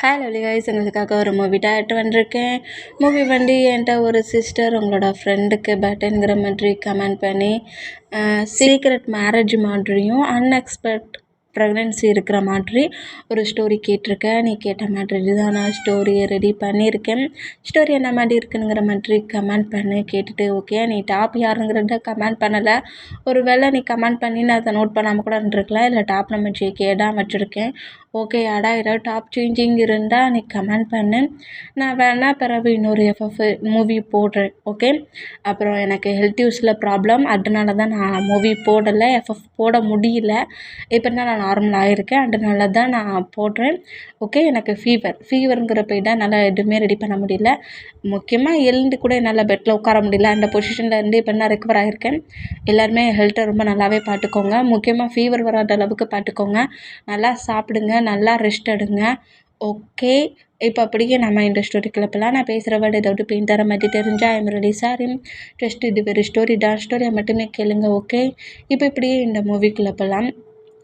Hello guys, உங்களுக்காக ஒரு movie direct வந்திருக்கேன். மூவி வந்து என்கிட்ட ஒரு சிஸ்டர் உங்களோட ஃப்ரெண்டுக்கு பர்த்டேங்கிற மாதிரி கமெண்ட் பண்ணி சீக்ரெட் மேரேஜ் மாதிரியும் அன்எக்ஸ்பெக்ட் ப்ரெக்னென்சி இருக்கிற மாதிரி ஒரு ஸ்டோரி கேட்டிருக்கேன். நீ கேட்ட மாதிரி தான் நான் ஸ்டோரியை ரெடி பண்ணியிருக்கேன். ஸ்டோரி என்ன மாதிரி இருக்குங்கிற மாதிரி கமெண்ட் பண்ணி கேட்டுட்டு ஓகே, நீ டாப் யாருங்கிறத கமெண்ட் பண்ணலை. ஒரு வேளை நீ கமெண்ட் பண்ணி நான் அதை நோட் பண்ணாமல் கூட இருந்திருக்கலாம். இல்லை டாப் நம்ம ஜேகே தான் வச்சுருக்கேன். ஓகே ஆடா, ஏதாவது டாப் சேஞ்சிங் இருந்தால் நீ கமெண்ட் பண்ணு. நான் வேணால் பிறகு இன்னொரு எஃப்எஃப் மூவி போடுறேன். ஓகே, அப்புறம் எனக்கு ஹெல்த் யூஸில் ப்ராப்ளம், அதனால தான் நான் மூவி போடலை, எஃப்எஃப் போட முடியல. இப்போ தான் நான் நார்மல் ஆகிருக்கேன், அதனால தான் நான் போடுறேன். ஓகே, எனக்கு ஃபீவருங்கிற போய் தான் என்னால் எதுவுமே ரெடி பண்ண முடியல. முக்கியமாக எழுந்து கூட என்னால் பெட்டில் உட்கார முடியல. அந்த பொசிஷனில் இருந்து இப்போ நான் ரெக்கவர் ஆகிருக்கேன். எல்லாருமே ஹெல்த்தை ரொம்ப நல்லாவே பார்த்துக்கோங்க. முக்கியமாக ஃபீவர் வராத அளவுக்கு பார்த்துக்கோங்க. நல்லா சாப்பிடுங்க, நல்லா ரெஸ்ட் எடுங்க. ஓகே, இப்போ அப்படியே நம்ம இந்த ஸ்டோரிக்குள்ள போகலாம். நான் பேசுகிற வேர்டு ஏதாவது பெயின் தர மாதிரி தெரிஞ்சால் ஐம் ரெடி சாரி. ஜஸ்ட் இது வெறும் ஸ்டோரியை மட்டுமே கேளுங்க. ஓகே, இப்போ இப்படியே இந்த மூவிக்குள்ளே போகலாம்.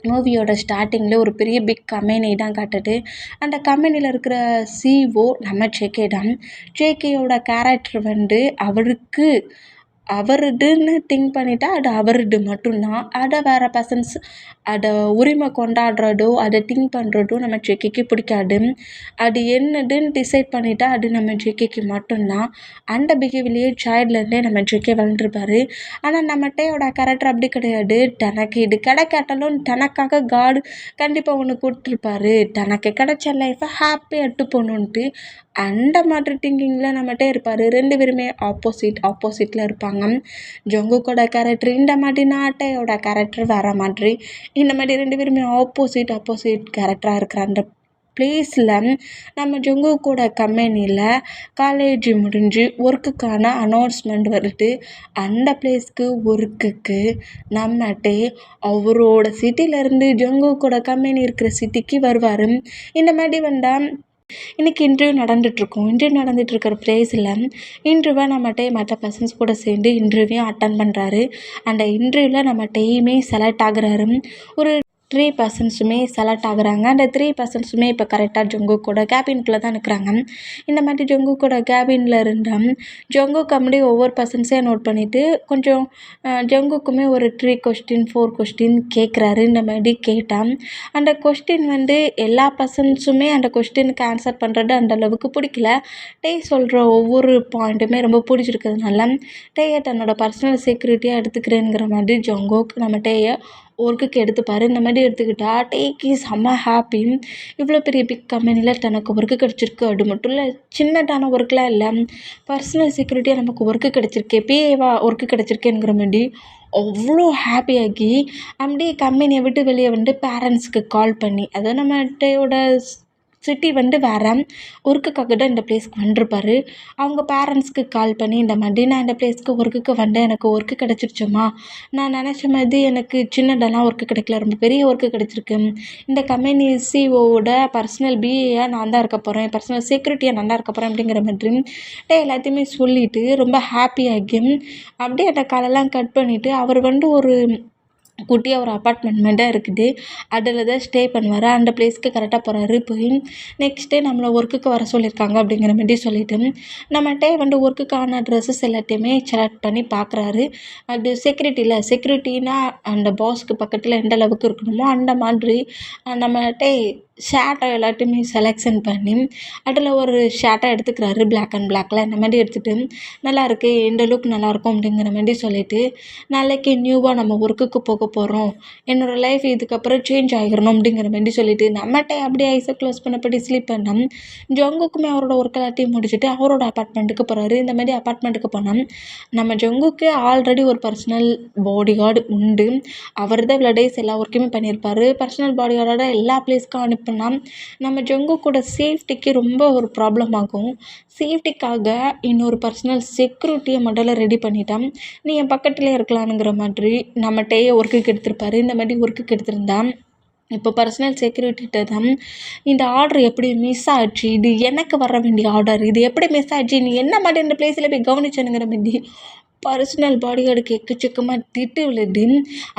மூவியோட ஸ்டார்டிங்கில் ஒரு பெரிய பிக் கம்பெனி தான் காட்டுது. அந்த கம்பெனியில் இருக்கிற சிஓ நம்ம ஜேகே தான். ஜேகேயோட கேரக்டர் வந்து அவருதுன்னு திங்க் பண்ணிட்டா அது அவருது மட்டும்தான். அதை வேறு பர்சன்ஸ் அதை உரிமை கொண்டாடுறதோ அதை திங்க் பண்ணுறதோ நம்ம ஜேகேக்கு பிடிக்காது. அது என்னதுன்னு டிசைட் பண்ணிட்டா அது நம்ம ஜேகேக்கு மட்டும்தான். அந்த பிஹேவியர்லேயே சைல்ட்லேருந்தே நம்ம ஜேகே வளர்ந்துருப்பார். ஆனால் நம்ம டேயோட கேரக்டர் அப்படி கிடையாது. தனக்கு இது கிடைக்காட்டாலும் தனக்காக காடு கண்டிப்பாக ஒன்று கொடுத்துருப்பாரு. தனக்கு கிடைச்ச லைஃப்பை ஹாப்பியாக எடுத்து போகணுன்ட்டு அந்த மாதிரி திங்கிங்கில் நம்மகிட்ட இருப்பார். ரெண்டு பேருமே ஆப்போசிட்டில் இருப்பாங்க. ஜங்குக்கோட கேரக்டர் இந்த மாதிரி, நாட்டையோட கேரக்டர் வேறு மாதிரி. இந்த மாதிரி ரெண்டு பேருமே ஆப்போசிட் கேரக்டராக இருக்கிற அந்த ப்ளேஸில் நம்ம ஜங்குக்கோட கம்பெனியில் காலேஜ் முடிஞ்சு ஒர்க்குக்கான அனௌன்ஸ்மெண்ட் வருது. அந்த பிளேஸ்க்கு ஒர்க்குக்கு நம்மகிட்டே அவரோட சிட்டியிலேருந்து ஜங்குக்கோட கம்பெனி இருக்கிற சிட்டிக்கு வருவார். இந்த மாதிரி வந்தால் இன்றைக்கி இன்டர்வியூ நடந்துகிட்ருக்கிற ப்ளேஸில் இன்டர்வியூவை நம்மகிட்ட மற்ற பர்சன்ஸ் கூட சேர்ந்து இன்டர்வியூ அட்டன் பண்ணுறாரு. அந்த இன்டர்வியூவில் நம்மகிட்டையுமே செலக்ட் ஆகுறாரு. ஒரு 3 பர்சன்ஸுமே செலக்ட் ஆகுறாங்க. அந்த 3 பர்சன்ஸுமே இப்போ கரெக்டாக ஜங்குக்கோட கேபின்குள்ளே தான் நிற்கிறாங்க. இந்த மாதிரி ஜங்குக்கோட கேபினில் இருந்தால் ஜங்குக்கு அப்படி ஒவ்வொரு பர்சன்ஸையும் நோட் பண்ணிவிட்டு கொஞ்சம் ஜங்குக்குமே ஒரு 3 கொஸ்டின் 4 கொஸ்டின் கேட்குறாரு. இந்த மாதிரி கேட்டால் அந்த கொஸ்டின் வந்து எல்லா பர்சன்ஸுமே அந்த கொஸ்டினுக்கு ஆன்சர் பண்ணுறது அந்தளவுக்கு பிடிக்கல. சொல்கிற ஒவ்வொரு பாயிண்ட்டுமே ரொம்ப பிடிச்சிருக்கிறதுனால டேயை தன்னோட பர்சனல் செக்யூரிட்டியாக எடுத்துக்கிறேங்கிற மாதிரி ஜங்குக்கு நம்ம டேயை ஒர்க்குக்கு எடுத்துப்பார். இந்த மாதிரி எடுத்துக்கிட்டா டேக்கு செம்ம ஹாப்பி. இவ்வளோ பெரிய பிக் கம்பெனியில் தனக்கு ஒர்க்கு கிடச்சிருக்கு. அது மட்டும் இல்லை, சின்னதான ஒர்க்கெலாம் இல்லை, பர்சனல் செக்யூரிட்டியாக நமக்கு ஒர்க்கு கிடச்சிருக்கு, பிஏவா ஒர்க்கு கிடச்சிருக்கேங்கிற மாதிரி அவ்வளோ ஹாப்பியாகி அப்படியே கம்பெனியை விட்டு வெளியே வந்து பேரண்ட்ஸுக்கு கால் பண்ணி, அதாவது நம்ம டேயோட சிட்டி வந்து வேறு ஒர்க்குக்காக தான் இந்த பிளேஸ்க்கு வந்திருப்பார். அவங்க பேரண்ட்ஸ்க்கு கால் பண்ணி இந்த மாதிரி நான் இந்த பிளேஸ்க்கு ஒர்க்குக்கு வந்தேன், எனக்கு ஒர்க்கு கிடச்சிருச்சுமா, நான் நினச்ச மாதிரி எனக்கு சின்னதெல்லாம் ஒர்க்கு கிடைக்கல, ரொம்ப பெரிய ஒர்க்கு கிடச்சிருக்கு. இந்த கம்பெனி சிஓவோட பர்சனல் பிஏயாக நான் தான் இருக்க போகிறேன், பர்சனல் செக்யூரிட்டியாக நான் தான் இருக்க போகிறேன் அப்படிங்கிற மாதிரி எல்லாத்தையுமே சொல்லிவிட்டு ரொம்ப ஹாப்பியாகி அப்படியே அந்த காலெல்லாம் கட் பண்ணிவிட்டு அவர் வந்து ஒரு குட்டியாக ஒரு அப்பார்ட்மெண்ட் தான் இருக்குது. அதில் தான் ஸ்டே பண்ணுவார். அந்த பிளேஸ்க்கு கரெக்டாக போகிறாரு. போய் நெக்ஸ்ட் டே நம்மளை ஒர்க்குக்கு வர சொல்லியிருக்காங்க அப்படிங்கிற மாதிரி சொல்லிவிட்டு நம்மகிட்டே வந்து ஒர்க்குக்கான ட்ரெஸ்ஸஸ் எல்லாத்தையுமே செலக்ட் பண்ணி பார்க்குறாரு. அது செக்யூரிட்டினா அந்த பாஸ்க்கு பக்கத்தில் எந்த அளவுக்கு இருக்கணுமோ அந்த மாதிரி நம்மகிட்டே ஷர்ட்டை எல்லாத்தையுமே செலெக்ஷன் பண்ணி அதில் ஒரு ஷர்ட்டை எடுத்துக்கிறாரு. பிளாக் அண்ட் பிளாக்கில் இந்த மாதிரி எடுத்துகிட்டு நல்லாயிருக்கு, இந்த லுக் நல்லாயிருக்கும் அப்படிங்கிற மாதிரி சொல்லிவிட்டு நாளைக்கு நியூவாக நம்ம ஒர்க்குக்கு போக போகிறோம், என்னோடய லைஃப் இதுக்கப்புறம் சேஞ்ச் ஆகிடணும் அப்படிங்கிற மாதிரி சொல்லிவிட்டு நம்மகிட்ட அப்படியே ஐஸை க்ளோஸ் பண்ணப்படி ஸ்லீப் பண்ணோம். ஜங்குக்குமே அவரோட ஒர்க் எல்லாத்தையும் முடிச்சுட்டு அவரோட அப்பார்ட்மெண்ட்டுக்கு போகிறாரு. இந்த மாதிரி அப்பார்ட்மெண்ட்டுக்கு போனோம். நம்ம ஜங்குக்கு ஆல்ரெடி ஒரு பர்சனல் பாடி கார்டு உண்டு. அவர் தான் இவ்வளோ டேஸ் எல்லா ஒர்க்குமே பண்ணியிருப்பார். பர்சனல் பாடி கார்டோட எல்லா பிளேஸ்க்கும் அனுப்பினா நம்ம ஜங்குக்கோட சேஃப்டிக்கு ரொம்ப ஒரு ப்ராப்ளம் ஆகும். சேஃப்டிக்காக இன்னொரு பர்சனல் செக்யூரிட்டியை முதல்ல ரெடி பண்ணிட்டான். நீ என் பக்கத்துலேயே இருக்கலானுங்கிற மாதிரி நம்மகிட்டயே ஒர்க்குக்கு எடுத்திருப்பாரு. இந்த மாதிரி ஒர்க்குக்கு எடுத்திருந்தான். இப்போ பர்சனல் செக்யூரிட்டிகிட்ட தான் இந்த ஆர்டர் எப்படி மிஸ் ஆச்சு, இது எனக்கு வர வேண்டிய ஆர்டர், இது எப்படி மிஸ் ஆச்சு, நீ என்ன மாதிரி இந்த பிளேஸில் போய் கவனிச்சனுங்கிற மாதிரி பர்சனல் பாடிகார்டுக்கு எக்கச்சக்கமாக திட்டு விழுது.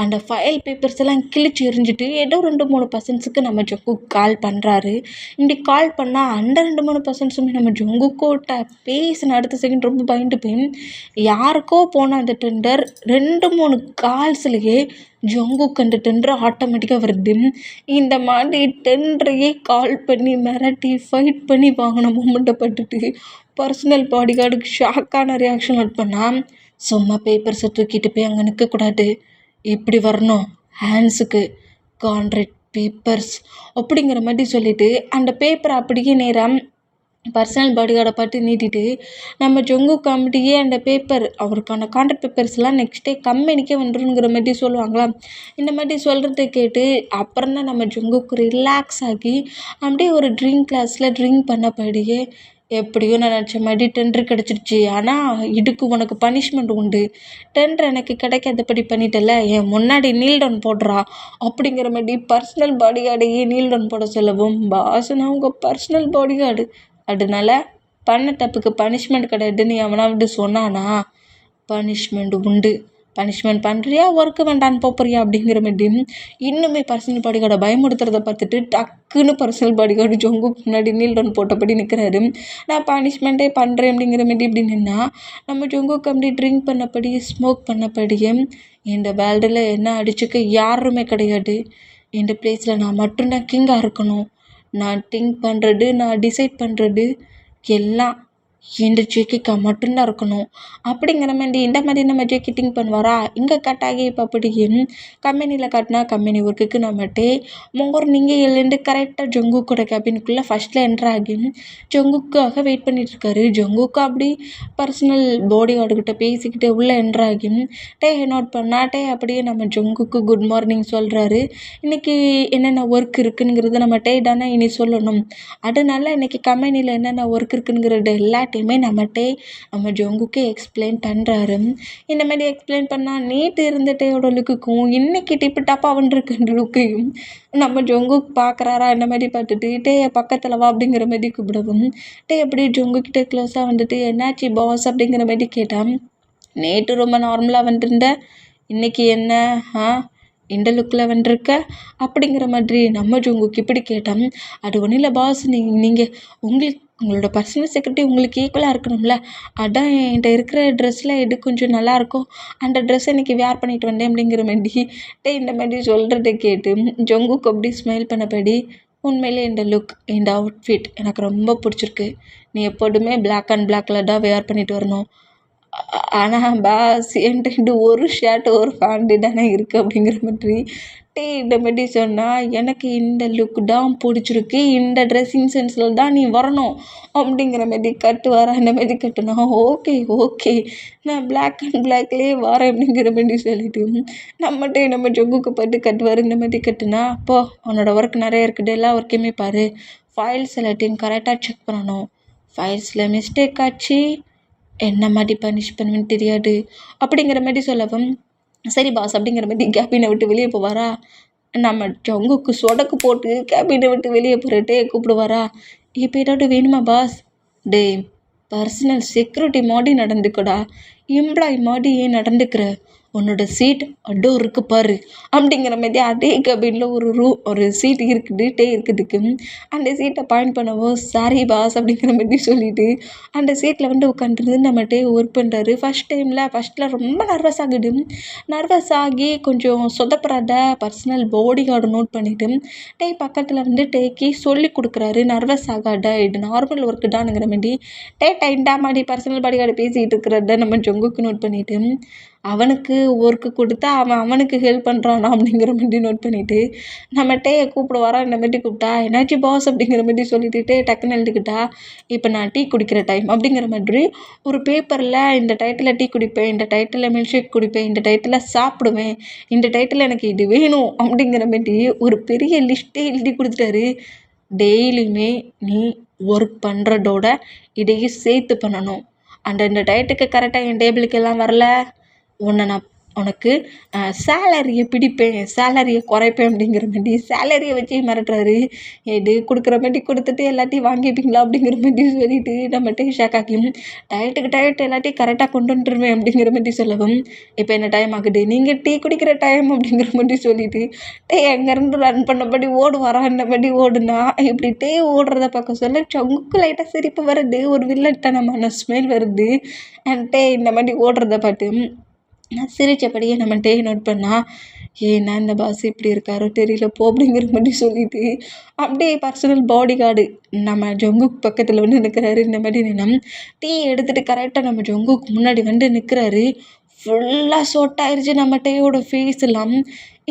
அந்த ஃபைல் பேப்பர்ஸ் எல்லாம் கிழிச்சு எறிஞ்சிட்டு ஏதோ 2-3 பர்சன்ஸுக்கு நம்ம ஜங்குக்கு கால் பண்ணுறாரு. இப்படி கால் பண்ணால் அந்த 2-3 பர்சன்ஸுமே நம்ம ஜங்குக்கோட்ட பேசின அடுத்த செகண்ட் ரொம்ப பயந்து போய் யாருக்கோ போன அந்த டெண்டர் 2-3 கால்ஸ்லேயே ஜங்குக்கு அந்த டெண்டர் ஆட்டோமேட்டிக்காக வருது. இந்த மாதிரி டெண்டரையே கால் பண்ணி மிரட்டி ஃபைட் பண்ணி வாங்கின மூமெண்ட்டை பட்டுட்டு பர்சனல் பாடிகார்டுக்கு ஷாக்கான ரியாக்ஷன் அவுட் பண்ணால், சும்மா பேப்பர்ஸை தூக்கிட்டு போய் அங்கே நிற்கக்கூடாது, இப்படி வரணும் ஹேண்ட்ஸுக்கு கான்ட்ராக்ட் பேப்பர்ஸ் அப்படிங்கிற மாதிரி சொல்லிவிட்டு அந்த பேப்பரை அப்படியே நேராக பர்சனல் பாடிகார்டை பார்த்து நீட்டிட்டு நம்ம ஜங்குக்கு அப்படியே அந்த பேப்பர் அவருக்கான கான்ட்ராக்ட் பேப்பர்ஸ்லாம் நெக்ஸ்ட் டே கம்பெனிக்கே வந்துருங்கிற மாதிரி சொல்லுவாங்களா. இந்த மாதிரி சொல்கிறத கேட்டு அப்புறம் தான் நம்ம ஜங்குக்கு ரிலாக்ஸ் ஆகி அப்படியே ஒரு ட்ரிங்க் கிளாஸில் ட்ரிங்க் பண்ணபடியே எப்படியோ நான் நினச்ச மாதிரி டெண்டர் கிடச்சிருச்சு, ஆனால் இதுக்கு உனக்கு பனிஷ்மெண்ட் உண்டு, டெண்டர் எனக்கு கிடைக்காதபடி பண்ணிட்டல, என் முன்னாடி நீல் டவுன் போடுறா அப்படிங்கிற மாதிரி பர்சனல் பாடிகார்டையே நீல் டவுன் போட சொல்லவும், பாஸ்னா உங்கள் பர்சனல் பாடிகார்டு, அதனால பண்ண தப்புக்கு பனிஷ்மெண்ட் கிடையாதுன்னு எவனாவது சொன்னானா, பனிஷ்மெண்ட் உண்டு, பனிஷ்மெண்ட் பண்ணுறியா ஒர்க்கு வேண்டான்னு போறியா அப்படிங்கிற மாதிரி இன்னுமே பர்சனல் பாடிகார்டை பயமுறுத்துறதை பார்த்துட்டு டக்குன்னு பர்சனல் பாடிகார்டு ஜங்குக்கு முன்னாடி நீல் டவுன் போட்டபடி நிற்கிறாரு. நான் பனிஷ்மெண்ட்டே பண்ணுறேன் அப்படிங்கிற மாதிரி இப்படி நின்னா நம்ம ஜங்குக்கு அப்படி ட்ரிங்க் பண்ணபடி ஸ்மோக் பண்ணபடியே இந்த வேர்ல்டில் என்ன அடிச்சுக்க யாருமே கிடையாது, இந்த பிளேஸில் நான் மட்டும்தான் கிங்காக இருக்கணும், நான் திங்க் பண்ணுறது நான் டிசைட் பண்ணுறது எல்லாம் இந்த ஜேகேக்கா மட்டும்தான் இருக்கணும் அப்படிங்கிற மாதிரி இந்த மாதிரி நம்ம ஜேகே திங்க் பண்ணுவாரா. இங்கே கட் ஆகி இப்போ அப்படியே கம்பெனியில் காட்டினா கம்பெனி ஒர்க்குக்கு நம்மகிட்டே மார்னிங்கே எழுந்து கரெக்டாக ஜங்குக்கோட கேபினுக்குள்ளே ஃபஸ்ட்டில் என்ட்ரு ஆகி ஜங்குக்காக வெயிட் பண்ணிகிட்ருக்காரு. ஜங்குக்கு அப்படி பர்சனல் பாடி கார்டுக்கிட்ட பேசிக்கிட்டு உள்ளே என்ட்ரு ஆகி டே நோட் பண்ணா டே அப்படியே நம்ம ஜங்குக்கு குட் மார்னிங் சொல்கிறாரு. இன்றைக்கி என்னென்ன ஒர்க் இருக்குங்கிறத நம்ம டே தானே இனி சொல்லணும், அதனால இன்றைக்கி கம்பெனியில் என்னென்ன ஒர்க் இருக்குங்கிறது எல்லாத்தையுமே நம்மகிட்டே நம்ம ஜங்குக்கே எக்ஸ்பிளைன் பண்ணுறாரு. இந்த மாதிரி எக்ஸ்பிளைன் பண்ணால் நேற்று இருந்த டேயோட லுக்குக்கும் இன்றைக்கி டிப்பு டாப்பாக வந்துருக்குன்ற லுக்கையும் நம்ம ஜங்குக்கு பார்க்குறாரா. இந்த மாதிரி பார்த்துட்டு டேயை பக்கத்தில் வா அப்படிங்கிற மாதிரி கூப்பிடவும் டே எப்படி ஜங்குக்கிட்ட க்ளோஸாக வந்துட்டு என்னாச்சு பாஸ் அப்படிங்கிற மாதிரி கேட்டான். நேற்று ரொம்ப நார்மலாக வந்துருந்த, இன்றைக்கி என்ன இந்த லுக்கில் வந்துருக்க அப்படிங்கிற மாதிரி நம்ம ஜங்குக்கு இப்படி கேட்டான். அது ஒன்றும் இல்லை பாஸ், நீங்கள் உங்களோட பர்சனல் செக்ரட்டரி உங்களுக்கு ஈக்குவலாக இருக்கணும்ல, அதான் என்கிட்ட இருக்கிற ட்ரெஸ்ஸில் எது கொஞ்சம் நல்லாயிருக்கும் அந்த ட்ரெஸ்ஸை இன்றைக்கி வேர் பண்ணிட்டு வந்தேன் அப்படிங்கிற மாதிரி இந்த மாதிரி சொல்கிறத கேட்டு ஜங்குக்கு அப்படி ஸ்மைல் பண்ணபடி உண்மையிலே இந்த லுக் இந்த அவுட்ஃபிட் எனக்கு ரொம்ப பிடிச்சிருக்கு, நீ எப்போதுமே பிளாக் அண்ட் பிளாக்கில் தான் வேர் பண்ணிட்டு வரணும், ஆனால் பாஸ் என்கிட்ட இந்த ஒரு ஷர்ட் ஒரு பேண்ட்டு தானே இருக்குது அப்படிங்கிற மாதிரி இந்த மாதிரி சொன்னால் எனக்கு இந்த லுக் தான் பிடிச்சிருக்கு, இந்த ட்ரெஸ்ஸிங் சென்ஸில் தான் நீ வரணும் அப்படிங்கிற மாதிரி கட்டு வர அந்த மாதிரி கட்டுனா ஓகே ஓகே நான் பிளாக் அண்ட் பிளாக்லேயே வரேன் அப்படிங்கிற மாதிரி சொல்லிட்டு நம்ம ஜங்குக்கு போய்ட்டு கட்டுவார். இந்த மாதிரி கட்டுனா அப்போ உன்னோட ஒர்க் நிறைய இருக்குது, எல்லா ஒர்க்கையுமே பாரு, ஃபைல்ஸ் எல்லாத்தையும் கரெக்டாக செக் பண்ணணும், ஃபைல்ஸில் மிஸ்டேக் ஆச்சு என்ன மாதிரி பனிஷ் பண்ணுவேன்னு தெரியாது அப்படிங்கிற மாதிரி சொல்லவும் சரி பாஸ் அப்படிங்கிற மாதிரி கேபினை விட்டு வெளியே போவாரா. நம்ம ஜங்குக்கு சொடக்கு போட்டு கேபினை விட்டு வெளியே போகிறட்டே கூப்பிடுவாரா. இப்போ ஏதாவது வேணுமா பாஸ், டே பர்சனல் செக்யூரிட்டி மாதிரி நடந்துக்கடா, எம்ப்ளாயி மாதிரி ஏன் நடந்துக்கிற, உன்னோட சீட் அடோ இருக்கு பாரு அப்படிங்கிற மாதிரி அதே கேபினில் ஒரு சீட் இருக்குதுட்டே இருக்குதுக்கு அந்த சீட்டை பாயிண்ட் பண்ணவோ சாரி பாஸ் அப்படிங்கிற மாதிரி சொல்லிவிட்டு அந்த சீட்டில் வந்து உட்காந்துருந்து நம்மகிட்டே ஒர்க் பண்ணுறாரு. ஃபஸ்ட்டில் ரொம்ப நர்வஸ் ஆகி கொஞ்சம் சொதப்புறத பர்சனல் பாடி கார்டு நோட் பண்ணிவிட்டு பக்கத்தில் வந்து டேக்கி சொல்லி கொடுக்குறாரு, நர்வஸ் ஆகாத இது நார்மல் ஒர்க்கு தானுங்கிற மாதிரி டைண்டா மாதிரி பர்சனல் பாடி கார்டு பேசிக்கிட்டு இருக்கிறத நம்ம ஜங்குக்கு நோட் பண்ணிவிட்டு அவனுக்கு ஒர்க்கு கொடுத்தா அவனுக்கு ஹெல்ப் பண்ணுறானா அப்படிங்கிற மாதிரி நோட் பண்ணிவிட்டு நம்ம டேயை கூப்பிடுவாரா. இந்த மாதிரி கூப்பிட்டா என்னாச்சு பாஸ் அப்படிங்கிற மாதிரி சொல்லிட்டு டக்குன்னு எழுதிக்கிட்டா இப்போ நான் டீ குடிக்கிற டைம் அப்படிங்கிற மாதிரி ஒரு பேப்பரில் இந்த டைட்டில் டீ குடிப்பேன், இந்த டைட்டில் மில்க் ஷேக் குடிப்பேன், இந்த டைட்டில் சாப்பிடுவேன், இந்த டைட்டில் எனக்கு இது வேணும் அப்படிங்கிற மாதிரி ஒரு பெரிய லிஸ்ட்டே எழுதி கொடுத்துட்டாரு. டெய்லியுமே நீ ஒர்க் பண்ணுறதோட இதையும் சேர்த்து பண்ணணும், இந்த டயட்டுக்கு கரெக்டாக என் டேபிளுக்கு எல்லாம் வரல உன்னை நான் உனக்கு சேலரியை பிடிப்பேன், சேலரியை குறைப்பேன் அப்படிங்கிற மாட்டி சேலரியை வச்சு மிரட்டுறாரு. ஏடு கொடுக்குற மாட்டி கொடுத்துட்டு எல்லாத்தையும் வாங்கிப்பீங்களா அப்படிங்கிற மாட்டி சொல்லிட்டு நம்மகிட்ட ஷாக்காக்கியும் டயட் எல்லாத்தையும் கரெக்டாக கொண்டு வந்துருவேன் அப்படிங்கிற மாட்டி சொல்லவும், இப்போ என்ன டைம் ஆகுது, நீங்கள் டீ குடிக்கிற டைம் அப்படிங்கிற மாட்டி சொல்லிட்டு எங்கேருந்து ரன் பண்ணபடி ஓடுவாரா என்னபடி ஓடுனா இப்படி ஓடுறத பார்க்க சொல்ல சங்குக்கு லைட்டாக சிரிப்பு வருது, ஒரு வில்லட்டனமான ஸ்மெல் வருது. இந்த மாதிரி ஓடுறத பார்த்து நான் சிரித்தபடியே நம்ம நோட் பண்ணால், ஏன்னா இந்த பாஸ் இப்படி இருக்காரோ தெரியல போ அப்படிங்கிற மாதிரி சொல்லிட்டு அப்படியே பர்சனல் பாடி கார்டு நம்ம ஜங்குக் பக்கத்தில் வந்து நிற்கிறாரு. இந்த மாதிரி டீ எடுத்துகிட்டு கரெக்டாக நம்ம ஜங்குக்கு முன்னாடி வந்து நிற்கிறாரு. ஃபுல்லாக சொட்டாயிருச்சு நம்ம டேயோட ஃபேஸ் எல்லாம்.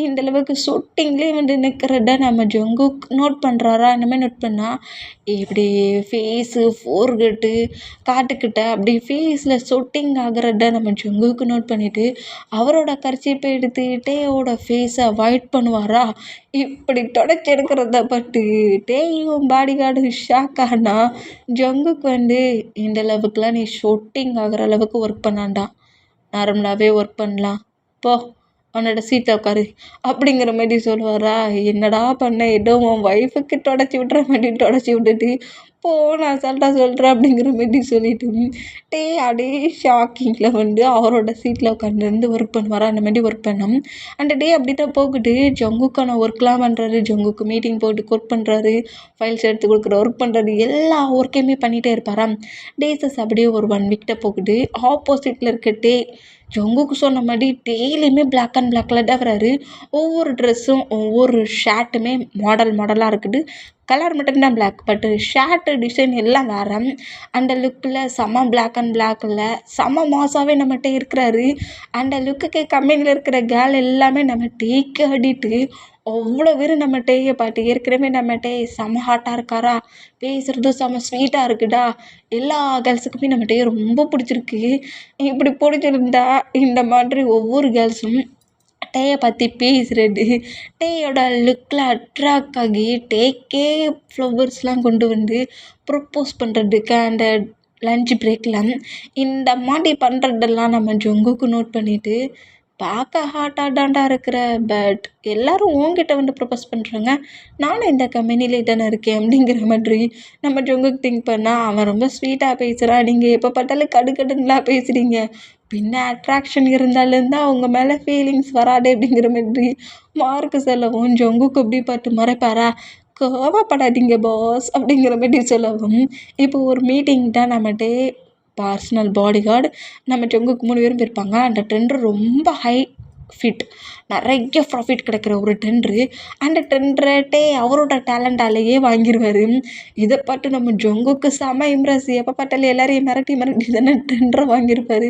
இந்த அளவுக்கு சொட்டிங்லேயே வந்து நிற்கிறத நம்ம ஜங்குக் நோட் பண்ணுறாரா, இந்த மாதிரி நோட் பண்ணால் இப்படி ஃபேஸு ஃபோர்கெட்டு காட்டுக்கிட்ட அப்படி ஃபேஸில் சொட்டிங் ஆகிறத நம்ம ஜங்குக்கு நோட் பண்ணிவிட்டு அவரோட கர்ச்சீப்பை எடுத்து டேயோட ஃபேஸை அவாய்ட் பண்ணுவாரா, இப்படி தொடச்சி எடுக்கிறத பட்டு டேயும் பாடி கார்டு ஷாக் ஆனா ஜங்குக்கு வந்து இந்த அளவுக்குலாம் நீ சொட்டிங் ஆகிற அளவுக்கு ஒர்க் பண்ணாண்டா, நார்மலாகவே ஒர்க் பண்ணலாம் போ, உன்னோட சீட்டில் உட்காரு அப்படிங்கிற மாதிரி சொல்லுவாரா. என்னடா பண்ண, ஏதோ உன் ஒய்ஃபுக்கு தொடச்சி விட்ற மாதிரி தொடச்சி விட்டுட்டு போ, நான் அசால்ட்டாக சொல்கிறேன் அப்படிங்கிற மாதிரி சொல்லிட்டு அப்படியே ஷாக்கிங்கில் வந்து அவரோட சீட்டில் உட்காந்துருந்து ஒர்க் பண்ணுவாரா. அந்த மாதிரி ஒர்க் பண்ணோம். அந்த அப்படி தான் போகுது. ஜங்குக்கான ஒர்க்லாம் பண்ணுறாரு, ஜங்குக்கு மீட்டிங் போட்டு ஒர்க் பண்ணுறாரு, ஃபைல்ஸ் எடுத்து கொடுக்குற ஒர்க் பண்ணுறாரு, எல்லா ஒர்க்கையுமே பண்ணிகிட்டே இருப்பாராம். டேஸஸ் அப்படியே ஒரு 1 வீக்கிட்ட போகுது. ஆப்போசிட்டில் இருக்க ஜங்குக்கு சொன்ன மாதிரி டெய்லியுமே பிளாக் அண்ட் பிளாக்கில் தான் வராரு. ஒவ்வொரு ட்ரெஸ்ஸும் ஒவ்வொரு ஷர்ட்டுமே மாடலாக இருக்குது. கலர் மட்டும்தான் பிளாக், பட்டு ஷர்ட்டு டிசைன் எல்லாம் வேறு. அந்த லுக்கில் செம்ம பிளாக் அண்ட் பிளாக்கில் செம்ம மாசாகவே நம்மகிட்ட இருக்கிறாரு. அந்த லுக்குக்கு கம்பெனியில் இருக்கிற கேர்ள் எல்லாமே நம்ம டேக்கு ஆடிட்டு அவ்வளோ பேர் நம்ம டேயை பார்த்து ஏற்கனவே நம்ம டே செம்ம ஹாட்டாக இருக்காரா, பேசுகிறதும் செம்ம ஸ்வீட்டாக இருக்குடா, எல்லா கேர்ள்ஸுக்குமே நம்ம டே ரொம்ப பிடிச்சிருக்கு. இப்படி பிடிச்சிருந்தா இந்த மாதிரி ஒவ்வொரு கேர்ள்ஸும் டேயை பற்றி பேசுகிறது, டேயோட லுக்கில் அட்ராக்ட் ஆகி டேக்கே ஃப்ளவர்ஸ்லாம் கொண்டு வந்து ப்ரப்போஸ் பண்ணுறதுக்கு அந்த லன்ச் பிரேக்கில் இந்த மாதிரி பண்ணுறதெல்லாம் நம்ம ஜங்குக்கு நோட் பண்ணிவிட்டு பார்க்க ஹாட்டாக தான்டா இருக்கிற, பட் எல்லோரும் உன்கிட்ட வந்து ப்ரப்போஸ் பண்ணுறாங்க, நானும் இந்த கம்பெனியில் தானே இருக்கேன் அப்படிங்கிற மாதிரி நம்ம ஜங்குக்கு திங்க் பண்ணால் அவன் ரொம்ப ஸ்வீட்டாக பேசுகிறான், நீங்கள் எப்போ பார்த்தாலும் கடுகடுன்னெலாம் பேசுகிறீங்க, பின்ன அட்ராக்ஷன் இருந்தாலும் தான் அவங்க மேலே ஃபீலிங்ஸ் வராது அப்படிங்கிற மாதிரி மார்க்கு சொல்லவும் ஜங்குக்கு அப்படி பார்த்து மறைப்பாரா, கோவப்படாதீங்க பாஸ் அப்படிங்கிற மாதிரி சொல்லவும் இப்போ ஒரு மீட்டிங் தான் நம்மகிட்டே பர்சனல் பாடி கார்டு நம்ம ஜங்குக்கு 3 பேரும் போயிருப்பாங்க. அந்த டெண்டர் ரொம்ப ஹை ஃபிட், நிறைய ப்ராஃபிட் கிடைக்கிற ஒரு டெண்டரு. அந்த டெண்டரே அவரோட டேலண்டாலேயே வாங்கிடுவார். இதை பார்த்து நம்ம ஜங்குக்கு செம இம்ப்ரெஸ், எப்போ பார்த்தாலும் எல்லாரையும் மிரட்டி தானே டெண்டரை வாங்கியிருப்பார்.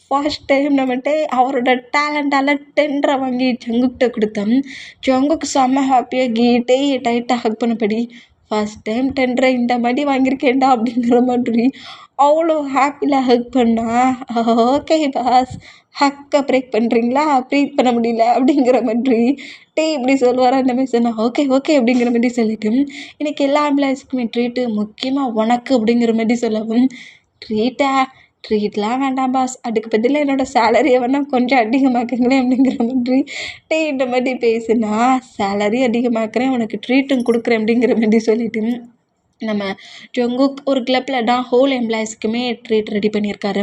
ஃபர்ஸ்ட் டைம் நம்மகிட்ட அவரோட டேலண்டால் டெண்டரை வாங்கி ஜங்குக்கிட்ட கொடுத்தோம். ஜங்குக்கு செம்ம ஹாப்பியாக கீட்டே டைட்டாக ஹக் பண்ணபடி ஃபர்ஸ்ட் டைம் டெண்டரை இந்த மாதிரி வாங்கியிருக்கேன்டா அப்படிங்கிற மாதிரி அவ்வளோ ஹாப்பியில் ஹக் பண்ணா. ஓகே பாஸ், ஹக்கை பிரேக் பண்ணுறீங்களா, ப்ரீத் பண்ண முடியல அப்படிங்கிற மாதிரி இப்படி சொல்லுவாரா. அந்த மாதிரி சொன்னால் ஓகே அப்படிங்கிற மாதிரி சொல்லிட்டு இன்றைக்கி எல்லா எம்ப்ளாயிஸ்க்குமே ட்ரீட்டு, முக்கியமாக உனக்கு அப்படிங்கிற மாதிரி சொல்லவும், ட்ரீட்லாம் வேண்டாம் பாஸ், அதுக்கு பதிலாக என்னோடய சேலரியை வேணால் கொஞ்சம் அதிகமாக்குங்களேன் அப்படிங்கிற மாதிரி இந்த மாதிரி பேசுனா, சேலரி அதிகமாக்குறேன், உனக்கு ட்ரீட்டும் கொடுக்குறேன் அப்படிங்கிற மாதிரி சொல்லிட்டு நம்ம ஜங்குக் ஒரு கிளப்பில் தான் ஹோல் எம்ப்ளாயிஸ்க்குமே ட்ரீட் ரெடி பண்ணியிருக்காரு.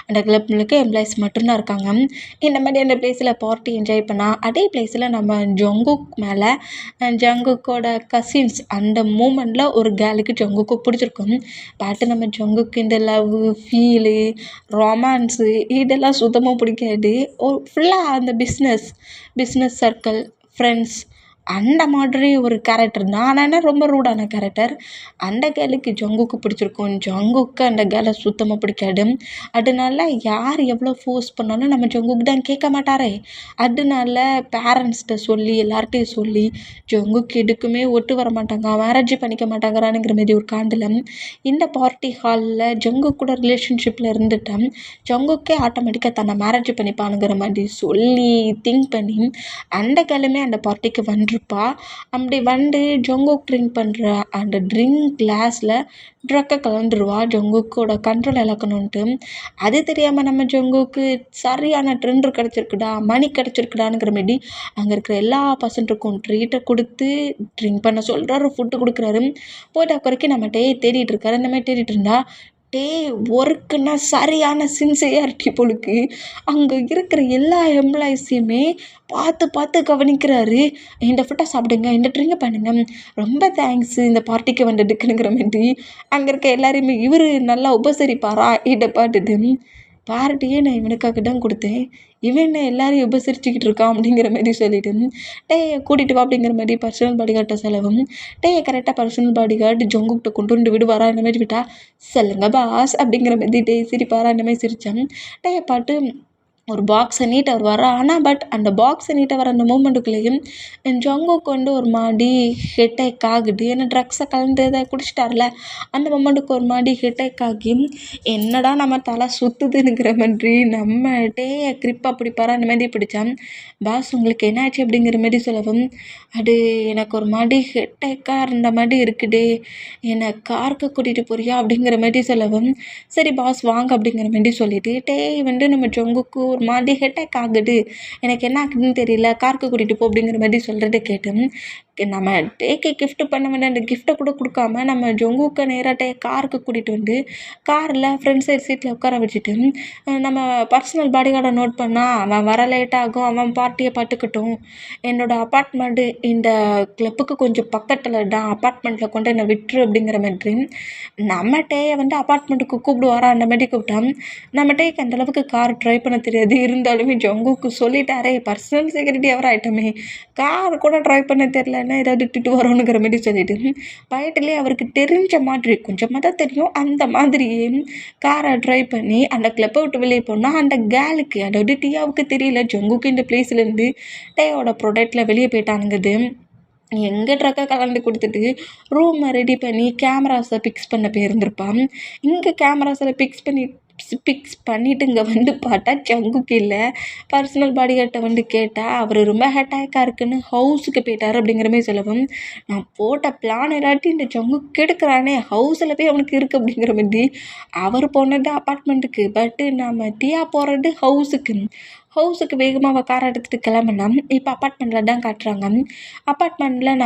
அந்த கிளப் முழுக்க எம்ப்ளாயிஸ் மட்டும்தான் இருக்காங்க. இந்த மாதிரி அந்த பிளேஸில் பார்ட்டி என்ஜாய் பண்ணால் அதே பிளேஸில் நம்ம ஜங்குக் மேலே ஜங்குக்கோட கசின்ஸ் அந்த மூமெண்ட்டில் ஒரு கேர்ளுக்கு ஜங்குக்கு பிடிச்சிருக்கும். பட் நம்ம ஜங்குக்கு இந்த லவ் ஃபீலு ரொமான்ஸு இதெல்லாம் சுத்தமாக பிடிக்காது. ஃபுல்லாக அந்த பிஸ்னஸ் சர்க்கிள் ஃப்ரெண்ட்ஸ் அந்த மாதிரி ஒரு கேரக்டர் தான். ஆனால் ரொம்ப ரூடான கேரக்டர். அந்த கேர்ளுக்கு ஜங்குக்கு பிடிச்சிருக்கும், ஜங்குக்கு அந்த கேர்ளை சுத்தமாக பிடிக்காது. அதனால யார் எவ்வளோ ஃபோர்ஸ் பண்ணாலும் நம்ம ஜங்குக்கு தான் கேட்க மாட்டாரே. அதனால பேரண்ட்ஸ்கிட்ட சொல்லி எல்லார்ட்டையும் சொல்லி ஜங்குக்கு எதுக்குமே ஒட்டு வர மாட்டாங்க, மேரேஜ் பண்ணிக்க மாட்டாங்கிறானுங்கிற மாதிரி ஒரு காண்டில் இந்த பார்ட்டி ஹாலில் ஜங்குக்கு கூட ரிலேஷன்ஷிப்பில் இருந்துட்டேன், ஜங்குக்கே ஆட்டோமேட்டிக்காக தன்னை மேரேஜ் பண்ணிப்பானுங்கிற மாதிரி சொல்லி திங்க் பண்ணி அந்த கேர்ளுமே அந்த பார்ட்டிக்கு வந்துடும். வந்துட்டுருப்பா. அப்படி வந்து ஜங்குக் ட்ரிங்க் பண்ணுற அந்த ட்ரிங்க் கிளாஸில் ட்ரக்கை கலந்துருவா ஜங்குக்கோட கண்ட்ரோல் இழக்கணுன்ட்டு. அது தெரியாமல் நம்ம ஜங்குக்கு சரியான ட்ரெண்ட் கிடச்சிருக்குடா, மணி கிடச்சிருக்குடாங்கிற மாரி அங்கே இருக்கிற எல்லா பசங்களுக்கும் ட்ரீட்டை கொடுத்து ட்ரிங்க் பண்ண சொல்கிறாரு, ஃபுட்டு கொடுக்குறாரு. போயிட்டா குறைக்கு நம்ம தேடிட்டு இருக்காரு. இந்த மாதிரி தேடிட்டு இருந்தா ஒர்க்குன்னா சரியான சின்சியாரிட்டி பொழுக்கு. அங்கே இருக்கிற எல்லா எம்ப்ளாயீஸையுமே பார்த்து பார்த்து கவனிக்கிறாரு. இந்த ஃபுட்டை சாப்பிடுங்க, இந்த ட்ரிங்கை பண்ணுங்க, ரொம்ப தேங்க்ஸு இந்த பார்ட்டிக்கு வந்ததுக்குங்கிற மாதிரி அங்கே இருக்க எல்லாரையுமே இவர் நல்லா உபசரிப்பாரா இதை பார்த்துட்டு பார்ட்டியே நான் இவனுக்காக தான் கொடுத்தேன், இவன் என்ன எல்லாரையும் உபசரிச்சுக்கிட்டு இருக்கான் அப்படிங்கிற மாதிரி சொல்லிட்டு கூட்டிகிட்டு வா அப்படிங்கிற மாதிரி பர்சனல் பாடிகார்ட்டை செலவும் கரெக்டாக பர்சனல் பாடிகார்டு ஜங்குக்கிட்ட கொண்டு வந்து விடுவாரா இந்த மாதிரி விட்டா சொல்லுங்க பாஸ் அப்படிங்கிற மாதிரி சிரிப்பாரா இந்த மாதிரி சிரித்தான். பாட்டு ஒரு பாக்ஸை நீட்ட அவர் வர. ஆனால் பட் அந்த பாக்ஸை நீட்ட வர அந்த மூமெண்ட்டுக்குள்ளேயும் ஜங்குக்கு வந்து ஒரு மாதிரி ஹெட்டேக் ஆகுது. ஏன்னா ட்ரக்ஸை கலந்து இதை குடிச்சிட்டார்ல, அந்த மூமெண்ட்டுக்கு ஒரு மாதிரி ஹெட்டேக் ஆகி என்னடா நம்ம தலை சுற்றுதுங்கிற மாதிரி நம்ம கிரிப்பாக பிடிப்பாரா அந்த மாதிரி பிடிச்சான். பாஸ் உங்களுக்கு என்னாச்சு அப்படிங்கிற மாதிரி சொல்லவும் அது எனக்கு ஒரு மாதிரி ஹெட்டேக்காக இருந்த மாதிரி இருக்குதே, என்னை காருக்கு கூட்டிகிட்டு போறியா அப்படிங்கிற மாதிரி சொல்லவும் சரி பாஸ் வாங்க அப்படிங்கிற மாதிரி சொல்லிட்டு வந்து நம்ம ஜங்குக்கு ஒரு மாதிரி ஹெட்டேக் ஆகுது, எனக்கு என்ன ஆகுதுன்னு தெரியல, காருக்கு கூட்டிகிட்டு போ அப்படிங்கிற மாதிரி சொல்கிறத கேட்டு நம்ம டேக்கு கிஃப்ட் பண்ண வேண்டிய அந்த கிஃப்ட்டை கூட கொடுக்காம நம்ம ஜங்குக்கை நேராக காருக்கு கூட்டிகிட்டு வந்து காரில் ஃப்ரண்ட் சைட் சீட்டில் உட்கார வச்சுட்டு நம்ம பர்சனல் பாடிகார்டை நோட் பண்ணால் அவன் வர லேட் ஆகும், அவன் பார்ட்டியை பார்த்துக்கட்டும், என்னோடய அப்பார்ட்மெண்ட்டு இந்த கிளப்புக்கு கொஞ்சம் பக்கத்தில் தான், அப்பார்ட்மெண்ட்டில் கொண்டு என்னை விட்டுரு அப்படிங்கிற மாதிரி நம்ம வந்து அப்பார்ட்மெண்ட்டுக்கு கூப்பிடுவாரா அந்த மாதிரி கூப்பிட்டான். நம்ம டேக்கு அந்தளவுக்கு கார் ட்ரை பண்ண தெரியாது, இருந்தாலுமே ஜங்குக்கு சொல்லிட்டாரே பர்சனல் செக்யூரிட்டி அவர் ஆகிட்டோமே, கார் கூட ட்ரை பண்ண தெரிலன்னா ஏதாவது திட்டு வரோனுங்கிற மாதிரி சொல்லிட்டு பயட்டிலே அவருக்கு தெரிஞ்ச மாதிரி கொஞ்சமாக தான் தெரியும் அந்த மாதிரியே காரை ட்ரை பண்ணி அந்த கிளப்பை விட்டு வெளியே போனால் அந்த கேலுக்கு அதாவது டியாவுக்கு தெரியல ஜங்குக்கு இந்த பிளேஸ்லேருந்து டேயோட ப்ராடக்டில் வெளியே போயிட்டானுங்குது. எங்கே ட்ரக்கை கலந்து கொடுத்துட்டு ரூமை ரெடி பண்ணி கேமராஸை பிக்ஸ் பண்ண போயிருந்திருப்பான். இங்கே கேமராஸில் பிக்ஸ் பண்ணிவிட்டு இங்கே வந்து பார்த்தா ஜங்குக்கு இல்லை. பர்சனல் பாடிகார்ட்டை வந்து கேட்டால் அவர் ரொம்ப ஹெட்டாக்காக இருக்குன்னு ஹவுஸுக்கு போயிட்டார் அப்படிங்கிற மாதிரி சொல்லவும் நான் போட்ட பிளான் இல்லாட்டி இந்த ஜங்கு கெடுக்கிறானே, ஹவுஸில் போய் அவனுக்கு இருக்குது அப்படிங்கிற மாதிரி அவர் போனது அப்பார்ட்மெண்ட்டுக்கு, பட்டு நம்ம டியா போகிறது ஹவுஸுக்கு வேகமாக அவள் காரை எடுத்துகிட்டு கிளம்புனா. இப்போ அப்பார்ட்மெண்ட்டில் தான் காட்டுறாங்க. அப்பார்ட்மெண்ட்டில்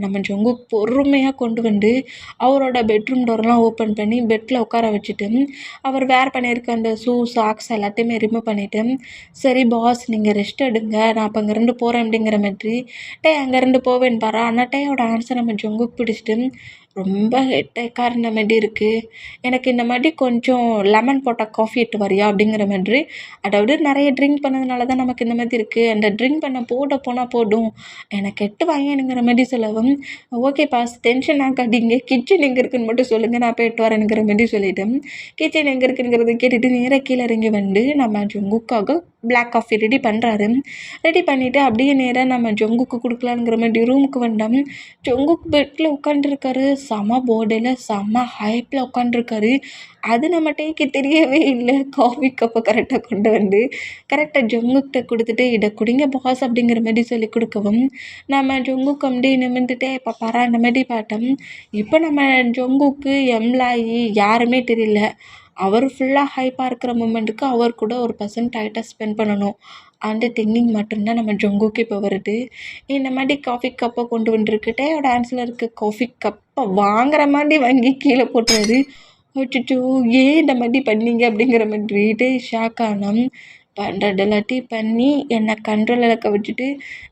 நம்ம ஜங்கு பொறுமையாக கொண்டு வந்து அவரோட பெட்ரூம் டோர்லாம் ஓப்பன் பண்ணி பெட்டில் உட்கார வச்சுட்டு அவர் வேர் பண்ணியிருக்க அந்த ஷூ சாக்ஸ் எல்லாத்தையுமே ரிமூவ் பண்ணிவிட்டு சரி பாஸ் நீங்கள் ரெஸ்ட் எடுங்க, நான் அப்போ அங்கேருந்து போகிறேன் அப்படிங்கிற மாதிரி அங்கேருந்து போவேன்னு பாரா. ஆனால் டேயோட ஆன்சர் நம்ம ஜங்குக்கு பிடிச்சிட்டு ரொம்ப ஹெட்டேக்காக இருந்த மாதிரி இருக்குது, எனக்கு இந்த மாதிரி கொஞ்சம் லெமன் போட்ட காஃபி எட்டு வரியா அப்படிங்கிற மாதிரி, அதாவது நிறைய ட்ரிங்க் பண்ணதுனால தான் நமக்கு இந்த மாதிரி இருக்குது, அந்த ட்ரிங்க் பண்ண போனால் போதும், எனக்கு எட்டு வாங்கினுங்கிற மாதிரி சொல்லவும் ஓகே பாஸ் டென்ஷன் ஆகாதீங்க, கிச்சன் எங்கே இருக்குன்னு மட்டும் சொல்லுங்கள் நான் போய் எட்டு வரேனுங்கிற மாதிரி சொல்லிவிட்டேன். கிச்சன் எங்கே இருக்குங்கிறத கேட்டுட்டு நேராக கீழே இறங்கி வந்து நம்ம ஜங்குக்காக பிளாக் காஃபி ரெடி பண்ணுறாரு. ரெடி பண்ணிவிட்டு அப்படியே நேராக நம்ம ஜங்குக்கு கொடுக்கலாங்கிற மாதிரி ரூமுக்கு வந்தோம். ஜங்குக்கு பெட்டில் உட்காந்துருக்காரு, செம போர்டில் செம ஹைப்பில் உட்காந்துருக்காரு. அது நம்ம டேக்கு தெரியவே இல்லை. காஃபி கப்பை கரெக்டாக கொண்டு வந்து கரெக்டாக ஜங்குக்கிட்ட கொடுத்துட்டு இதை குடிங்க பாஸ் அப்படிங்கிற மாதிரி சொல்லி கொடுக்கவும் நம்ம ஜங்குக்கு அப்படியே நிமிர்ந்துட்டே இப்போ பாரா இந்த மாதிரி பார்த்தோம். இப்போ நம்ம ஜங்குக்கு எம்ப்ளாயி யாருமே தெரியல, அவர் ஃபுல்லாக ஹைப்பாக இருக்கிற மூமெண்ட்டுக்கு அவர் கூட ஒரு பர்சன் டைட்டாக ஸ்பெண்ட் பண்ணணும் அந்த திங்கிங் மட்டும்தான் நம்ம ஜங்குக்கு இப்போ வருது. இந்த மாதிரி காஃபி கப்பை கொண்டு வந்துருக்கிட்டே அவரோட ஆன்சரில் இருக்க காஃபி கப்பை வாங்குற மாதிரி வாங்கி கீழே போட்டுறாரு. அச்சோ ஏன் இந்த மாதிரி பண்ணீங்க அப்படிங்கிற மாதிரிட்டு ஷாக் ஆனோம். பண்ணுறது எல்லாத்தையும் பண்ணி என்னை கண்ட்ரோல் இழக்க வச்சுட்டு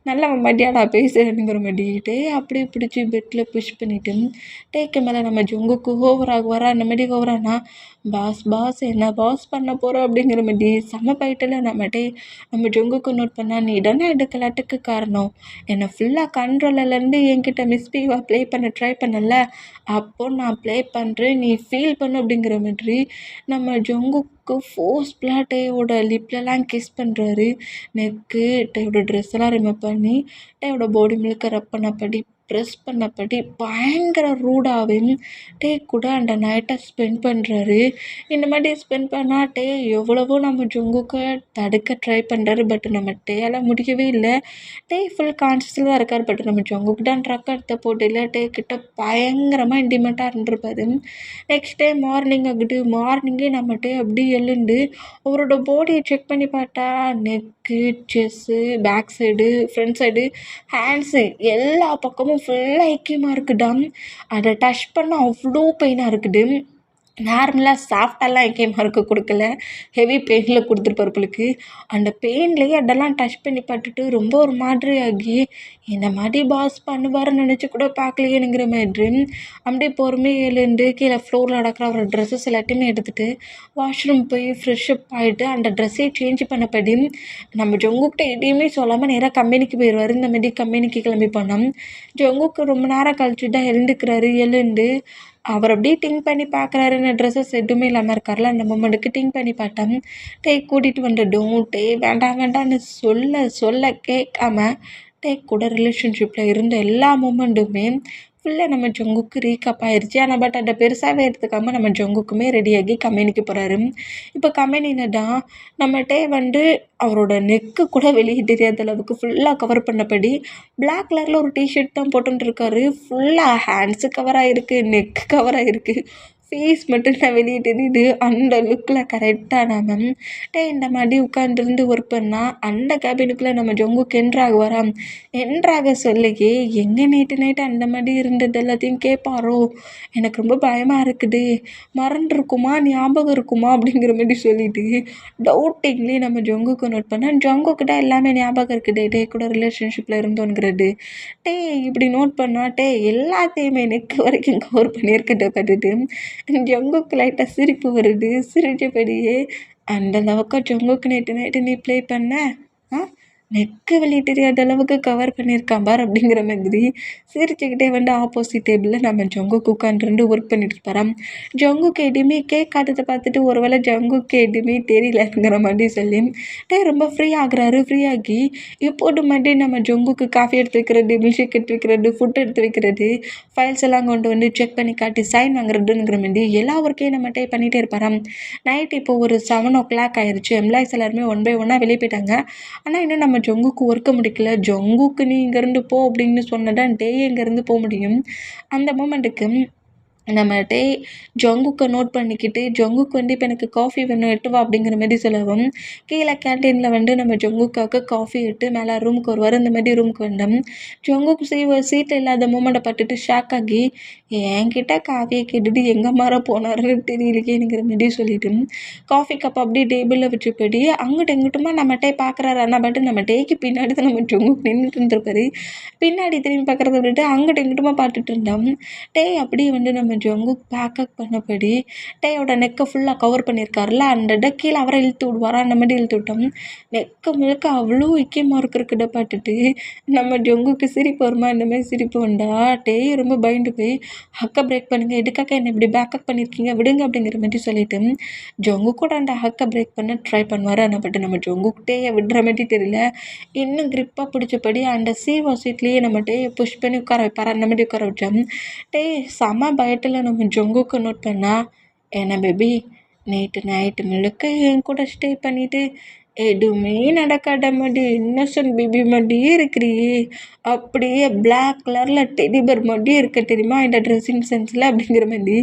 நல்லா மதியாடா பேசுகிறேனுங்கிற மாதிரிட்டு அப்படியே பிடிச்சி பெட்டில் புஷ் பண்ணிவிட்டு டேக்கு மேலே நம்ம ஜங்குக்கு ஓவராக வரா அந்த மாதிரி ஓவரானா பாஸ் என்ன பாஸ் பண்ண போகிறோம் அப்படிங்கிற மாதிரி செம்ம பைட்டில் நம்ம ஜங்குக்கு நோட் பண்ணால் நீ தானே எடுக்கலாட்டுக்கு காரணம், என்னை ஃபுல்லாக கண்ட்ரோலிலேருந்து என்கிட்ட மிஸ்பிஹேவாக ப்ளே பண்ண ட்ரை பண்ணல, அப்போது நான் ப்ளே பண்ணுறேன் நீ ஃபீல் பண்ணு அப்படிங்கிற மாதிரி நம்ம ஜங்குக்கு ஃபோர்ஸ்ஃபுல்லாக டேயோட லிப்லலாம் கிஸ் பண்ணுறாரு. நெக்கு டேயோட ட்ரெஸ்ஸெல்லாம் ரிமூவ் பண்ணி டேயோட பாடி முழுக்க ரப் பண்ணபடி ப்ரெஸ் பண்ணபடி பயங்கர ரூடாவும் கூட அந்த நைட்டை ஸ்பெண்ட் பண்ணுறாரு. இந்த மாதிரி ஸ்பெண்ட் பண்ணா எவ்வளவோ நம்ம ஜங்குக்க தடுக்க ட்ரை பண்ணுறாரு. பட் நம்ம டேயால் முடியவே இல்லை. ஃபுல் கான்ஷியஸில் தான் இருக்கார். பட் நம்ம ஜங்குக்கு தான் ட்ரக் எடுத்த போட்டியில் கிட்ட பயங்கரமாக இன்டிமேட்டாக இருந்திருப்பாரு. நெக்ஸ்ட் டே மார்னிங் ஆகுது. மார்னிங்கே நம்ம அப்படி எழுந்து அவரோட பாடியை செக் பண்ணி பார்த்தா neck, chest, back side, front side, hands எல்லா பக்கமும் ஃபுல்லாக ஐக்கியமாக இருக்குடா. அதை டச் பண்ண அவ்வளோ பெயினாக இருக்குது. நார்மலாக சாஃப்டாலாம் ஐக்கியமாக இருக்க கொடுக்கல, ஹெவி பெயினில் கொடுத்துருப்பாரு போலுக்கு. அந்த பெயின்லேயே அதெல்லாம் டச் பண்ணி பார்த்துட்டு ரொம்ப ஒரு மாதிரி ஆகி இந்த மாதிரி பாஸ் பண்ணுவாருன்னு நினச்சி கூட பார்க்கலையேனுங்கிற மாதிரி அப்படியே பொறுமையாக எழுந்து கீழே ஃப்ளோரில் நடக்கிற ஒரு ட்ரெஸ்ஸஸ் எல்லாத்தையுமே எடுத்துகிட்டு வாஷ்ரூம் போய் ஃப்ரெஷ்அப் ஆகிட்டு அந்த ட்ரெஸ்ஸே சேஞ்ச் பண்ணப்படி நம்ம ஜங்குக்கிட்ட எதையுமே சொல்லாமல் நேராக கம்பெனிக்கு போயிடுவார். இந்த மாதிரி கம்பெனிக்கு கிளம்பி போனோம். ஜங்குக்கு ரொம்ப நேரம் கழிச்சு தான் எழுந்துக்கிறாரு. எழுந்து அவர் அப்படியே திங்க் பண்ணி பார்க்குறாரு. நான் ட்ரெஸ்ஸஸ் எதுவுமே இல்லாமல் இருக்கார்ல, அந்த மொமெண்ட்டுக்கு திங்க் பண்ணி பார்த்தேன். கூட்டிகிட்டு வந்துட்டோம். வேண்டாம் வேண்டாம்னு சொல்ல கேட்காம கூட ரிலேஷன்ஷிப்பில் இருந்த எல்லா மொமெண்ட்டுமே ஃபுல்லாக நம்ம ஜங்குக்கு ரீகப் ஆயிடுச்சு. ஆனால் பட் அதை பெருசாகவே எடுத்துக்காமல் நம்ம ஜங்குக்குமே ரெடியாகி கம்பெனிக்கு போகிறாரு. இப்போ கம்பெனியில் தான் நம்ம அவரோட நெக்கு கூட வெளியே தெரியாத அளவுக்கு ஃபுல்லாக கவர் பண்ணபடி பிளாக் கலரில் ஒரு டிஷர்ட் தான் போட்டுன்னு இருக்காரு. ஃபுல்லாக ஹேண்ட்ஸு கவர் ஆகிருக்கு, நெக்கு கவர் ஆகிருக்கு, ஃபேஸ் மட்டும் நான் வெளியே தெரியுது. அந்த லுக்கில் கரெக்டாக நம்ம இந்த மாதிரி உட்காந்துருந்து ஒர்க் பண்ணால் அந்த கேபினுக்குள்ளே நம்ம ஜங்குக்கு என்ட்ராக வரான். என்ட்ராக சொல்லியே எங்கே நைட்டு அந்த மாதிரி இருந்தது எல்லாத்தையும் கேட்பாரோ, எனக்கு ரொம்ப பயமாக இருக்குது, மறந்துருக்குமா ஞாபகம் இருக்குமா அப்படிங்கிற மாதிரி சொல்லிட்டு டவுட்டிங்லேயே நம்ம ஜங்குக்கு நோட் பண்ணால் ஜங்குக்கிட்ட எல்லாமே ஞாபகம் இருக்குது. கூட ரிலேஷன்ஷிப்பில் இருந்தோங்கிறது இப்படி நோட் பண்ணா எல்லாத்தையுமே நெக்கு வரைக்கும் கவர் பண்ணியிருக்கிட்ட பார்த்துட்டு ஜங்குக்கு லைட்டாக சிரிப்பு வருது. சிரிச்சபடியே அந்த அளவுக்கு ஜங்குக்கு நைட்டு நீ ப்ளே பண்ண நெக்கு வெளியே தெரியாத அளவுக்கு கவர் பண்ணியிருக்கான் பார் அப்படிங்கிற மாதிரி சிரிச்சுக்கிட்டே ஆப்போசிட் டேபிளில் நம்ம ஜங்குக்கு உட்காந்துருந்து ஒர்க் பண்ணிட்டு இருப்பாராம். ஜங்குக்கு எதுவுமே கேட்காததை பார்த்துட்டு ஒருவேளை ஜங்குக்கு எதுவுமே தெரியலங்கிற மாதிரி சொல்லி ரொம்ப ஃப்ரீ ஆகுறாரு. ஃப்ரீ ஆகி இப்போது மாதிரி நம்ம ஜங்குக்கு காஃபி எடுத்து வைக்கிறது, மில்க்ஷேக் எடுத்து வைக்கிறது, ஃபுட் எடுத்து வைக்கிறது, ஃபைல்ஸ் எல்லாம் கொண்டு செக் பண்ணி காட்டி சைன் வாங்குறதுங்கிற மாதிரி எல்லா ஒர்க்கையும் நம்ம பண்ணிகிட்டே இருப்பாராம். நைட் இப்போ ஒரு 7 o'clock ஆயிடுச்சு. எம்ப்ளாயிஸ் எல்லாருமே 1 by 1 வெளியே போயிட்டாங்க. ஆனால் இன்னும் நம்ம ஜங்குக்கு ஒர்க்க முடிக்கல. ஜங்குக்கு நீ இங்கேருந்து போ அப்படின்னு சொன்னதான் இங்கேருந்து போக முடியும். அந்த மொமெண்ட்டுக்கு நம்ம ஜங்குக்கை நோட் பண்ணிக்கிட்டு ஜங்குக்கு இப்போ எனக்கு காஃபி வேணும் எட்டு வா அப்படிங்கிற மாதிரி சொல்லவும் கீழே கேன்டீனில் நம்ம ஜங்குக்காக காஃபி எட்டு மேலே ரூமுக்கு வருவார். இந்த மாதிரி ரூமுக்கு வந்தோம். ஜங்குக்கு சீட்டில் இல்லாத மூமெண்ட்டை பார்த்துட்டு ஷாக் ஆகி என்கிட்ட காஃபியை கேட்டுட்டு எங்கே மாற போனாருன்னு தெரியலையேங்கிற மாதிரி சொல்லிட்டு காஃபி கப் அப்படியே டேபிளில் வச்சுப்படி அங்கிட்ட எங்கிட்டுமா நம்ம பார்க்குறாரு. ஆனால் பட் நம்ம பின்னாடி தான் நம்ம ஜங்குக்கு நின்றுட்டு இருந்திருப்பாரு. பின்னாடி திரும்பி பார்க்குறத விட்டுட்டு அங்கிட்ட எங்கிட்டுமா பார்த்துட்டு இருந்தோம். அப்படியே நம்ம ஜங்குக்கு பேக்கப் பண்ணபடி டேயோட நெக்கை ஃபுல்லாக கவர் பண்ணியிருக்காருல, அந்த கீழே அவரை இழுத்து விடுவாரா, அந்த மாதிரி இழுத்து விட்டோம். நெக்கை முழுக்க அவ்வளோ இக்கியமாக இருக்கிறக்கிட்ட பார்த்துட்டு நம்ம ஜங்குக்கு சிரிப்பு வருமா, இந்த மாதிரி சிரிப்பு வந்தா ரொம்ப பயந்து போய் ஹக்கை பிரேக் பண்ணுங்க, எதுக்காக என்னை இப்படி பேக்கப் பண்ணியிருக்கீங்க விடுங்க அப்படிங்கிற மாதிரி சொல்லிட்டு ஜங்கு கூட அந்த ஹக்கை பிரேக் பண்ண ட்ரை பண்ணுவார். ஆனால் பட் நம்ம ஜங்குக்கு விடுற மாதிரி தெரியல. இன்னும் கிரிப்பாக பிடிச்சபடி அந்த சீட்லேயே நம்ம புஷ் பண்ணி உட்கார வைப்பார். அந்த மாதிரி உட்கார வச்சோம். செம பயத்தில் நம்ம ஜங்குக்கு நோட் பண்ணா என்ன பேபி நேற்று நைட்டு முழுக்க என் கூட ஸ்டே பண்ணிவிட்டு எதுவுமே நடக்காத மாதிரி இன்னசென்ட் பேபி மாதிரியே இருக்கிறியே, அப்படியே பிளாக் கலரில் டெடிபர் மாதிரியே இருக்க தெரியுமா இந்த ட்ரெஸ்ஸிங் சென்ஸில் அப்படிங்கிற மாதிரி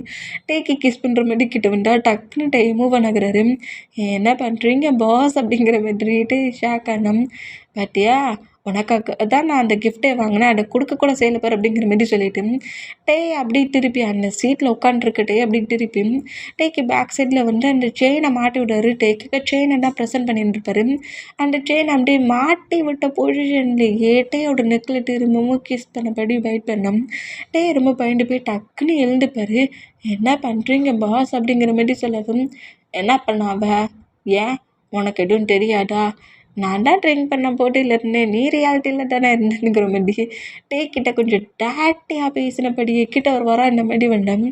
கிஸ் பண்ணுற மாதிரி கிட்ட வந்தா டக்குன்னு மூவ் ஆகுறாரு. என்ன பண்ணுறீங்க பாஸ் அப்படிங்கிற மாதிரி ஷாக் ஆனோம். பார்த்தியா உனக்காக தான் நான் அந்த கிஃப்ட்டே வாங்கினேன், அதை கொடுக்க கூட செய்யலப்பார் அப்படிங்கிற மாதிரி சொல்லிட்டு அப்படி திருப்பி அந்த சீட்டில் உட்காந்துருக்கட்டே அப்படி திருப்பி பேக் சைடில் அந்த செயினை மாட்டி விடாரு. செயினை தான் ப்ரெசென்ட் பண்ணிட்டுருப்பாரு. அந்த செயின் அப்படியே மாட்டி விட்ட பொசிஷன்லேயே டேயோட நெக்கில் திரும்பவும் கிஸ் பண்ணபடி வெயிட் பண்ணோம். ரொம்ப பயந்து போய் டக்குன்னு எழுந்துப்பார். என்ன பண்ணுறீங்க பாஸ் அப்படிங்கிற மாதிரி சொல்லவும் என்ன பண்ணாவ ஏன் உனக்கு எதுவும் தெரியாதா, நான் தான் ட்ரிங்க் பண்ண போட்டியில் இருந்தேன், நீ ரியாலிட்டியில் தானே இருந்தேனுங்கிற மாதிரி கிட்ட கொஞ்சம் டேட்டியாக பேசினபடியே கிட்ட ஒரு வாரம் இந்த மாதிரி வந்தோம்.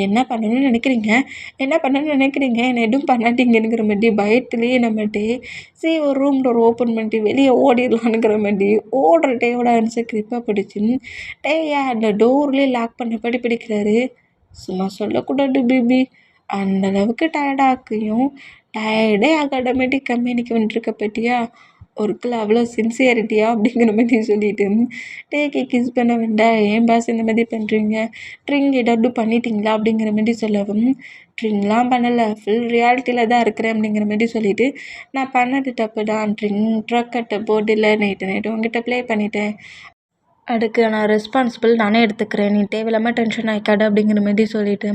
என்ன பண்ணணும்னு நினைக்கிறீங்க? என்ன பண்ணணும்னு நினைக்கிறீங்க? என்ன எதுவும் பண்ணாதீங்கங்கிற மாரி பயத்துலேயே நம்மட்டு ஒரு ரூம் டோர் ஓப்பன் பண்ணிட்டு வெளியே ஓடிடலான்னுங்கிற மாரி ஓடுற டேயோட ஆன்சர் கிரிப்பாக பிடிச்சி டேயை அந்த டோர்லேயே லாக் பண்ணபடி பிடிக்கிறாரு. சும்மா சொல்லக்கூடாது பேபி, அந்த அளவுக்கு டயர்டாக்கையும் டயர்டே ஆகாடமேட்டிக் கம்பெனிக்கு வந்துருக்க பற்றியா ஒர்க்கில் அவ்வளோ சின்சியாரிட்டியா அப்படிங்கிற மாதிரி சொல்லிட்டு டேக்கை கிஸ் பண்ண வேண்டாம், ஏன் பாஸ் இந்த மாதிரி பண்ணுறீங்க, ட்ரிங்க் ஏதாவது பண்ணிட்டீங்களா அப்படிங்கிற மாதிரி சொல்லவும் ட்ரிங்க்லாம் பண்ணலை, ஃபுல் ரியாலிட்டியில் தான் இருக்கிறேன் அப்படிங்கிற மாதிரி சொல்லிவிட்டு நான் பண்ணது தப்பு தான், ட்ரக்கட்டை போர்டில் நைட்டு உங்ககிட்ட ப்ளே பண்ணிட்டேன், அதுக்கு நான் ரெஸ்பான்சிபிள் நானே எடுத்துக்கிறேன், நீ தேவையில்லாமல் டென்ஷன் ஆகிக்காடு அப்படிங்கிற மாரி சொல்லிவிட்டு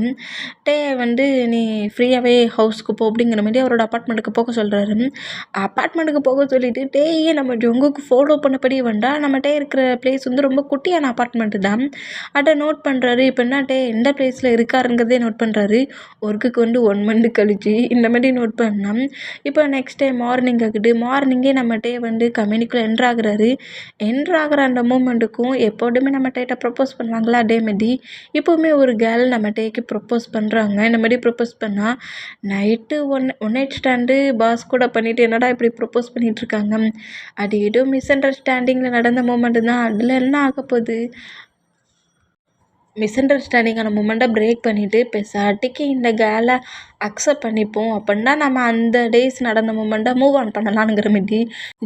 நீ ஃப்ரீயாகவே ஹவுஸ்க்கு போ அப்படிங்கிற மாரி அவரோட அப்பார்ட்மெண்ட்டுக்கு போக சொல்கிறாரு. அப்பார்ட்மெண்ட்டுக்கு போக சொல்லிவிட்டு டேயே நம்ம ஜொங்குக்கு ஃபாலோ பண்ணபடி வேண்டாம், நம்மகிட்ட இருக்கிற பிளேஸ் ரொம்ப குட்டியான அப்பார்ட்மெண்ட்டு தான், அதை நோட் பண்ணுறாரு. இப்போ என்ன எந்த பிளேஸில் இருக்காருங்கிறதே நோட் பண்ணுறாரு. ஒர்க்குக்கு 1 மந்த் கழிச்சு இந்த மாதிரி நோட் பண்ணால் இப்போ நெக்ஸ்ட் டே மார்னிங் ஆகுது. மார்னிங்கே நம்மகிட்டே கம்பெனிக்குள்ளே என்ட்ராகிற அந்த மூமெண்ட்டுக்கும் எப்போதுமே நம்ம டேட்டை ப்ரப்போஸ் பண்ணுவாங்களா அதே மாதிரி இப்போவுமே ஒரு கேர்ள் நம்ம டேக்கு ப்ரப்போஸ் பண்ணுறாங்க. இந்த மாதிரி ப்ரப்போஸ் பண்ணால் நைட்டு ஒன் நைட் ஸ்டாண்டு பாஸ் கூட பண்ணிவிட்டு என்னடா இப்படி ப்ரப்போஸ் பண்ணிகிட்ருக்காங்க, அது ஏதோ மிஸ் அண்டர்ஸ்டாண்டிங்கில் நடந்த மூமெண்ட்டு தான், அதில் என்ன ஆக போகுது, மிஸ் அண்டர்ஸ்டாண்டிங்கான மூமெண்ட்டை பிரேக் பண்ணிவிட்டு பெசாட்டிக்கு இந்த கேர்ளை அக்செப்ட் பண்ணிப்போம் அப்படின்னா நம்ம அந்த டேஸ் நடந்த மூமெண்ட்டை மூவ் ஆன் பண்ணலாங்கிற மாரி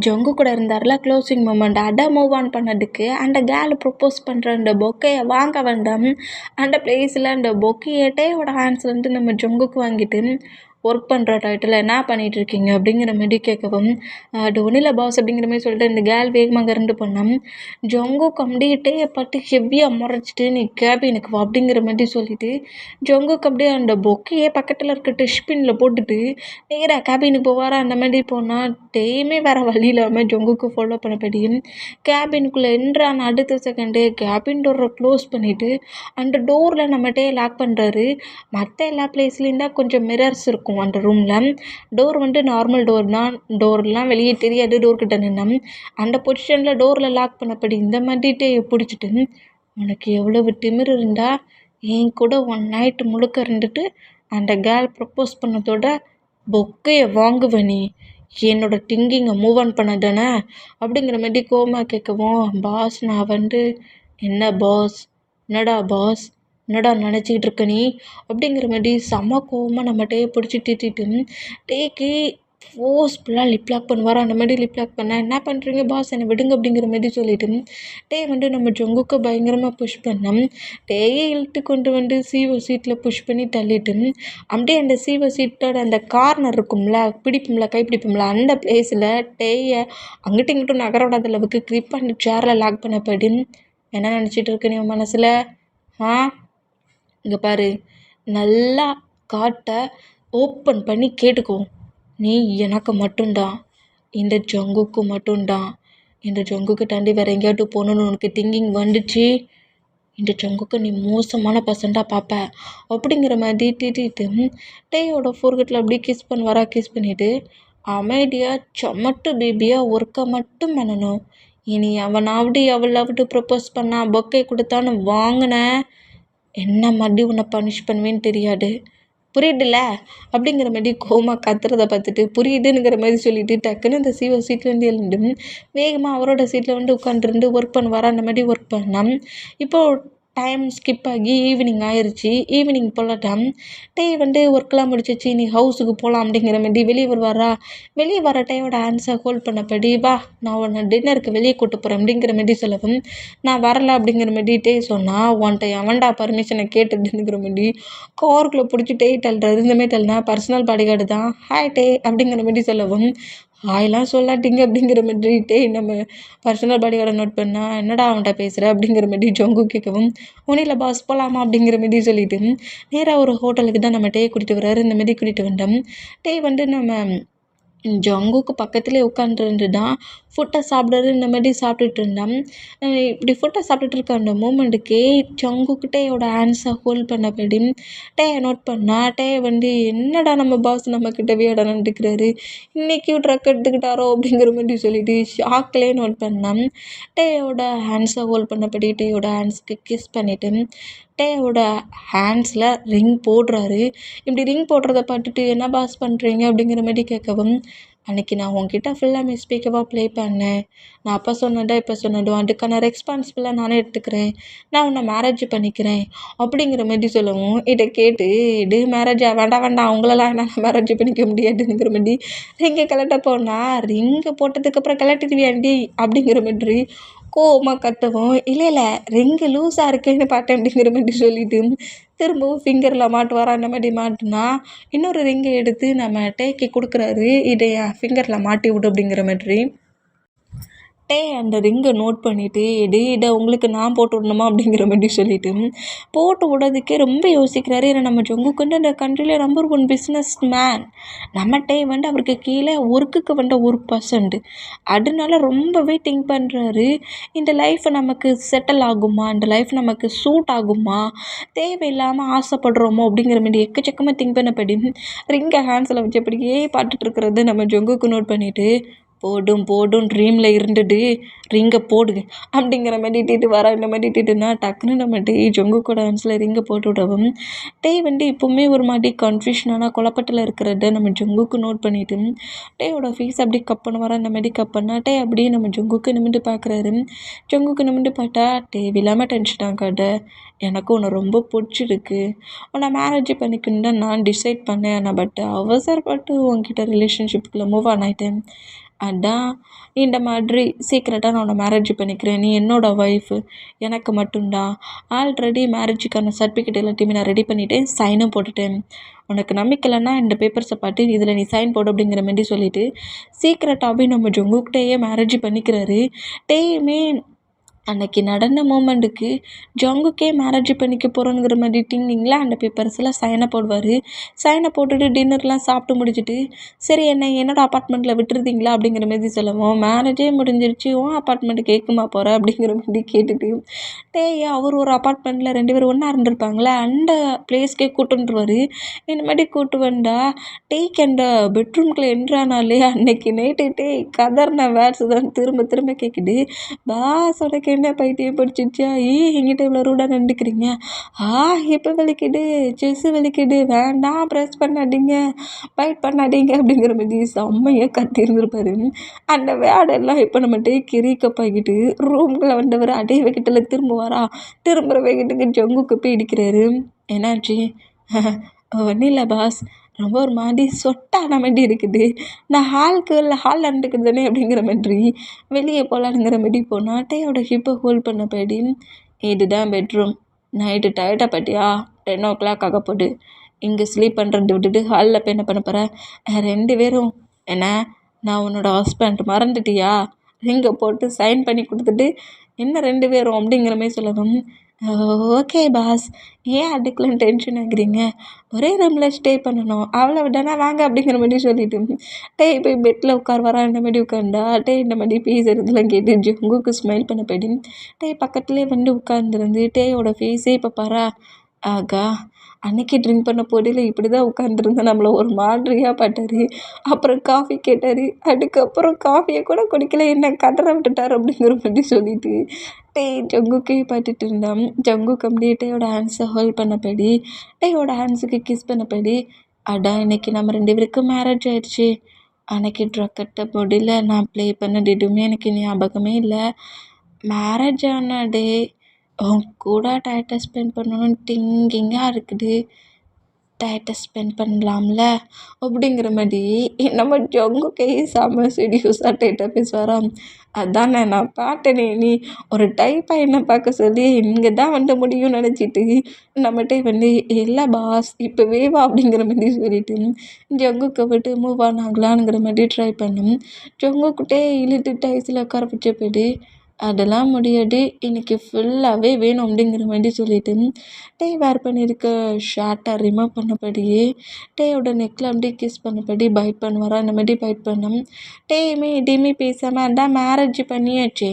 ஜொங்கு கூட இருந்தார்ல க்ளோசிங் மூமெண்ட், அதை மூவ் ஆன் பண்ணதுக்கு அந்த கேர்ள் ப்ரப்போஸ் பண்ணுற அந்த பொக்கையை வாங்க வேண்டாம், அந்த பிளேஸில் அந்த பொக்கையேட்டேயோட ஹேண்ட்ஸ்லேருந்து நம்ம ஜொங்குக்கு வாங்கிட்டு ஒர்க் பண்ணுற டைட்டில் என்ன பண்ணிகிட்ருக்கீங்க அப்படிங்கிற மாரி கேட்கவும் அது ஒன்றும் இல்லை பாஸ் அப்படிங்கிற மாதிரி சொல்லிட்டு இந்த கேர்ள் வேகமாக இருந்து போனோம். ஜொங்கு கம்ப்ளீட்டே பட்டு ஹெவியாக முறைச்சிட்டு நீ கேபினுக்கு வா அப்படிங்கிற மாதிரி சொல்லிவிட்டு ஜொங்குக்கு அப்படியே அந்த பொக்கையே பக்கத்தில் இருக்க டஸ்ட்பினில் போட்டுட்டு நேராக கேபினுக்கு போவாரா. அந்த மாதிரி போனால் டெய்மே வேறு வழி இல்லாமல் ஜொங்குக்கு ஃபாலோ பண்ணபடியும் கேபினுக்குள்ளே என்ட்ரான அடுத்த செகண்டே கேபின் டோரை க்ளோஸ் பண்ணிவிட்டு அந்த டோரில் நம்மகிட்டே லாக் பண்ணுறாரு. மற்ற எல்லா பிளேஸ்லேயும் தான் கொஞ்சம் மிரர்ஸ் இருக்கும் அந்த ரூமில், டோர் நார்மல் டோர் தான், டோர்லாம் வெளியே தெரியாது, டோர்கிட்ட நின்னோம் அந்த பொசிஷனில் டோரில் லாக் பண்ணபடி இந்த மாதிரிட்டே பிடிச்சிட்டு உனக்கு எவ்வளவு திமிரு இருந்தா என் கூட 1 நைட்டு முழுக்க இருந்துட்டு அந்த கேர்ள் ப்ரப்போஸ் பண்ணதோட பொக்கையை வாங்குவ நீ, என்னோட திங்கிங்கை மூவ் ஆன் பண்ண தானே அப்படிங்கிற மாதிரி கோமா கேட்கவும் பாஸ் நான் என்ன பாஸ், என்னடா பாஸ், என்னடா நினச்சிக்கிட்டு இருக்க நீ அப்படிங்கிற மாதிரி செம கோவமாக நம்மகிட்டே பிடிச்சி திட்டிட்டு டேக்கு ஃபோர்ஸ்ஃபுல்லாக லிப் லாக் பண்ணுவார். அந்த மாதிரி லிப் லாக் பண்ண என்ன பண்ணுறீங்க பாஸ் என்னை விடுங்க அப்படிங்கிற மாதிரி சொல்லிட்டு நம்ம ஜொங்குக்கு பயங்கரமாக புஷ் பண்ணோம். டேயை இழுத்து கொண்டு சீவோ சீட்டில் புஷ் பண்ணி தள்ளிட்டு அப்படியே அந்த சீவோ சீட்டோட அந்த கார்னர் இருக்கும்ல பிடிப்போம்ல கைப்பிடிப்போம்ல அந்த பிளேஸில் டேயை அங்கிட்டும் இங்கிட்டும் நகர விடாத அளவுக்கு க்ரிப் பண்ணி சேரில் லாக் பண்ணபடி என்ன நினச்சிட்டு இருக்கு நீ மனசில், இங்கே பாரு, நல்லா காட்டை ஓப்பன் பண்ணி கேட்டுக்கோ, நீ எனக்கு மட்டும்தான், இந்த ஜங்குக்கு மட்டும்தான், இந்த ஜங்குக்கு தாண்டி வேறு எங்கேயாட்டு போகணுன்னு உனக்கு திங்கிங் வந்துச்சு, இந்த ஜங்குக்கு நீ மோசமான பர்சன்ட்டாக பார்ப்ப அப்படிங்கிற மாதிரி திட்டிட்டு டேயோட ஃபோர்கட்டில் அப்படியே கிஸ் பண்ணுவாரா. கிஸ் பண்ணிவிட்டு அமைதியாக சமட்டு பேபியாக ஒர்க்கை மட்டும் பண்ணணும், இனி அவளாவது ப்ரப்போஸ் பண்ணா பொக்கை கொடுத்தான்னு வாங்கினேன் என்ன மாதிரி உன்னை பனிஷ் பண்ணுவேன்னு தெரியாது, புரியுதுல்ல அப்படிங்கிற மாதிரி கோமா கத்துறதை பார்த்துட்டு புரியுதுங்கிற மாதிரி சொல்லிட்டு டக்குன்னு அந்த சீட்லேருந்து எழுந்து வேகமாக அவரோட சீட்டில் உட்காந்துருந்து ஒர்க் பண்ணுவாரா. அந்த மாதிரி ஒர்க் பண்ணால் இப்போது டைம் ஸ்கிப் ஆகி ஈவினிங் ஆயிடுச்சு. ஈவினிங் போகலாம் ஒர்க்கெலாம் முடிச்சிச்சு, நீ ஹவுஸுக்கு போகலாம் அப்படிங்கிற மாதிரி வெளியே வருவாரா. வெளியே வர டையோட ஆன்சர் ஹோல்ட் பண்ணபடி வா நான் உன்னை டின்னருக்கு வெளியே கூட்டு போகிறேன் அப்படிங்கிற மாதிரி சொல்லவும் நான் வரல அப்படிங்கிற மாதிரி சொன்னால் உன்ட்ட எவன்டா பர்மிஷனை கேட்டுதுங்கிற மாதிரி காருக்குள்ளே பிடிச்சி தள்ளுறாரு. இந்த மாதிரி தள்ளினா பர்சனல் பாடிகார்டு தான் ஹாய் அப்படிங்கிற மாதிரி சொல்லவும் ஹாய்லாம் சொல்லாட்டிங்க அப்படிங்கிற மாதிரி நம்ம பர்சனல் பாடிகார்டை நோட் பண்ணால் என்னடா அவன்கிட்ட பேசுகிற அப்படிங்கிற மாதிரி ஜொங்கு கேட்கவும் ஒன்றும் இல்லை பாஸ் போகலாமா அப்படிங்கிற மாதிரி சொல்லிவிட்டு நேராக ஒரு ஹோட்டலுக்கு தான் நம்ம கூட்டிகிட்டு வர்றாரு. இந்த மாதிரி கூட்டிகிட்டு வந்தோம். நம்ம ஜங்குக்கு பக்கத்துலேயே உட்காந்துருந்து தான் ஃபுட்டை சாப்பிட்றாரு. இந்த மாதிரி சாப்பிட்டுட்டு இருந்தான். இப்படி ஃபுட்டை சாப்பிட்டுட்டு இருக்க அந்த மூமெண்ட்டுக்கே ஜங்குக்கிட்டேயோட ஹேண்ட்ஸை ஹோல்ட் பண்ணபடி நோட் பண்ணா என்னடா நம்ம பாஸ் நம்மக்கிட்ட வியடா நடந்துக்கிறாரு, இன்றைக்கி ட்ரக் எடுத்துக்கிட்டாரோ அப்படிங்கிற மாதிரி சொல்லிட்டு ஷாக்லேயே நோட் பண்ணான். டேயோட ஹேண்ட்ஸை ஹோல்ட் பண்ணபடி டேயோட ஹேண்ட்ஸ்க்கு கிஸ் பண்ணிவிட்டு டேயோட ஹேண்ட்ஸில் ரிங் போடுறாரு. இப்படி ரிங் போடுறத பார்த்துட்டு என்ன பாஸ் பண்ணுறீங்க அப்படிங்கிற மாதிரி கேட்கவும், அன்னைக்கு நான் உன்கிட்ட ஃபுல்லாக மிஸ்டேக்கவாக ப்ளே பண்ணேன். நான் அப்போ சொன்னதா இப்போ சொன்னதும் அதுக்கான ரெஸ்பான்சிபிளாக நானே எடுத்துக்கிறேன். நான் உன்னை மேரேஜ் பண்ணிக்கிறேன் அப்படிங்கிற மாதிரி சொல்லவும், இதை கேட்டு மேரேஜா வேண்டாம் வேண்டாம் அவங்களெல்லாம் என்னால் மேரேஜ் பண்ணிக்க முடியாதுங்கிற மாதிரி ரிங்கை கழட்ட போனால், ரிங்கை போட்டதுக்கப்புறம் கழட்டிடுவியாண்டி அப்படிங்கிற மாதிரி கோவமாக கத்தவும், இல்லை இல்லை ரிங்கு லூஸாக இருக்கேன்னு பார்த்தேன் அப்படிங்கிற மாதிரி சொல்லிட்டு திரும்பவும் ஃபிங்கரில் மாட்டுவாரா அந்த மாதிரி மாட்டினா இன்னொரு ரிங்கை எடுத்து நம்ம டேக்கு கொடுக்குறாரு. இதை என் ஃபிங்கரில் மாட்டி விடு அப்படிங்கிற மாதிரி. அந்த ரிங்கை நோட் பண்ணிவிட்டு இதை உங்களுக்கு நான் போட்டு விடணுமா அப்படிங்கிற மாதிரி சொல்லிவிட்டு போட்டு விடுறதுக்கே ரொம்ப யோசிக்கிறாரு. ஏன்னா நம்ம ஜங்குக்கு அந்த கண்ட்ரியில் நம்பர் 1 பிஸ்னஸ் மேன். நம்மகிட்டே அவருக்கு கீழே ஒர்க்குக்கு 1%. அதனால ரொம்பவே திங்க் பண்ணுறாரு. இந்த லைஃப் நமக்கு செட்டில் ஆகுமா, இந்த லைஃப் நமக்கு சூட் ஆகுமா, தேவையில்லாமல் ஆசைப்படுறோமோ அப்படிங்கிற மாதிரி எக்கச்சக்கமாக திங்க் பண்ணப்படி ரிங்கை ஹேண்ட்ஸில் வச்சபடியே பார்த்துட்டு இருக்கிறது நம்ம ஜங்குக்கு நோட் பண்ணிவிட்டு, போடும் போடும் ட்ரீமில் இருந்துட்டு ரிங்கை போடுங்க அப்படிங்கிற மாதிரி வர இந்த மாதிரி டக்குன்னு நம்ம ஜங்குக்கோட ஹேண்ட்ஸில் ரிங்கை போட்டு விடவும் இப்போவுமே ஒரு மாதிரி கன்ஃபியூஷனான குழப்பத்தில் இருக்கிறத நம்ம ஜங்குக்கு நோட் பண்ணிவிட்டு டேயோட ஃபேஸ் அப்படி கப்பன வர இந்த மாதிரி கப்பனா அப்படியே நம்ம ஜங்குக்கு நிமிந்து பார்க்குறாரு. ஜங்குக்கு நிமிந்து பார்த்தா தேவையில்லாமல் டென்ஷன் ஆகாத, எனக்கு உன்னை ரொம்ப பிடிச்சிருக்கு, உன்னை மேரேஜ் பண்ணிக்கணுன்னு தான் நான் டிசைட் பண்ணேன். ஆனால் பட் அவசரப்பட்டு உன்கிட்ட ரிலேஷன்ஷிப்புக்குள்ளே மூவ் ஆன் ஆகிட்டேன். அதான் இந்த மாதிரி சீக்கிரட்டாக நான் உன்னை மேரேஜ் பண்ணிக்கிறேன், நீ என்னோடய ஒய்ஃபு, எனக்கு மட்டும்தான். ஆல்ரெடி மேரேஜுக்கான சர்டிஃபிகேட் எல்லாத்தையுமே நான் ரெடி பண்ணிவிட்டேன், சைனும் போட்டுட்டேன். உனக்கு நம்பிக்கை இல்லைன்னா இந்த பேப்பர்ஸை பார்த்து இதில் நீ சைன் போடு அப்படிங்கிற மாதிரி சொல்லிவிட்டு சீக்கிரட்டாகவே நம்ம ஜங்குக்கிட்டேயே மேரேஜ் பண்ணிக்கிறாரு. டேயுமே அன்னைக்கு நடந்த மூமெண்ட்டுக்கு ஜங்குக்கே மேரேஜ் பண்ணிக்க போகிறோங்கிற மாதிரி திங்கிங்கில் அந்த பேப்பர்ஸில் சைனை போடுவார். சைனை போட்டுட்டு டின்னர்லாம் சாப்பிட்டு முடிச்சுட்டு, சரி என்னோடய அப்பார்ட்மெண்ட்டில் விட்டுருந்தீங்களா அப்படிங்கிற மாதிரி சொல்லவும், மேரேஜே முடிஞ்சிருச்சு, அப்பார்ட்மெண்ட்டு கேட்குமா போகிற அப்படிங்கிற மாதிரி கேட்டுட்டு அவர் ஒரு அப்பார்ட்மெண்ட்டில் 2 பேரும் ஒன்றா இருந்திருப்பாங்களே அந்த பிளேஸ்க்கே கூட்டுருவார். இந்த மாதிரி கூட்டு வந்தா அந்த பெட்ரூம்குள்ளே என்ட்ரானாலே அன்னைக்கு நைட்டு கதர்ன வேர்ட்ஸ் தான் திரும்ப திரும்ப கேட்குது. பாஸ் உனக்கு என்ன பைத்தியம் பிடிச்சிருச்சா, என்கிட்ட இவ்வளோ ரூடாக நடந்துக்கிறீங்க, இப்போ வலிக்குது, செஸ்ஸு வலிக்குது, வேண்டாம் ப்ரெஸ் பண்ணாதீங்க, ஃபைட் பண்ணாதீங்க அப்படிங்கிற மாதிரி செம்மையாக கத்திருந்துருப்பாரு. அந்த வேடெல்லாம் இப்போ நம்ம கிரிக்கப்பாகிட்டு ரூம்குள்ளே வந்தவர் அதே வேகத்தில் திரும்புவாரா, திரும்புகிற வேகத்துக்கு ஜங்குக்கு போய் இடிக்கிறாரு. என்னாச்சு? ஒன்றும் இல்லை பாஸ், ரொம்ப ஒரு மாதிரி சொட்டான மாதிரி இருக்குது, நான் ஹாலில் இருந்துக்கிட்டு தானே அப்படிங்கிற மாதிரி வெளியே போகலானுங்கிற மாதிரி போனால் டேயோட ஹிப்பை ஹோல்ட் பண்ண படி, இதுதான் பெட்ரூம், நைட்டு டயர்டாக பார்த்தியா, 10 o'clock ஆக போகுது, இங்கே ஸ்லீப் பண்ணுறது விட்டுட்டு ஹாலில் போய் என்ன பண்ண போகிறேன், 2 பேரும் என்ன நான் உன்னோட ஹஸ்பண்ட் மறந்துட்டியா, ரிங்கை போட்டு சைன் பண்ணி கொடுத்துட்டு என்ன 2 பேரும் அப்படிங்கிற மாதிரி சொல்லவும், ஓகே பாஸ், ஏன் அதுக்கெலாம் டென்ஷன் ஆகுறீங்க, ஒரே ரூமில் ஸ்டே பண்ணணும் அவ்வளோ தானே, வாங்க அப்படிங்கிற மாதிரி சொல்லிட்டு போய் பெட்டில் உட்காருவாரா, இந்த மாதிரி உட்காந்தா இந்த மாதிரி பேசுறதுலாம் கேட்டு ஜங்குக்கு ஸ்மைல் பண்ண போயிட்டு பக்கத்துலேயே வந்து உட்காந்துருந்து டேயோட ஃபேஸே இப்போ பாரா, ஆகா அன்னைக்கு ட்ரிங்க் பண்ண போடையில் இப்படி தான் உட்காந்துருந்தேன், நம்மளை ஒரு மாதிரியாக பார்த்தாரு. அப்புறம் காஃபி கேட்டார், அதுக்கப்புறம் காஃபியை கூட குடிக்கல, என்ன கதற விட்டுட்டார் அப்படிங்கிற மாதிரி சொல்லிட்டு ஜங்குக்கே பார்த்துட்டு இருந்தான். ஜங்குக்கு அப்படியே டேயோட ஹேண்ட்ஸை ஹோல்ட் பண்ணபடி டேயோட ஹேண்ட்ஸுக்கு கிஸ் பண்ணபடி, அடா இன்னைக்கு நம்ம 2 பேருக்கும் மேரேஜ் ஆயிடுச்சு, அன்னைக்கு ட்ரக் கட்ட முடியல, நான் ப்ளே பண்ணது எதுவுமே எனக்கு ஞாபகமே இல்லை, மேரேஜ் ஆன டே உன் கூட டயத்தை ஸ்பெண்ட் பண்ணணும்னு திங்கிங்காக இருக்குது, டயத்தை ஸ்பெண்ட் பண்ணலாம்ல அப்படிங்கிற மாதிரி நம்ம ஜங்குக்கே செம்ம செடியூஸாக டேட்டாக பேசுவாராம். அதானே நான் பார்த்தேனே, நீ ஒரு டைப்பாக என்ன பார்க்க சொல்லி இங்கே தான் வந்து முடியும்னு நினச்சிட்டு நம்மகிட்டே வந்து இல்லை பாஸ் இப்போவே வா அப்படிங்கிற மாதிரி சொல்லிட்டு ஜங்குக்கை விட்டு மூவ் ஆன் ஆகலான்ங்கிற மாதிரி ட்ரை பண்ணோம். ஜங்குக்கிட்டே இழுத்து டைஸில் உட்கார வச்ச போய்ட்டு, அதெல்லாம் முடியாது, இன்றைக்கி ஃபுல்லாகவே வேணும் அப்படிங்கிற மாதிரி சொல்லிட்டு வேர் பண்ணியிருக்க ஷர்ட்டை ரிமூவ் பண்ணபடியே டேயோட நெக்கில் அப்படியே கிஸ் பண்ணபடி பைட் பண்ணுவாரா, இந்த மாதிரி பைட் பண்ணோம். எதையுமே பேசாமல் அதான் மேரேஜ் பண்ணியாச்சு,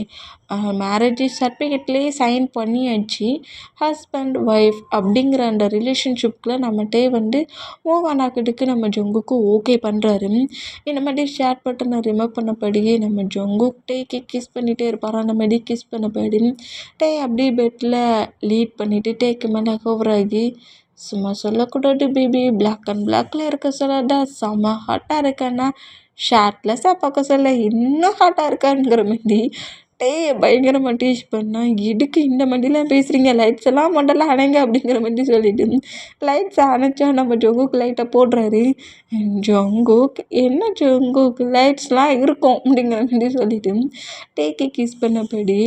மேரேஜ் சர்டிஃபிகேட்லேயே சைன் பண்ணியாச்சு. ஹஸ்பண்ட் ஒய்ஃப் அப்படிங்கிற அந்த ரிலேஷன்ஷிப்குள்ள நம்மகிட்டே மூவ் ஆன் ஆக்கிறதுக்கு நம்ம ஜங்குக்கு ஓகே பண்ணுறாரு. இந்த மாதிரி ஷேர் பட்டனை ரிமூவ் பண்ணபடியே நம்ம ஜங்குக் டேக்கு கிஸ் பண்ணிகிட்டே இருப்பாராம். அந்த மாதிரி கிஸ் பண்ணபடி டே அப்படியே பெட்டில் லீட் பண்ணிவிட்டு டேக்கு மேலே ஹோவர் ஆகி சும்மா சொல்லக்கூடாது பேபி, பிளாக் அண்ட் பிளாக்ல இருக்க சொல்லாத, செம்ம ஹாட்டாக இருக்கேன்னா ஷார்ட்லெஸ்ஸாக பார்க்க சொல்ல இன்னும் ஹாட்டாக இருக்காங்கிற மாதிரி பயங்கரமாக டீச் பண்ணா. எதுக்கு இந்த மாதிரிலாம் பேசுகிறீங்க, லைட்ஸ் எல்லாம் மொண்டல அணைங்க அப்படிங்கிற மாதிரி சொல்லிட்டு லைட்ஸ் அணைச்சா நம்ம ஜங்குக்கு லைட்டை போடுறாரு. ஜங்குக் என்ன ஜங்குக் லைட்ஸ்லாம் இருக்கும் அப்படிங்கிற மாதிரி சொல்லிட்டு டேக்கு கிஸ் பண்ணபடி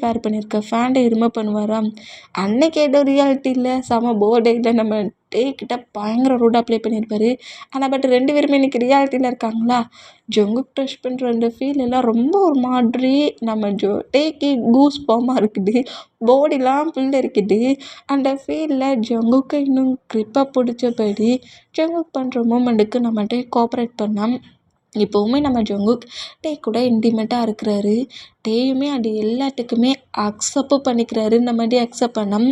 வேர் பண்ணியிருக்க ஃபேண்டை ரிமூவ் பண்ணுவாரா. அன்னைக்கு ஏதோ ரியாலிட்டி இல்லை, செம போர்டேயில் நம்ம கிட்ட பயங்கர ரூடாக ப்ளே பண்ணியிருப்பாரு. ஆனால் பட் 2 பேருமே இன்றைக்கி ரியாலிட்டியில் இருக்காங்களா. ஜங்குக் டச் பண்ணுற அந்த ஃபீல் எல்லாம் ரொம்ப ஒரு மாதிரி நம்ம டேக்கு கூஸ் பாமாக இருக்குது, பாடிலாம் ஃபுல் இருக்குது. அந்த ஃபீலில் ஜங்குக்கை இன்னும் க்ரிப்பாக பிடிச்சபடி ஜங்குக் பண்ணுற மூமெண்ட்டுக்கு நம்ம கோஆப்ரேட் பண்ணால் இப்போவுமே நம்ம ஜங்குக் கூட இன்டிமேட்டாக இருக்கிறாரு. டேயுமே அது எல்லாத்துக்குமே அக்செப்ட் பண்ணிக்கிறாரு. இந்த மாதிரி அக்செப்ட் பண்ணோம்.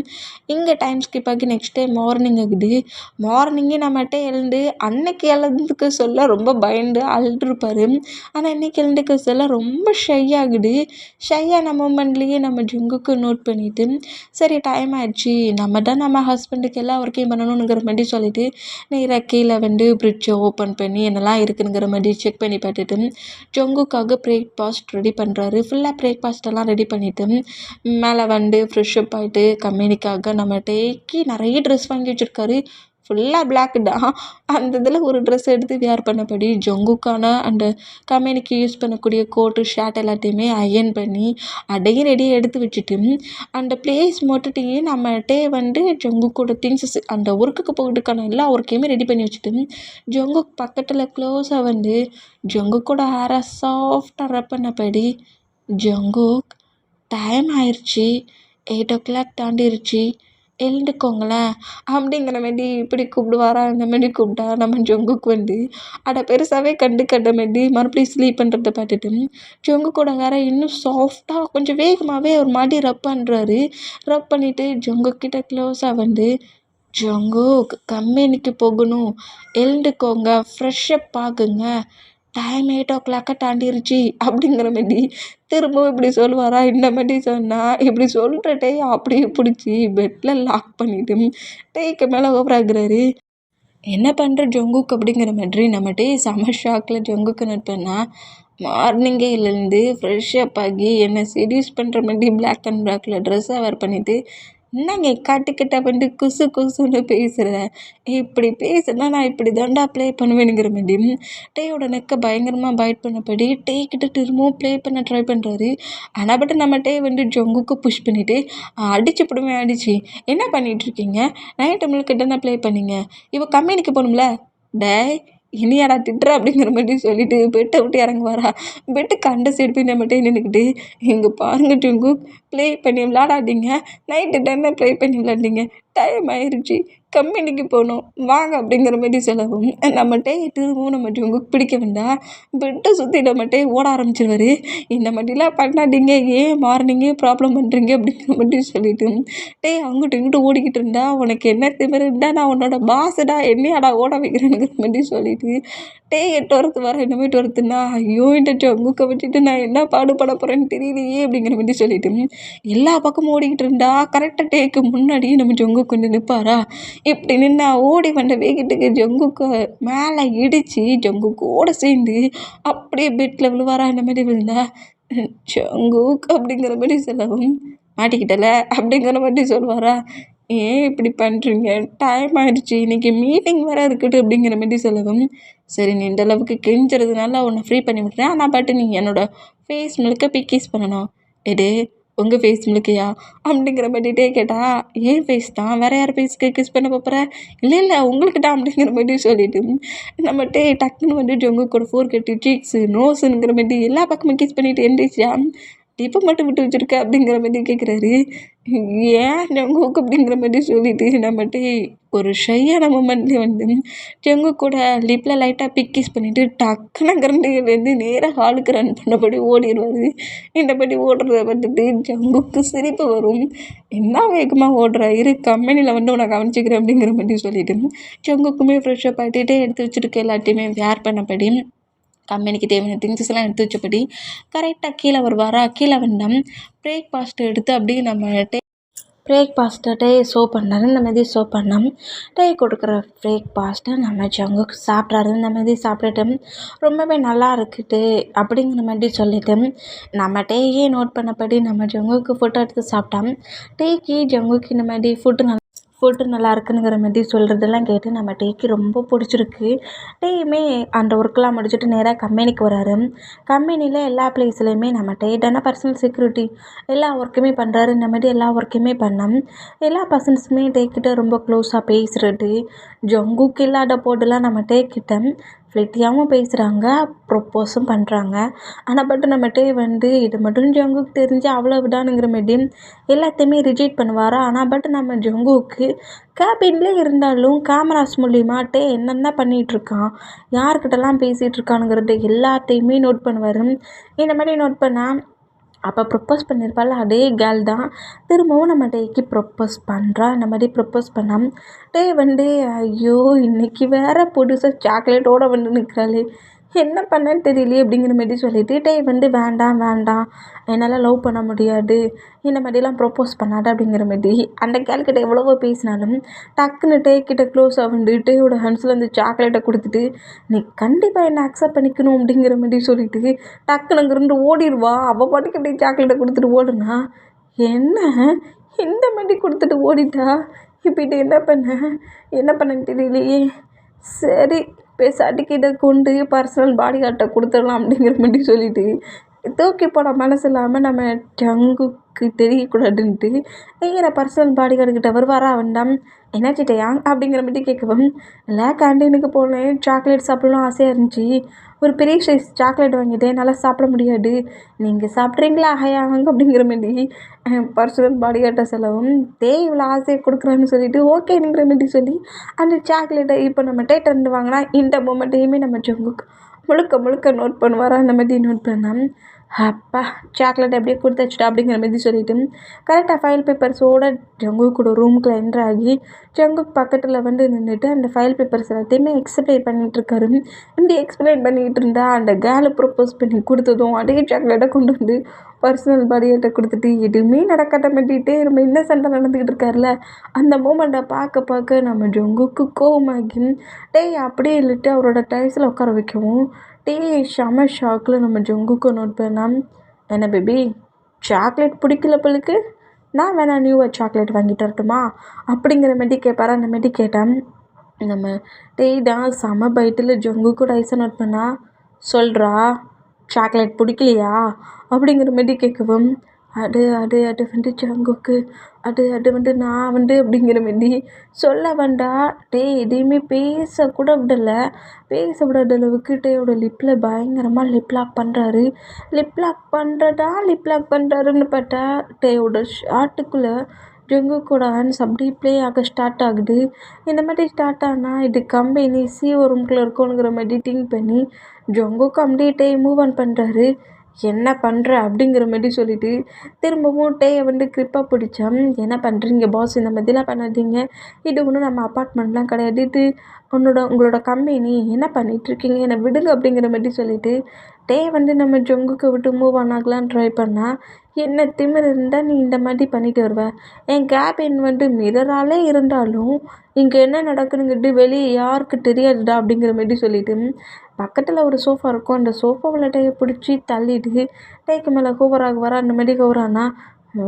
இங்கே டைம் ஸ்கிப் ஆகி நெக்ஸ்ட் டே மார்னிங் ஆகுது. மார்னிங்கே நம்மகிட்ட எழுந்து அன்னைக்கு எழுந்துக்க சொல்ல ரொம்ப பயந்து அழுதுருப்பாரு. ஆனால் இன்றைக்கி எழுந்துக்க சொல்ல ரொம்ப ஷை ஆகுது. ஷையான மூமெண்ட்லேயே நம்ம ஜங்குக்கு நோட் பண்ணிவிட்டு சரி டைம் ஆயிடுச்சு, நம்ம தான் நம்ம ஹஸ்பண்டுக்கு எல்லா ஒர்க்கையும் பண்ணணுங்கிற மாதிரி சொல்லிவிட்டு நேராக கீழே ஃப்ரிட்ஜை ஓப்பன் பண்ணி என்னெல்லாம் இருக்குதுங்கிற மாதிரி செக் பண்ணி பார்த்துட்டு ஜங்குக்காக பிரேக்ஃபாஸ்ட் ரெடி பண்ணுறாரு. ஃபுல்லாக பிரேக்ஃபாஸ்ட்டெல்லாம் ரெடி பண்ணிவிட்டு மேலே ஃப்ரெஷ்அப் ஆகிட்டு கம்பெனிக்காக நம்ம டேக்கு நிறைய ட்ரெஸ் வாங்கி வச்சுருக்காரு. ஃபுல்லாக பிளாக் தான். அந்த இதில் ஒரு ட்ரெஸ் எடுத்து வியர் பண்ணபடி ஜங்குக்கான அந்த கம்பெனிக்கு யூஸ் பண்ணக்கூடிய கோட்டு ஷர்ட் எல்லாத்தையுமே அயர்ன் பண்ணி அதையும் ரெடியாக எடுத்து வச்சுட்டு அந்த பிளேஸ் மட்டுட்டையே நம்மகிட்டே ஜங்குக்கோட திங்ஸஸ் அந்த ஒர்க்குக்கு போகிறதுக்கான எல்லா ஒர்க்கையுமே ரெடி பண்ணி வச்சுட்டு ஜங்குக் பக்கத்தில் க்ளோஸாக ஜங்குக்கோட ஹேரை சாஃப்டாக ரப் பண்ணபடி ஜங்குக் டைம் ஆயிடுச்சு, 8 o'clock தாண்டிருச்சு, எழுந்துக்கோங்களேன் அப்படிங்கிற மாதிரி இப்படி கூப்பிடுவாரா. அந்த மாதிரி கூப்பிட்டா நம்ம ஜங்குக்கு அதை பெருசாகவே கண்டுக்கிட்ட மாதிரி மறுபடியும் ஸ்லீப் பண்ணுறத பார்த்துட்டு ஜங்குக்கோட வேற இன்னும் சாஃப்டாக கொஞ்சம் வேகமாகவே ஒரு மாதிரி ரப் பண்ணுறாரு. ரப் பண்ணிவிட்டு ஜங்குக்கிட்ட க்ளோஸாக ஜங்குக் கம்பெனிக்கு போகணும், எழுந்துக்கோங்க, ஃப்ரெஷ்அப் ஆகுங்க, டைம் 8 o'clock தாண்டிருச்சு அப்படிங்கிற மாதிரி திரும்பவும் இப்படி சொல்லுவாரா. இந்த மாதிரி சொன்னால் இப்படி சொல்கிற அப்படியே பிடிச்சி பெட்டில் லாக் பண்ணிவிட்டு டேக்கு மேலே ஓவராகிறாரு. என்ன பண்ணுற ஜங்குக் அப்படிங்கிற மாதிரி நம்ம செம ஷாக்கில் ஜங்குக்கு நோட் பண்ணால் மார்னிங்கே எழுந்து ஃப்ரெஷ்அப் ஆகி என்னை செடியூஸ் பண்ணுற மாதிரி பிளாக் அண்ட் பிளாக்கில் ட்ரெஸ்ஸை வேர் பண்ணிவிட்டு என்னங்க காட்டுக்கிட்ட குசு குசுன்னு பேசுகிற, இப்படி பேசுனா நான் இப்படி தாண்டா ப்ளே பண்ணுவேனுங்கிற மாதிரி டேயோட நெக்கை பயங்கரமாக பைட் பண்ணபடி கிட்ட திரும்பவும் ப்ளே பண்ண ட்ரை பண்ணுறாரு. ஆனால் பட் நம்ம ஜங்குக்கு புஷ் பண்ணிவிட்டு அடிச்சு போடுவேன் அடிச்சு என்ன பண்ணிகிட்ருக்கீங்க, நைட்டு முழுக்க தானே ப்ளே பண்ணீங்க, இப்போ கம்பெனிக்கு போகணும்ல, டேய் இனியாடா திட்டுற அப்படிங்கிற மாதிரி சொல்லிட்டு பெட்டை விட்டு இறங்குவாரா. பெட்டுக்கு அந்த சைடு போய் நம்மகிட்டே நின்றுக்கிட்டு இங்கே பாருங்க ஜங்குக், ப்ளே பண்ணி விளாடாதீங்க, நைட்டு தானே ப்ளே பண்ணி விளாண்டிங்க, டைம் ஆயிடுச்சு, கம்பெனிக்கு போகணும் வாங்க அப்படிங்கிற மாதிரி சொல்லவும் நம்மகிட்ட திரும்பவும் நம்ம ஜங்குக் பிடிக்க வேண்டாம் பெட்டை சுற்றி நம்மகிட்ட ஓட ஆரம்பிச்சிருவார். இந்த மாதிரிலாம் பண்ணாதீங்க, ஏன் மார்னிங்கே ப்ராப்ளம் பண்ணுறீங்க அப்படிங்கிற மாதிரி சொல்லிட்டு அங்கிட்டு இங்கிட்டு ஓடிக்கிட்டு இருந்தா உனக்கு என்ன திமிரு இருந்தால் நான் உன்னோட பாஸடா என்னையாடா ஓட வைக்கிறேனுங்கிற மாதிரி சொல்லிட்டு எட்டு வரத்து வர என்ன மாதிரி வரத்துனா ஐயோ இந்த ஜங்குக்கை விட்டுட்டு நான் என்ன பாடுபட போகிறேன்னு தெரியலையே அப்படிங்கிற மாதிரி சொல்லிட்டு எல்லா பக்கமும் ஓடிக்கிட்டு இருந்தா கரெக்டாக டேக்கு முன்னாடி நம்ம ஜங்குக்கு கொண்டு நிற்பாரா. இப்படி நின்னா ஓடி வந்த வேகத்துக்கு ஜங்குக்கு மேலே இடித்து ஜங்குக்கோட சேர்ந்து அப்படியே பெட்டில் விழுவாரா. இந்த மாதிரி விழுந்தா ஜங்குக் அப்படிங்கிற மாதிரி சொல்லவும் மாட்டிக்கிட்டல அப்படிங்கிற மாதிரி சொல்லுவாரா. ஏன் இப்படி பண்ணுறீங்க, டைம் ஆயிடுச்சு, இன்றைக்கி மீட்டிங் வேறு இருக்குது அப்படிங்கிற மாதிரி சொல்லவும் சரி நீ இந்த அளவுக்கு கெஞ்சுறதுனால உன்னை ஃப்ரீ பண்ணி விட்றேன், ஆனால் பட் நீ என்னோடய ஃபேஸ் முழுக்க கிஸ் பண்ணணும். எடு உங்கள் ஃபேஸ் முழுக்கையா அப்படிங்கிற மாதிரிட்டே கேட்டால் ஏன் ஃபேஸ் தான், வேறு யார் ஃபேஸ்க்கு கிஸ் பண்ண போகிற, இல்லை உங்களுக்கு தான் அப்படிங்கிற மாதிரி சொல்லிவிட்டு நம்மகிட்டே டக்குன்னு ஜங்குக்கோட 4 கட்டி சீக்ஸு நோஸுங்கிற மாதிரி எல்லா பக்கமும் கிஸ் பண்ணிவிட்டு எந்திரிச்சா இப்போ மட்டும் விட்டு வச்சுருக்க அப்படிங்கிற மாதிரி கேட்குறாரு. ஏன் ஜங்குக் அப்படிங்கிற மாதிரி சொல்லிட்டு நம்மகிட்ட ஒரு ஷையான மூமெண்ட்லேயே வந்து ஜங்குக் கூட லிப்பில் லைட்டாக கிஸ் பண்ணிவிட்டு டக்குன்னு அங்கேருந்து நேராக ஹாலுக்கு ரன் பண்ணபடி ஓடிடுவார். இந்தபடி ஓடுறத வந்துட்டு ஜங்குக்கு சிரிப்பு வரும். என்ன வேகமாக ஓடுற, இரு கம்பெனியில் வந்து உன்னை கவனிச்சிக்கிறேன் அப்படிங்கிற மாதிரி சொல்லிட்டு ஜங்குக்குமே ஃப்ரெஷ்ஷப் ஆகிட்டே எடுத்து வச்சுருக்க எல்லாத்தையுமே வேர் பண்ணபடி கம்பெனிக்கு தேவையான திங்ஸஸ்லாம் எடுத்து வச்சபடி கரெக்டாக கீழே வருவாரா. கீழே வந்தோம் பிரேக்ஃபாஸ்ட் எடுத்து அப்படியே நம்ம பிரேக்ஃபாஸ்ட்டை டே சர்வ் பண்ணாரு. இந்த மாதிரி சர்வ் பண்ணோம். டே கொடுக்குற பிரேக்ஃபாஸ்ட்டை நம்ம ஜங்குக்கு சாப்பிட்றாரு. இந்த மாதிரி சாப்பிட்டுட்டு ரொம்பவே நல்லா இருக்குது அப்படிங்கிற மாதிரி சொல்லிட்டு நம்ம டேயே நோட் பண்ணபடி நம்ம ஜங்குக்கு ஃபோட்டோ எடுத்து சாப்பிட்டோம். டேக்கு ஜங்குக்கு இந்த மாதிரி ஃபுட்டு நல்லா இருக்குங்கிற மாதிரி சொல்கிறதெல்லாம் கேட்டு நம்ம டேக்கு ரொம்ப பிடிச்சிருக்கு. டேயுமே அந்த ஒர்க்கெலாம் முடிச்சுட்டு நேராக கம்பெனிக்கு வராரு. கம்பெனியில் எல்லா பிளேஸ்லையுமே நம்ம டே தானே பர்சனல் செக்யூரிட்டி, எல்லா ஒர்க்குமே பண்ணுறாரு. இந்த மாதிரி எல்லா ஒர்க்குமே பண்ணோம். எல்லா பர்சன்ஸுமே டேக்கிட்ட ரொம்ப க்ளோஸாக பேசுகிறது. ஜங்குக்கு இல்லாத போர்டெலாம் நம்ம டேக்கிட்ட ஃப்ளிட்டியாகவும் பேசுகிறாங்க, ப்ரொப்போஸும் பண்ணுறாங்க. ஆனால் பட் நம்ம டே வந்து இது மட்டும் ஜங்குக்கு தெரிஞ்சு அவ்வளவுதானுங்கிற மாதிரி எல்லாத்தையுமே ரிஜெக்ட் பண்ணுவார். ஆனால் பட் நம்ம ஜங்குக்கு கேபின்லேயே இருந்தாலும் கேமராஸ் மூலிமா டே என்னென்ன பண்ணிகிட்ருக்கான், யார்கிட்டலாம் பேசிகிட்டு இருக்கானுங்கிறது எல்லாத்தையுமே நோட் பண்ணுவார். இந்த மாதிரி நோட் பண்ணால் அப்போ ப்ரொப்போஸ் பண்ணியிருப்பாள் அதே கேர்ள் தான் திரும்பவும் நம்ம டேக்கு ப்ரொப்போஸ் பண்ணுறா. இந்த மாதிரி ப்ரொப்போஸ் பண்ணால் டே வந்து ஐயோ இன்றைக்கி வேறு புதுசாக சாக்லேட்டோடு வந்து நிற்கிறாளே, என்ன பண்ணேன்னு தெரியலையே அப்படிங்கிற மாதிரி சொல்லிவிட்டு டே வந்து வேண்டாம் வேண்டாம் என்னால் லவ் பண்ண முடியாது, இந்த மாதிரிலாம் ப்ரொப்போஸ் பண்ணாத அப்படிங்கிற மாதிரி அந்த கேர்ள்கிட்ட எவ்வளவோ பேசினாலும் டக்குன்னு டே கிட்ட க்ளோஸாக வந்து டேயோட ஹேண்ட்ஸில் அந்த சாக்லேட்டை கொடுத்துட்டு நீ கண்டிப்பாக என்னை அக்செப்ட் பண்ணிக்கணும் அப்படிங்கிற மாதிரி சொல்லிட்டு டக்குன்னு அங்கேருந்து ஓடிடுவா. அவள் பாட்டுக்கு அப்படியே சாக்லேட்டை கொடுத்துட்டு ஓடுனா, என்ன இந்த மாதிரி கொடுத்துட்டு ஓடிட்டா, இப்போ இதை என்ன பண்ணன்னு தெரியலையே, சரி பேசாட்டிக்கு இதை கொண்டு பர்சனல் பாடி கார்ட்டை கொடுத்துடலாம் அப்படிங்கிற மாதிரி சொல்லிட்டு தூக்கி போட மனசு இல்லாமல் நம்ம ஜங்குக்கு தெரியக்கூடாதுன்ட்டு நேர பர்சனல் பாடி கார்டுக்கிட்ட வருவாரா. வந்தால் என்னாச்சிட்டையா அப்படிங்கிற மாதிரி கேட்கவும், இல்லை கேண்டீனுக்கு போனேன், சாக்லேட் சாப்பிடணும் ஆசையாக இருந்துச்சு, ஒரு பெரிய சைஸ் சாக்லேட் வாங்கிட்டேன், என்னால் சாப்பிட முடியாது, நீங்கள் சாப்பிட்றீங்களா ஹயாங்க அப்படிங்கிற மாதிரி பர்சனல் பாடி கார்ட்டை செலவும் இவ்வளோ ஆசையை கொடுக்குறான்னு சொல்லிட்டு ஓகேங்கிற மாதிரி சொல்லி அந்த சாக்லேட்டை இப்போ நம்ம டேட்டர்ந்து வாங்கினா இந்த மூமெண்ட்டையுமே நம்ம ஜங்குக்கு முழுக்க நோட் பண்ணுவாரா. அந்த மாதிரி நோட் பண்ணால் அப்பா சாக்லேட் அப்படியே கொடுத்து வச்சுட்டா அப்படிங்கிற மாதிரி சொல்லிவிட்டு கரெக்டாக ஃபைல் பேப்பர்ஸோடு ஜங்குக்கோட ரூமுக்குள்ள என்ட்ரு ஆகி ஜங்குக் பக்கத்தில் வந்து நின்றுட்டு அந்த ஃபைல் பேப்பர்ஸ் எல்லாத்தையுமே எக்ஸ்பிளைன் பண்ணிகிட்ருக்காரு. இப்படி எக்ஸ்பிளைன் பண்ணிகிட்டு இருந்தா அந்த கேர்ளை ப்ரொப்போஸ் பண்ணி கொடுத்ததும் அதே சாக்லேட்டை கொண்டு வந்து பர்சனல் பாடியிட்ட கொடுத்துட்டு எதுவுமே நடக்காத மாட்டிகிட்டே நம்ம என்ன சண்டை நடந்துக்கிட்டு இருக்காருல அந்த மூமெண்ட்டை பார்க்க நம்ம ஜங்குக்கு கோவமாகி அப்படியே இல்லைட்டு அவரோட டைஸில் உட்கார வைக்கவும் செம ஷாக்கில் நம்ம ஜங்குக்கு நோட் பண்ணால், என்ன பேபி சாக்லேட் பிடிக்கல போலுக்கு, நான் வேணா நியூவாக சாக்லேட் வாங்கிட்டு வரட்டுமா அப்படிங்கிற மாதிரி கேட்பாரா. அந்த மாதிரி கேட்டால் நம்ம தான் செம பைட்டில் ஜங்குக்கு டைஸை நோட் பண்ணா சொல்கிறா, சாக்லேட் பிடிக்கலையா அப்படிங்கிற மாதிரி கேட்கவும் அது வந்து ஜங்குக்கு அது வந்து நான் வந்து அப்படிங்கிற மாதிரி சொல்ல வேண்டா எதையுமே பேசக்கூட விடலை. பேச விடாத அளவுக்கு டேயோட லிப்பில் பயங்கரமாக லிப் லாக் பண்ணுறாரு. லிப் லாக் பண்ணுறாருன்னு பார்த்தா டேயோட ஷார்ட்டுக்குள்ளே ஜங்குக்கோட ஹேண்ட்ஸ் அப்படி ப்ளே ஆக ஸ்டார்ட் ஆகுது. இந்த மாதிரி ஸ்டார்ட் ஆனால் இது கம்பெனி சிஓ ரூம்குள்ளே இருக்கணுங்கிற மாதிரி திங்க் பண்ணி ஜங்குக்கு அப்படியே மூவ் ஆன் பண்ணுறாரு. என்ன பண்ணுற அப்படிங்கிற மாதிரி சொல்லிவிட்டு திரும்பவும் டேயை வந்து க்ரிப்பாக பிடிச்சா, என்ன பண்ணுறீங்க பாஸ், இந்த மாதிரிலாம் பண்ணாதீங்க, இது ஒன்றும் நம்ம அப்பார்ட்மெண்ட்லாம் கிடையாது, இது உங்களோட கம்பெனி, என்ன பண்ணிகிட்ருக்கீங்க, என்னை விடுங்க அப்படிங்கிற மாதிரி சொல்லிவிட்டு டே வந்து நம்ம ஜங்குக்கு விட்டு மூவ் ஆன் ஆகலான்னு ட்ரை பண்ணால், என்ன திமிர் இருந்தால் நீ இந்த மாதிரி பண்ணிட்டு வருவ, என் கேபின் வந்து மிரராலே இருந்தாலும் இங்கே என்ன நடக்குதுங்கிறது வெளியே யாருக்கு தெரியாதுடா அப்படிங்கிற மாதிரி சொல்லிவிட்டு பக்கத்தில் ஒரு சோஃபா இருக்கும், அந்த சோஃபாவில் டேயை பிடிச்சி தள்ளிட்டு டேக்கு மேலே ஹோவராக வர அந்த மாதிரி ஹோவரானா,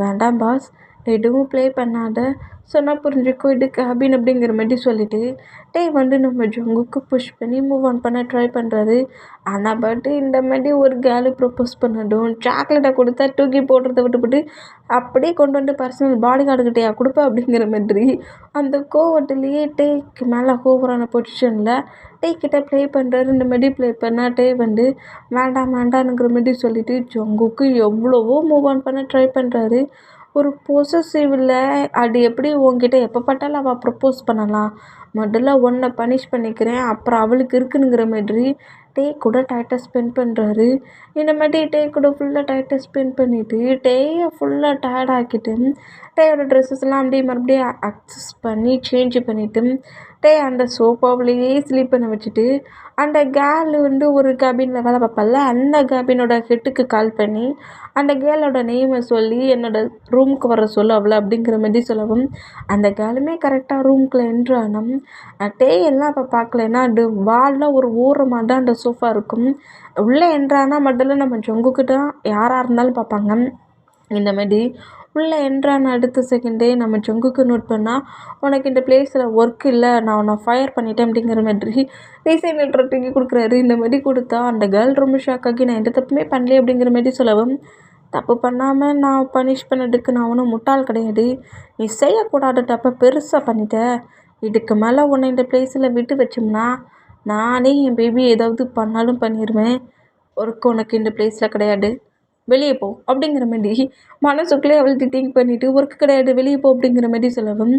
வேண்டாம் பாஸ் எதுவும் ப்ளே பண்ணாத, சொன்னா புரிஞ்சுக்கோ இது கேபின் அப்படிங்கிற மாரி சொல்லிட்டு வந்து நம்ம ஜங்குக்கு புஷ் பண்ணி மூவ் ஆன் பண்ண ட்ரை பண்ணுறாரு. ஆனால் இந்த மாரி ஒரு கேர்ளு ப்ரப்போஸ் பண்ணதும் சாக்லேட்டை கொடுத்தா தூக்கி போடுறத விட்டுவிட்டு அப்படியே கொண்டு வந்து பர்சனல் பாடி கார்டுக்கிட்டையா கொடுப்ப அப்படிங்கிற மாதிரி அந்த கோவத்திலேயே டேக்கு மேலே ஓவரான பொசிஷனில் கிட்ட ப்ளே பண்ணுறாரு. இந்த மாரி ப்ளே பண்ணால் வந்து வேண்டாம் வேண்டாம்ங்கிற மாரி சொல்லிட்டு ஜங்குக்கு எவ்வளவோ மூவ் ஆன் பண்ண ட்ரை பண்ணுறாரு. ஒரு பொசசிவ்ல அது எப்படி உன்கிட்ட எப்போ பார்த்தாலும் அவள் ப்ரப்போஸ் பண்ணலாம், முதல்ல உன்னை பனிஷ் பண்ணிக்கிறேன் அப்புறம் அவளுக்கு இருக்குனுங்கிற மாதிரி கூட டைட்டாக ஸ்பெண்ட் பண்ணுறாரு. இந்த மாதிரி கூட ஃபுல்லாக டைட்டாக ஸ்பெண்ட் பண்ணிவிட்டு ஃபுல்லாக டயர்ட் ஆக்கிட்டு டேயோட ட்ரெஸ்ஸஸ்லாம் அப்படியே மறுபடியும் அக்சஸ் பண்ணி சேஞ்ச் பண்ணிவிட்டு அந்த சோஃபாவிலேயே ஸ்லீப் பண்ண வச்சுட்டு அந்த கேர்ள் வந்து ஒரு கேபினில் வேலை பார்ப்பாள்ல, அந்த கேபினோட ஹெட்டுக்கு கால் பண்ணி அந்த கேர்ளோட நேமை சொல்லி என்னோடய ரூமுக்கு வர சொல்ல அவளை அப்படிங்கிற மாதிரி சொல்லவும் அந்த கேர்ளுமே கரெக்டாக ரூமுக்குள்ளே என்ட்ரு ஆனோம். எல்லாம் அப்போ பார்க்கலன்னா அது வாலில் ஒரு ஓரமாக தான் அந்த சோஃபா இருக்கும். உள்ளே என்ட்ரானா மட்டும் நம்ம ஜங்குக்கிட்ட யாராக இருந்தாலும் பார்ப்பாங்க. இந்த மாதிரி உள்ளே என்ட்ரான அடுத்த செகண்டே நம்ம ஜங்குக்கு நோட் பண்ணால் உனக்கு இந்த பிளேஸில் ஒர்க் இல்லை, நான் உன்னை ஃபயர் பண்ணிட்டேன் அப்படிங்கிற மாதிரி ரீசைன் லெட்டர் தூக்கி கொடுக்குறாரு. இந்த மாதிரி கொடுத்தா அந்த கேர்ள் ரொம்ப ஷாக் ஆகி நான் எந்த தப்புமே பண்ணல அப்படிங்கிற மாதிரி சொல்லவும், தப்பு பண்ணாமல் நான் பனிஷ் பண்ணதுக்கு நான் ஒன்றும் முட்டாள் கிடையாது, நீ செய்யக்கூடாத தப்பை பெருசாக பண்ணிட்ட, இதுக்கு மேலே உன்னை இந்த பிளேஸில் விட்டு வச்சோம்னா நானே என் பேபி ஏதாவது பண்ணாலும் பண்ணிடுவேன், ஒர்க் உனக்கு இந்த பிளேஸில் கிடையாது, வெளியே போ அப்படிங்கிற மாதிரி மனசுக்குள்ளே அவள்கிட்ட திங்க் பண்ணிவிட்டு ஒர்க் கிடையாது வெளியே போ அப்படிங்கிற மாதிரி சொல்லவும்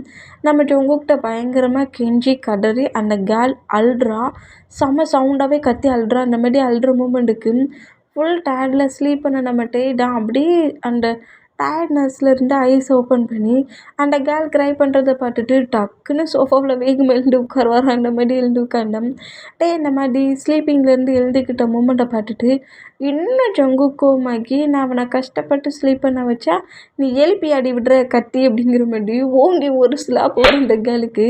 நம்ம உங்ககிட்ட பயங்கரமாக கெஞ்சி கதறி அந்த கேர்ள் அல்ட்ரா செம்ம சவுண்டாகவே கத்தி அல்ட்ரா. அந்த மாதிரி அல்ட்ர மூமெண்ட்டுக்கு ஃபுல் டயர்டில் ஸ்லீப் பண்ண நம்ம தான் அப்படியே அந்த டயர்ட்னஸ்லேருந்து ஐஸ் ஓப்பன் பண்ணி அந்த கேர்ள் க்ரை பண்ணுறத பார்த்துட்டு டக்குன்னு சோஃபாவில் வேகமாக எழுந்து உட்காருவார். அந்த மாதிரி எழுந்து உட்காந்தோம். இந்த மாதிரி ஸ்லீப்பிங்லேருந்து எழுதிக்கிட்ட மூமெண்ட்டை பார்த்துட்டு இன்னும் ஜங்குக்கோமாகி நான் அவனை கஷ்டப்பட்டு ஸ்லீப் பண்ண வச்சா நீ எழுப்பி ஆடி விடுற கத்தி அப்படிங்கிற மாதிரி ஓங்கி ஒரு ஸ்லாப் வரும் அந்த கேர்ளுக்கு.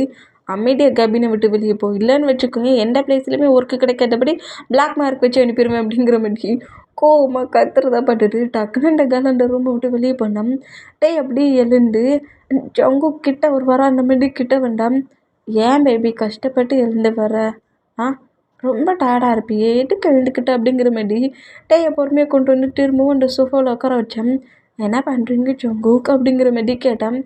அமைதியாக கேபினை விட்டு வெளியே போ, இல்லைன்னு வச்சுக்கோங்க எந்த பிளேஸ்லையுமே ஒர்க்கு கிடைக்காதபடி பிளாக் மார்க் வச்சு அனுப்பிடுவேன் அப்படிங்கிற மாதிரி கோவமாக கத்துறதா பார்த்துட்டு டக்குன்னு அந்த கேர்ள் அந்த ரூமை விட்டு வெளியே போனோம். அப்படியே எழுந்து ஜங்கு கிட்ட ஒரு வர அந்த மாதிரி கிட்ட வேண்டாம், ஏன் பேபி கஷ்டப்பட்டு எழுந்து வர, ரொம்ப டயர்டாக இருப்பியே எதுக்கு எழுந்துக்கிட்ட அப்படிங்கிற மாதிரி பொறுமையாக கொண்டு வந்து திரும்பவும் அந்த சோஃபாவில் உட்கார வச்சேன். என்ன பண்ணுறீங்க ஜங்குக் அப்படிங்கிற மாதிரி கேட்டேன்.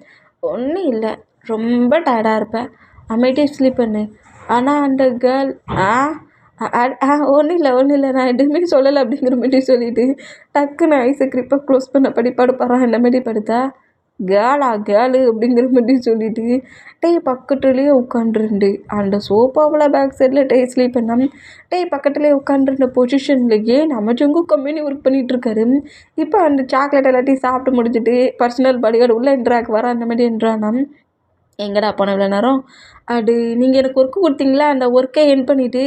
ஒன்றும் இல்லை, ரொம்ப டயர்டாக இருப்பேன், அமைதியாக ஸ்லீப் பண்ணு. ஆனால் அந்த கேர்ள் ஒன்றும் இல்லை நான் எதுவுமே சொல்லலை அப்படிங்கிற மாதிரி சொல்லிவிட்டு டக்குன்னு ஐஸை கிரிப்பாக க்ளோஸ் பண்ண படுப்பாரான். அந்த மாதிரி படுத்தா கேர்ளு அப்படிங்கிற மாதிரி சொல்லிவிட்டு பக்கத்துலேயே உட்காண்ட்ருந்து அந்த சோஃபாவில் பேக் சைடில் ஸ்லீப் பண்ணால் பக்கத்துலேயே உட்காண்ட்ருந்த பொசிஷன்லேயே நம்ம ஜங்கு கம்பெனி ஒர்க் பண்ணிகிட்ருக்காரு. இப்போ அந்த சாக்லேட் எல்லாத்தையும் சாப்பிட்டு முடிச்சுட்டு பர்சனல் பாடிகார்டு உள்ளே என்ட்ராக்கு வர அந்த மாதிரி என்ட்ரானா எங்கடா போன இவ்வளோ நேரம், அது நீங்கள் எனக்கு ஒர்க்கு கொடுத்தீங்களா, அந்த ஒர்க்கை என் பண்ணிவிட்டு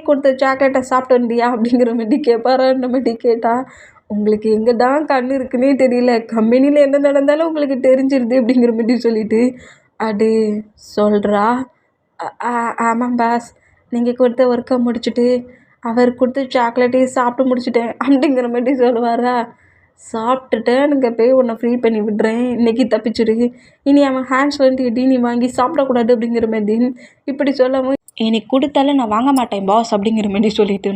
கொடுத்த சாக்லேட்டை சாப்பிட்டு வந்தியா அப்படிங்கிற மாதிரி கேட்பாரா. அந்த மாதிரி கேட்டால் உங்களுக்கு எங்கே தான் கண் இருக்குன்னே தெரியல, கம்பெனியில் என்ன நடந்தாலும் உங்களுக்கு தெரிஞ்சிருது அப்படிங்கிற மாதிரி சொல்லிவிட்டு அது சொல்கிறா. ஆமாம் பாஸ், நீங்கள் கொடுத்த ஒர்க்கை முடிச்சுட்டு அவர் கொடுத்த சாக்லேட்டையும் சாப்பிட்டு முடிச்சுட்டேன் அப்படிங்கிற மாதிரி சொல்லுவாரா. சாப்பிட்டுட்டேன் நீங்கள் போய் உன்னை ஃப்ரீ பண்ணி விடுறேன், இன்றைக்கி தப்பிச்சிரு, இனி அவன் ஹேண்ட்ஸ்லேருந்து எடி நீ வாங்கி சாப்பிடக்கூடாது அப்படிங்கிற மாதிரி இப்படி சொல்லவும் எனக்கு கொடுத்தாலும் நான் வாங்க மாட்டேன் பாஸ் அப்படிங்கிற மாதிரி சொல்லிட்டு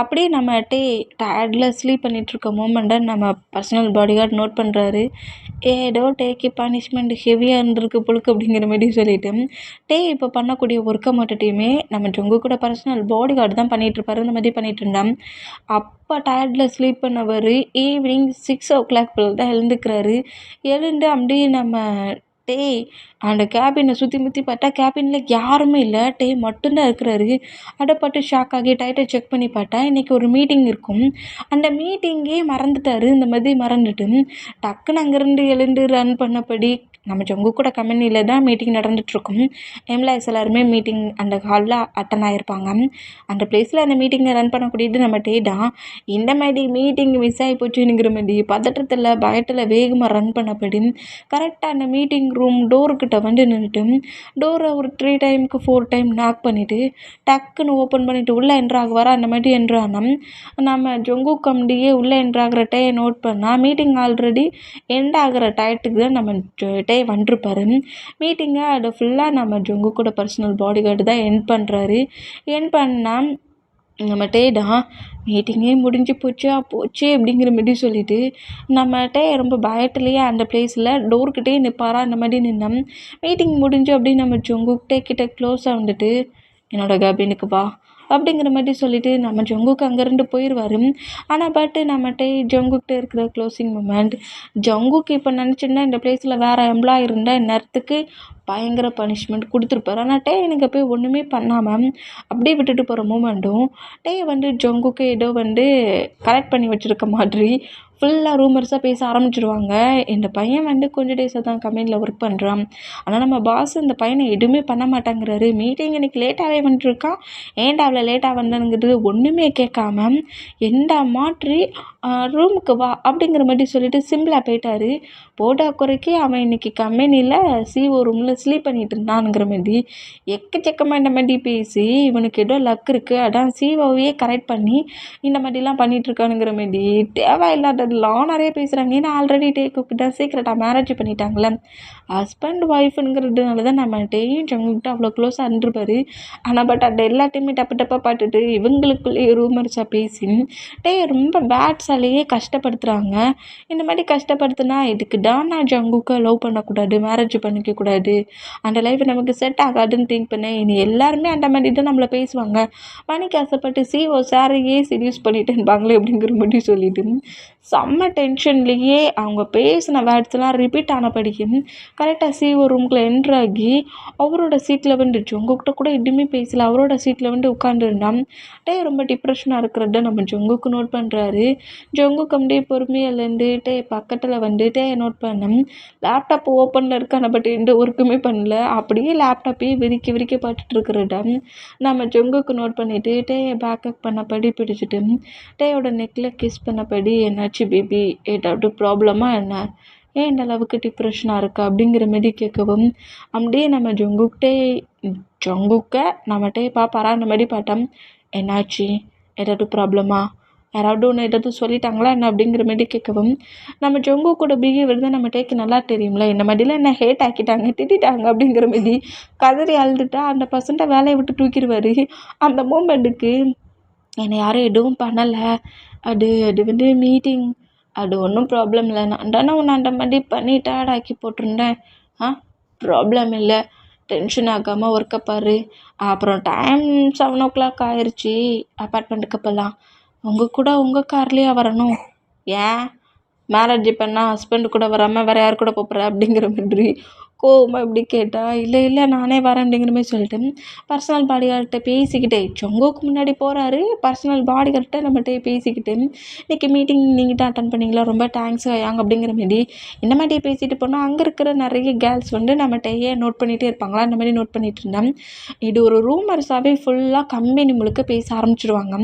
அப்படியே நம்ம டயர்டில் ஸ்லீப் பண்ணிகிட்ருக்க மூமெண்ட்டை நம்ம பர்சனல் பாடிகார்டு நோட் பண்ணுறாரு. ஏதோ பனிஷ்மெண்ட் ஹெவியாக இருந்திருக்கு பொழுக்கு அப்படிங்கிற மாதிரி சொல்லிட்டு இப்போ பண்ணக்கூடிய ஒர்க்கை மட்டுமே நம்ம ஜங்கு கூட பர்சனல் பாடிகார்டு தான் பண்ணிகிட்ருப்பாரு. இந்த மாதிரி பண்ணிகிட்டு இருந்தான். அப்போ டயர்டில் ஸ்லீப் பண்ணவர் ஈவினிங் 6 o'clock தான் எழுந்துக்கிறாரு. எழுந்து அப்படியே நம்ம அந்த கேபினை சுற்றி முற்றி பார்த்தா கேபினில் யாருமே இல்லை, மட்டும்தான் இருக்கிறாரு. அடப்பட்டு ஷாக் ஆகி டைட்டை செக் பண்ணி பார்த்தா இன்றைக்கி ஒரு மீட்டிங் இருக்கும். அந்த மீட்டிங்கே மறந்துட்டார். இந்த மாதிரி மறந்துட்டு டக்குன்னு அங்கேருந்து எழுந்து ரன் பண்ணபடி நம்ம ஜங்குக்கோட கம்பெனியில் தான் மீட்டிங் நடந்துகிட்ருக்கும். எம்ப்ளாயிஸ் எல்லாருமே மீட்டிங் அந்த ஹாலில் அட்டன் ஆகிருப்பாங்க. அந்த பிளேஸில் அந்த மீட்டிங்கை ரன் பண்ணக்கூடியது நம்ம டே தான். இந்த மாதிரி மீட்டிங் மிஸ் ஆகி போச்சுங்கிற மாதிரி பதட்டத்தில் பயத்தில் வேகமாக ரன் பண்ணப்படி கரெக்டாக அந்த மீட்டிங் ரூம் டோர்கிட்ட வந்து நின்றுட்டு டோரை ஒரு 3 டைமுக்கு 4 டைம் நாக் பண்ணிவிட்டு டக்குன்னு ஓப்பன் பண்ணிவிட்டு உள்ளே என்ட்ராகுவார். அந்த மாதிரி என்ட்ரானோம் நம்ம ஜங்குக் கம்பெனியே உள்ளே என்ட்ராகிற டே நோட் பண்ணால் மீட்டிங் ஆல்ரெடி எண்ட் ஆகிற டயத்துக்கு தான் நம்ம டே வந்துருப்பார். மீட்டிங்கை அதை ஃபுல்லாக நம்ம ஜங்குக்கோட பர்சனல் பாடி கார்டு தான் எண்ட் பண்ணுறாரு. எண்ட் பண்ணால் நம்ம டே தான் மீட்டிங்கே முடிஞ்சு போச்சா போச்சு அப்படிங்கிற மாதிரி சொல்லிவிட்டு நம்ம டே ரொம்ப பயத்துலேயே அந்த பிளேஸில் டோர்கிட்டே நிற்பாரா. அந்த மாதிரி நின்னோம். மீட்டிங் முடிஞ்சு அப்படின்னு நம்ம ஜங்குக் டே கிட்ட க்ளோஸாக வந்துட்டு என்னோட கேபினுக்கு வா அப்படிங்கிற மாதிரி சொல்லிவிட்டு நம்ம ஜங்குக் அங்கேருந்து போயிடுவார். ஆனால் பட்டு நம்ம டே ஜங்குக்கிட்ட இருக்கிற க்ளோசிங் மூமெண்ட் ஜங்குக் இப்போ நினச்சிருந்தா இந்த பிளேஸில் வேறு எம்ப்ளாயி இருந்தால் இந்நேரத்துக்கு பயங்கர பனிஷ்மெண்ட் கொடுத்துருப்பாரு. ஆனால் டே எனக்கு போய் ஒன்றுமே பண்ணாமல் அப்படியே விட்டுட்டு போகிற மூமெண்ட்டும் டே வந்து ஜங்குக்கு ஏதோ வந்து கரெக்ட் பண்ணி வச்சுருக்க மாதிரி ஃபுல்லாக ரூமர்ஸாக பேச ஆரம்பிச்சிடுவாங்க. இந்த பையன் வந்து கொஞ்சம் டேஸாக தான் கம்பெனியில் ஒர்க் பண்ணுறான். ஆனால் நம்ம பாஸ் இந்த பையனை எதுவுமே பண்ண மாட்டாங்கிறாரு. மீட்டிங் இன்றைக்கி லேட்டாகவே வந்துட்டுருக்கான். ஏன்டா அவ்வளோ லேட்டாக வந்தனுங்கிறது ஒன்றுமே கேட்காம எந்த மாற்றி ரூமுக்கு வா அப்படிங்கிற மாதிரி சொல்லிவிட்டு சிம்பிளாக போயிட்டார். போட்டா குறைக்கி அவன் இன்றைக்கி கம்பெனியில் சிஓ ரூமில் ஸ்லீப் பண்ணிட்டு இருந்தானுங்கிற மாதிரி எக்கச்சக்கமாக இந்த மாதிரி பேசி இவனுக்கு ஏதோ லக் இருக்குது அதான் சிஓவையே கரெக்ட் பண்ணி இந்த மாதிரிலாம் பண்ணிகிட்ருக்கானுங்கிற மாதிரி தேவையில்லாததெல்லாம் நிறைய பேசுகிறாங்க. ஏன்னா ஆல்ரெடி டேக்கிட்ட சீக்கிரட்டாக மேரேஜ் பண்ணிட்டாங்களே. ஹஸ்பண்ட் ஒய்ஃபுங்கிறதுனால தான் நம்ம டேயும் ஜங்குக்கிட்ட அவ்வளோ க்ளோஸாக இருந்துருப்பார். ஆனால் பட் அந்த எல்லாத்தையுமே டப்பு டப்பாக பார்த்துட்டு இவங்களுக்குள்ளேயே ரூமர்ஸாக பேசி டே ரொம்ப பேட்ஸாலேயே கஷ்டப்படுத்துகிறாங்க. இந்த மாதிரி கஷ்டப்படுத்துனா இதுக்கு தான் நான் ஜங்குக்கை லவ் பண்ணக்கூடாது, மேரேஜ் பண்ணிக்கக்கூடாது, அந்த லைஃப் நமக்கு செட் ஆகாதுன்னு திங்க் பண்ணேன். இனி எல்லாருமே அந்த மாதிரி தான் நம்மளை பேசுவாங்க. மணிக்கு ஆசைப்பட்டு சிஓ சாரையே செடியூஸ் பண்ணிட்டேன்பாங்களே அப்படிங்கிற மாதிரி சொல்லிட்டு செம்ம டென்ஷன்லேயே அவங்க பேசின வேர்ட்ஸ்லாம் ரிப்பீட் ஆனபடியும் கரெக்டாக சிஓ ரூம்குள்ளே என்ட்ராகி அவரோட சீட்டில் வந்து ஜங்குக்கிட்ட கூட எதுவுமே பேசல. அவரோட சீட்டில் வந்து உட்காந்துருந்தான். டே ரொம்ப டிப்ரெஷனாக இருக்கிறத நம்ம ஜங்குக்கு நோட் பண்ணுறாரு. ஜங்குக்கு அப்படியே பொறுமையிலேருந்து டே பக்கத்தில் வந்துட்டு நோட் பண்ணேன். லேப்டாப் ஓப்பனில் இருக்கான பட் எந்த ஒர்க்குமே பண்ணல. அப்படியே லேப்டாப்பையே விரிக்க விரிக்க பார்த்துட்டு இருக்கிறத நம்ம ஜங்குக்கு நோட் பண்ணிவிட்டு டேயை பேக்கப் பண்ணபடி பிடிச்சிட்டு டேயோட நெக்கில் கிஸ் பண்ணபடி என்னாச்சு பேபி, ஏதாவது ப்ராப்ளமா என்ன, ஏன் இந்த அளவுக்கு டிப்ரெஷனாக இருக்கா அப்படிங்கிற மாதிரி கேட்கவும் அப்படியே நம்ம ஜங்குக்கை நம்ம டே பார்ப்பாரா அந்த மாதிரி பார்த்தோம். என்னாச்சு, ஏதாவது ப்ராப்ளமா, யாராவது ஒன்று ஏதாவது சொல்லிட்டாங்களா என்ன அப்படிங்கிற மாதிரி கேட்கவும் நம்ம ஜங்குக்கோட பிஹேவியர் தான் நம்ம டேக்கு நல்லா தெரியும்ல. இந்த மாதிரிலாம் என்ன ஹேட் ஆக்கிட்டாங்க திட்டாங்க அப்படிங்கிற மாதிரி கதறி அழுதுட்டா அந்த பர்சன்ட்டை வேலையை விட்டு தூக்கிடுவார். அந்த மூமெண்ட்டுக்கு என்னை யாரும் எதுவும் பண்ணலை, அது வந்து மீட்டிங், அது ஒன்றும் ப்ராப்ளம் இல்லை, நான் தானே உன்னை அந்த மாதிரி பண்ணி டயர்டாக்கி போட்டிருந்தேன், ப்ராப்ளம் இல்லை, டென்ஷன் ஆகாமல் ஒர்க்கை பாரு. அப்புறம் டைம் 7 o'clock ஆயிடுச்சு, அப்பார்ட்மெண்ட்டுக்கு போகலாம், உங்கள் கூட உங்கள் கார்லேயே வரணும், ஏன் மேரேஜ் பண்ணால் ஹஸ்பண்ட் கூட வராமல் வேறு யார் கூட போகிற அப்படிங்கிற மாதிரி கோவமாக இப்படி கேட்டால் இல்லை நானே வரேன் அப்படிங்கிற மாதிரி சொல்லிட்டு பர்சனல் பாடிகார்ட்ட பேசிக்கிட்டே ஜங்குக்கு முன்னாடி போகிறாரு. பர்சனல் பாடிகார்ட்ட நம்மகிட்ட பேசிக்கிட்டு இன்றைக்கி மீட்டிங் நீங்கள் தான் அட்டன் பண்ணிங்களா, ரொம்ப தேங்க்ஸ் யாங்க அப்படிங்கிற மாதிரி இந்த மாதிரி பேசிட்டு போனால் அங்கே இருக்கிற நிறைய கேர்ள்ஸ் வந்து நம்மகிட்டயே நோட் பண்ணிகிட்டே இருப்பாங்களா. அந்த மாதிரி நோட் பண்ணிகிட்டு இருந்தேன். இது ஒரு ரூமர்ஸாகவே ஃபுல்லாக கம்பெனி முழுக்க பேச ஆரம்பிச்சிடுவாங்க.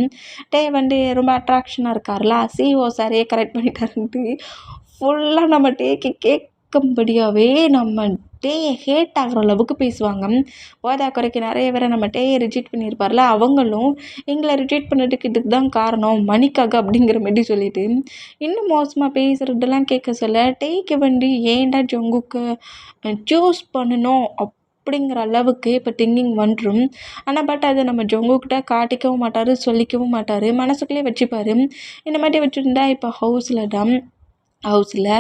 டே வந்து ரொம்ப அட்ராக்ஷனாக இருக்கார்ல, சிஓ சாரையே கரெக்ட் பண்ணிட்டாருன்ட்டு ஃபுல்லாக நம்ம டேக்கு கேட்கும்படியாகவே நம்ம டேயை ஹேட் ஆகிற அளவுக்கு பேசுவாங்க. போதா குறைக்கு நிறைய பேரை நம்ம டேயை ரிஜெக்ட் பண்ணியிருப்பார்ல, அவங்களும் எங்களை ரிஜெக்ட் பண்ணதுக்கு இதுக்கு தான் காரணம் மணிக்காக அப்படிங்கிற மாதிரி சொல்லிட்டு இன்னும் மோசமாக பேசுகிறதெல்லாம் கேட்க சொல்ல டேக்கு வந்து ஏன்டா ஜங்குக்கு சூஸ் பண்ணணும் அப்படிங்கிற அளவுக்கு இப்போ திங்கிங் வந்துடும். ஆனால் பட் அதை நம்ம ஜங்குக்கிட்ட காட்டிக்கவும் மாட்டார், சொல்லிக்கவும் மாட்டார், மனசுக்குள்ளேயே வச்சுப்பார். இந்த மாதிரி வச்சுருந்தா இப்போ ஹவுஸில்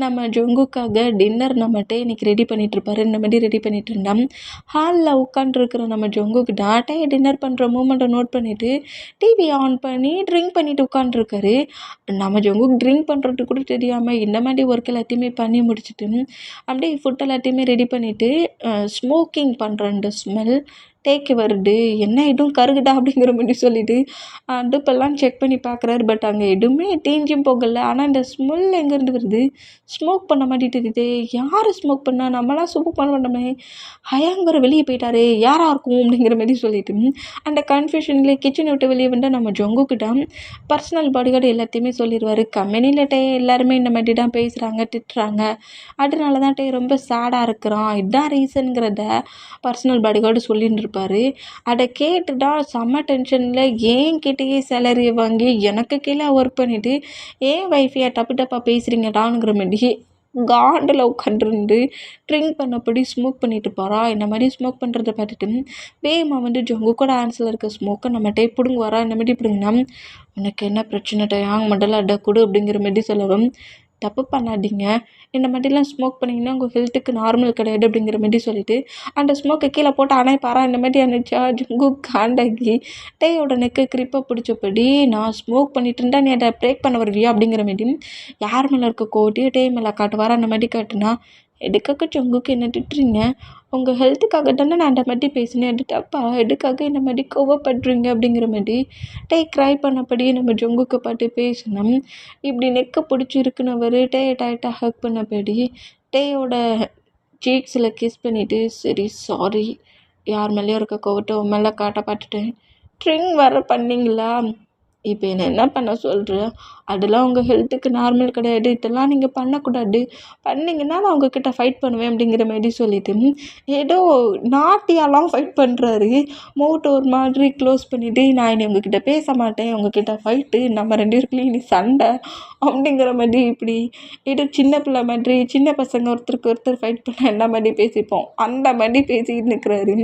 நம்ம ஜங்குக்காக டின்னர் நம்மகிட்ட இன்றைக்கி ரெடி பண்ணிகிட்ருப்பாரு. இந்த மாதிரி ரெடி பண்ணிகிட்டு இருந்தான். ஹாலில் உட்காண்ட்ருக்கிற நம்ம ஜங்குக்கு டாட்டே டின்னர் பண்ணுற மூமெண்ட்டை நோட் பண்ணிவிட்டு டிவி ஆன் பண்ணி ட்ரிங்க் பண்ணிவிட்டு உட்காண்ட்ருக்காரு. நம்ம ஜங்குக்கு ட்ரிங்க் பண்ணுறது கூட தெரியாமல் இந்த மாதிரி ஒர்க் எல்லாத்தையுமே பண்ணி முடிச்சுட்டு அப்படியே ஃபுட் எல்லாத்தையுமே ரெடி பண்ணிவிட்டு ஸ்மோக்கிங் பண்ணுற அந்த ஸ்மெல் டேக்கு வருது. என்ன எதுவும் கருகுதா அப்படிங்கிற மாரி சொல்லிட்டு அடுப்பெல்லாம் செக் பண்ணி பார்க்குறாரு. பட் அங்கே எதுவுமே தீஞ்சும் போகல. ஆனால் இந்த ஸ்மெல் எங்கேருந்து வருது? ஸ்மோக் பண்ண மாரி தெரியுதே. யார் ஸ்மோக் பண்ணா? நம்மலாம் ஸ்மோக் பண்ண மாட்டோமே. ஹயாங் வேற வெளியே போயிட்டாரே. யாரா இருக்கும்? அப்படிங்கிற மாரி சொல்லிட்டு அந்த கன்ஃப்யூஷன்லேயே கிச்சனை விட்டு வெளியே வந்தால் நம்ம ஜங்குக்கிட்ட பர்சனல் பாடிகார்டு எல்லாத்தையுமே சொல்லிடுவார். கம்பெனியில் எல்லாருமே இந்த மாதிரி தான் பேசுகிறாங்க, திட்டுறாங்க. அதனால தான் ரொம்ப சேடாக இருக்கிறான். இதுதான் ரீசனுங்கிறத பர்சனல் பாடிகார்டு சொல்லின்னு இருப்பார். அதை கேட்டுட்டா செம்ம டென்ஷனில் என்கிட்டயே சேலரியை வாங்கி எனக்கு கீழே ஒர்க் பண்ணிவிட்டு ஏன் வைஃபையை டப்பு டப்பாக பேசுகிறீங்கடாங்கிற மாதிரி காண்டில் உட்காந்துருந்து ட்ரிங்க் பண்ணபடி ஸ்மோக் பண்ணிட்டு போகிறா. இந்த மாதிரி ஸ்மோக் பண்ணுறத பார்த்துட்டு வேமா ஜங்குக்கோட ஆன்சரில் இருக்க ஸ்மோக்கை நம்மகிட்டே பிடுங்குவாரா. இந்த மாதிரி பிடுங்கினா உனக்கு என்ன பிரச்சனை டயாங் மண்டல அட்டை கொடு அப்படிங்கிற மாதிரி சொல்லவும், தப்பு பண்ணாதீங்க, இந்த மாதிரிலாம் ஸ்மோக் பண்ணிங்கன்னா உங்கள் ஹெல்த்துக்கு நார்மல் கிடையாது அப்படிங்கிற மாதிரி சொல்லிட்டு அந்த ஸ்மோக்கை கீழே போட்டு அணைப்பாரா. இந்த மாதிரி அணைச்சா ஜங்கு காண்டாகி டேயோட நெக்கை கிரிப்பை பிடிச்சபடி நான் ஸ்மோக் பண்ணிட்டு இருந்தா நீ அதை பிரேக் பண்ண வருவியா அப்படிங்கிற மாதிரி யார் மேலே இருக்க கோட்டி டே மேலே காட்டுவாரா. அந்த மாதிரி காட்டுனா எதுக்காக ஜங்குக்கு என்ன திட்டுறீங்க? உங்கள் ஹெல்த்துக்காக தானே நான் அந்த மாதிரி பேசினேன். அது தப்பா? எதுக்காக இந்த மாதிரி கோவப்படுறீங்க அப்படிங்கிற மாதிரி க்ரை பண்ணபடி நம்ம ஜங்குக்கு பாட்டு பேசினோம். இப்படி நெக்கை பிடிச்சி இருக்குனவர் டைட்டாக ஹக் பண்ணபடி டேயோட சீக்ஸில் கிஸ் பண்ணிவிட்டு சரி சாரி, யார் மேலேயும் இருக்க கோவத்தை உன் மேலே காட்ட பார்த்துட்டேன். ட்ரிங்க் வர பண்ணிங்களா? இப்போ என்ன பண்ண சொல்கிற? அதெல்லாம் உங்கள் ஹெல்த்துக்கு நார்மல் கிடையாது. இதெல்லாம் நீங்கள் பண்ணக்கூடாது. பண்ணிங்கன்னா நான் உங்ககிட்ட ஃபைட் பண்ணுவேன் அப்படிங்கிற மாதிரி சொல்லிவிட்டு ஏதோ நாட்டியாலாம் ஃபைட் பண்ணுறாரு. மவுட்டை ஒரு மாதிரி க்ளோஸ் பண்ணிவிட்டு நான் இனி உங்ககிட்ட பேச மாட்டேன், உங்ககிட்ட ஃபைட்டு, நம்ம 2 பேருக்குள்ளேயும் இனி சண்டை அப்படிங்கிற மாதிரி இப்படி ஏதோ சின்ன பிள்ளை மாதிரி சின்ன பசங்க ஒருத்தருக்கு ஒருத்தர் ஃபைட் பண்ண என்ன மாதிரி பேசிப்போம் அந்த மாதிரி பேசிக்கிட்டு நிற்கிறாரு.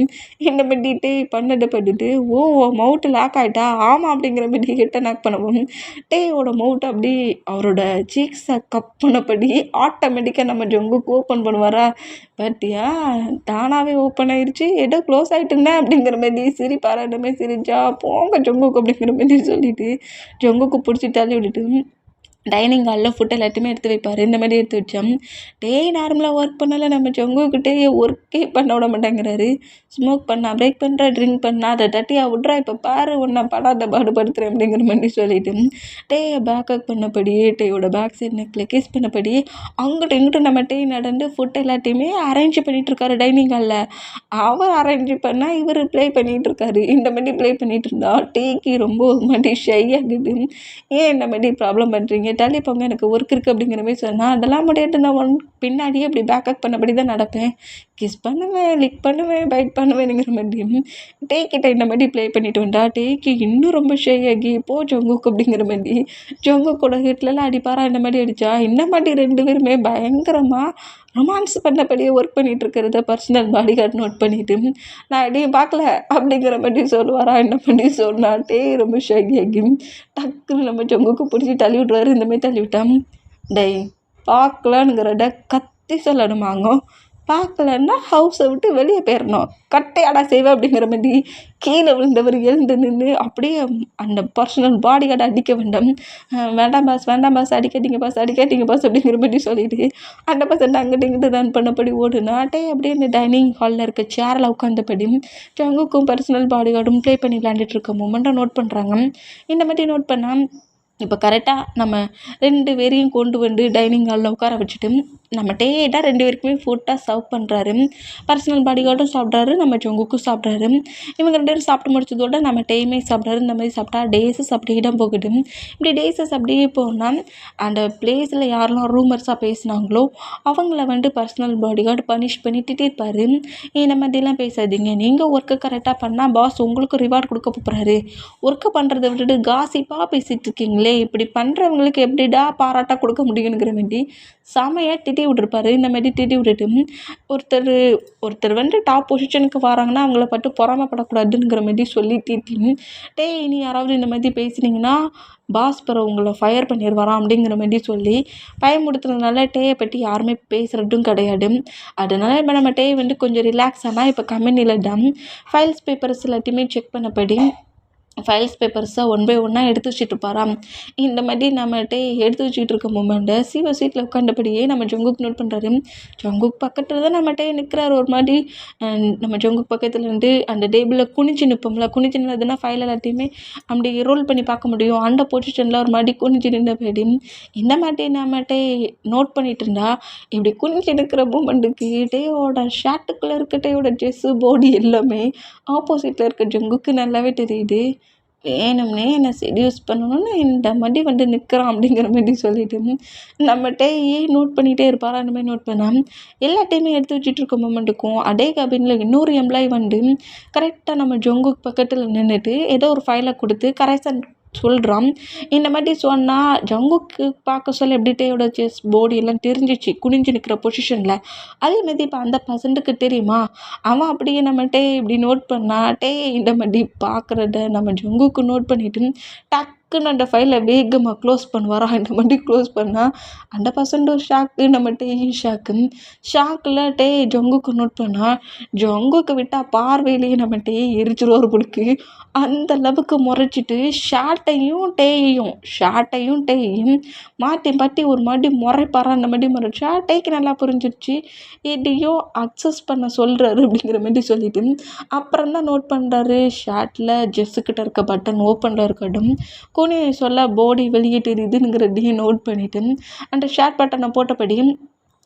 இந்த மாதிரிட்டே பண்ணதை பண்ணிட்டு ஓ மவுட்டு லாக் ஆகிட்டா ஆமாம் அப்படிங்கிற மாதிரி கிட்ட நாக் பண்ணுவோம். டேயோட மவுட் அப்படி அவரோட சீக்ஸை கப் பண்ணபடி ஆட்டோமேட்டிக்காக நம்ம ஜங்குக்கு ஓப்பன் பண்ணுவாரா. பார்த்தியா தானாகவே ஓப்பன் ஆயிடுச்சு, ஏதோ க்ளோஸ் ஆகிட்டுருந்தேன் அப்படிங்கிற மாதிரி சிரிப்பாரா. இந்த மாதிரி சிரிச்சா போங்க ஜங்குக்கு அப்படிங்கிற மாதிரி சொல்லிட்டு ஜங்குக்கு பிடிச்சி தள்ளி விட்டுட்டு டைனிங் ஹாலில் ஃபுட் எல்லாத்தையுமே எடுத்து வைப்பார். இந்த மாதிரி எடுத்து வச்சோம். நார்மலாக ஒர்க் பண்ணலை, நம்ம ஜங்குக்கிட்டே ஒர்க்கே பண்ண விட மாட்டேங்கிறாரு. ஸ்மோக் பண்ணா பிரேக் பண்ணுறா, ட்ரிங்க் பண்ணா அதை தட்டியா விட்றா, இப்போ பாரு ஒன்றை படாத பாடுபடுத்துகிறேன் அப்படிங்கிற மாதிரி சொல்லிட்டு டேயை பேக்கப் பண்ணபடி டேயோட பேக் சைட் நெக்கில் கிஸ் பண்ணபடி அங்கிட்ட இங்கிட்ட நம்ம நடந்து ஃபுட் எல்லாத்தையுமே அரேஞ்ச் பண்ணிகிட்ருக்காரு டைனிங் ஹாலில். அவர் அரேஞ்ச் பண்ணால் இவர் ப்ளே பண்ணிகிட்ருக்காரு. இந்த மாதிரி ப்ளே பண்ணிகிட்டு இருந்தா டேக்கு ரொம்ப ஒரு மாதிரி ஷை ஆகுது. ஏன் இந்த மாதிரி ப்ராப்ளம் பண்ணுறீங்க, தள்ளி போங்க, எனக்கு ஒர்க் இருக்குது அப்படிங்கிற மாதிரி சொன்னால் அதெல்லாம் முடியாது, நான் பின்னாடியே இப்படி பேக்கப் பண்ணபடி தான் நடப்பேன், கிஸ் பண்ணுவேன், லிக் பண்ணுவேன், பைட் பண்ணுவேனுங்கிற மாதிரி டேக்கிட்ட இந்த மாதிரி ப்ளே பண்ணிட்டு வந்தா டேக்கு இன்னும் ரொம்ப ஷை ஆகி போ ஜங்குக்கு அப்படிங்கிற மாதிரி ஜங்குக்கோட ஹிட்லலாம் அடிப்பாரா. இந்த மாதிரி அடித்தா இந்த மாதிரி 2 பேருமே பயங்கரமாக ரொமான்ஸ் பண்ணபடியே ஒர்க் பண்ணிகிட்டு இருக்கிறத பர்சனல் பாடிகார்டு நோட் பண்ணிவிட்டு நான் எதையும் பார்க்கல அப்படிங்கிற மாதிரி சொல்லுவாரா. என்ன பண்ணி சொன்னாட்டே ரொம்ப ஷை ஆகி டக்குன்னு நம்ம ஜங்குக்கு பிடிச்சி தள்ளி விட்ருவாரு. இந்த மாதிரி தள்ளி விட்டான். டை பார்க்கலானுங்கிறத கத்தி சொல்லணுமாங்க, பார்க்கலன்னா ஹவுஸை விட்டு வெளியே போயிடணும், கட்டையாடா செய்வேன் அப்படிங்கிற மாதிரி கீழே விழுந்தவர் எழுந்து நின்று அப்படியே அந்த பர்சனல் பாடிகார்டை அடிக்க வேண்டாம். வேண்டாம் பாஸ் அடிக்காதீங்க பாஸ் அப்படிங்கிற மாதிரி சொல்லிட்டு அந்த பர்சன் அங்கிட்ட இங்கிட்டு ரன் பண்ணபடி ஓடுனாட்டே அப்படியே இந்த டைனிங் ஹாலில் இருக்க சேரில் உட்காந்தபடி ஜங்குக்கும் பர்சனல் பாடிகார்டும் ப்ளே பண்ணி விளையாண்டுட்டு இருக்க மூமெண்ட்டை நோட் பண்ணுறாங்க. இந்த மாதிரி நோட் பண்ணால் இப்போ கரெக்டாக நம்ம 2 பேரையும் கொண்டு வந்து டைனிங் ஹாலில் உட்கார வச்சுட்டு நம்ம டேட்டாக 2 பேருக்குமே ஃபுட்டாக சர்வ் பண்ணுறாரு. பர்சனல் பாடிகார்டும் சாப்பிட்றாரு, நம்ம ஜங்குக்கும் சாப்பிட்றாரு. இவங்க 2 பேரும் சாப்பிட்டு முடிச்சதோட நம்ம டேயுமே சாப்பிட்றாரு. இந்த மாதிரி சாப்பிட்டா டேஸஸ் அப்படியே தான் போகுது. இப்படி டேஸஸ் அப்படியே போனால் அந்த பிளேஸில் யாரெல்லாம் ரூமர்ஸாக பேசினாங்களோ அவங்கள பர்சனல் பாடிகார்டு பனிஷ் பண்ணி திட்டிருப்பார். இந்த மாதிரிலாம் பேசாதீங்க, நீங்கள் ஒர்க்கை கரெக்டாக பண்ணால் பாஸ் உங்களுக்கு ரிவார்டு கொடுக்க போகிறாரு, ஒர்க்கை பண்ணுறதை விட்டுட்டு காசிப்பாக பேசிகிட்டு இருக்கீங்களே, இப்படி பண்ணுறவங்களுக்கு எப்படிடா பாராட்டாக கொடுக்க முடியுங்கிற மாதிரி செமையாக திட்டி விட்டுருப்பாரு. இந்த மாதிரி திட்டி விட்டுட்டு ஒருத்தர் டாப் பொசிஷனுக்கு வராங்கன்னா அவங்கள பட்டு பொறாமப்படக்கூடாதுங்கிற மாதிரி சொல்லி திட்டி இனி யாராவது இந்த மாதிரி பேசுனீங்கன்னா பாஸ் பிறகு உங்களை ஃபயர் பண்ணிடுவாராம் அப்படிங்கிற மாதிரி சொல்லி பயமுடுத்துறதுனால டேயை பற்றி யாருமே பேசுகிறதும் கிடையாது. அதனால் இப்போ நம்ம டே கொஞ்சம் ரிலாக்ஸ் ஆனால் இப்போ கம்பெனியில் தான் ஃபைல்ஸ் பேப்பர்ஸ் எல்லாத்தையுமே செக் பண்ணபடி ஃபைல்ஸ் பேப்பர்ஸாக ஒன் பை ஒன்னாக எடுத்து வச்சுட்டு இருப்பாராம். இந்த மாதிரி நம்மகிட்ட எடுத்து வச்சுக்கிட்டு இருக்க மூமெண்ட்டை சிவ சீட்டில் உட்காந்தபடியே நம்ம ஜங்குக் நோட் பண்ணுறாரு. ஜங்குக் பக்கத்தில் தான் நம்மகிட்ட நிற்கிறாரு ஒரு மாதிரி. நம்ம ஜங்குக் பக்கத்தில் இருந்து அந்த டேபிளில் குனிஞ்சு நிற்போம்ல, குனிஞ்சு நின்றதுன்னா ஃபைல் எல்லாத்தையுமே அப்படி ரோல் பண்ணி பார்க்க முடியும். அந்த பொசிஷனில் ஒரு மாதிரி குனிஞ்சு நின்றபடி இந்த மாதிரி நம்மகிட்ட நோட் பண்ணிட்டு இருந்தா இப்படி குனிஞ்சு நிற்கிற மூமெண்ட்டுக்கு டேயோட ஷர்ட்டுக்குள்ளே இருக்க டேயோட ட்ரெஸ்ஸு பாடி எல்லாமே ஆப்போசிட்டில் இருக்க ஜங்குக்கு நல்லாவே தெரியுது. வேணும்னே என்னை செடியூஸ் பண்ணணும்னு இந்த மாதிரி நிற்கிறான் அப்படிங்கிற மாதிரி சொல்லிட்டு நம்மகிட்ட நோட் பண்ணிகிட்டே இருப்பாரா. அந்த மாதிரி நோட் பண்ணால் எல்லாத்தையுமே எடுத்து வச்சுட்டு இருக்க மூமெண்ட்டுக்கும் அதே கேபினில் இன்னொரு எம்ப்ளாயி கரெக்டாக நம்ம ஜங்குக் பக்கத்தில் நின்றுட்டு ஏதோ ஒரு ஃபைலை கொடுத்து கரெக்ஷன் சொல்கிறான். இந்த மாதிரி சொன்னால் ஜங்குக்கு பார்க்க சொல்ல எப்படி டேயோட செஸ் போர்டு எல்லாம் தெரிஞ்சிச்சு குனிஞ்சு நிற்கிற பொசிஷனில். அதே மாதிரி இப்போ அந்த பர்சன்ட்டுக்கு தெரியுமா, அவன் அப்படியே நம்மகிட்ட இப்படி நோட் பண்ணா இந்த மாதிரி பார்க்குறத நம்ம ஜங்குக்கு நோட் பண்ணிவிட்டு டக்குன்னு அந்த ஃபைலை வேகமாக க்ளோஸ் பண்ணுவாரா. இந்த மாதிரி க்ளோஸ் பண்ணால் அந்த பர்சன்ட்டும் ஷாக்கு, நம்ம ஷாக்கு. ஷாக்கில் ஜங்குக்கு நோட் பண்ணால் ஜங்குக்கு விட்டால் பார்வையிலேயே நம்ம எரிச்சிருவார் பிடிக்கு. அந்த அளவுக்கு முறைச்சிட்டு ஷார்ட்டையும் டேயையும் மாற்றி மாற்றி ஒரு மாதிரி முறைப்பாரா. அந்த மாதிரி முறைச்சா டேக்கு நல்லா புரிஞ்சிருச்சு எதையோ அக்சஸ் பண்ண சொல்கிறாரு அப்படிங்கிற மாதிரி சொல்லிட்டு அப்புறம் தான் நோட் பண்ணுறாரு. ஷார்ட்டில் ஜெஸ்ஸுக்கிட்ட இருக்க பட்டன் ஓப்பனில் இருக்கட்டும், குனி சொல்ல பாடி வெளியே தெரியுதுங்கிறதையும் நோட் பண்ணிவிட்டு அந்த ஷார்ட் பட்டனை போட்டபடி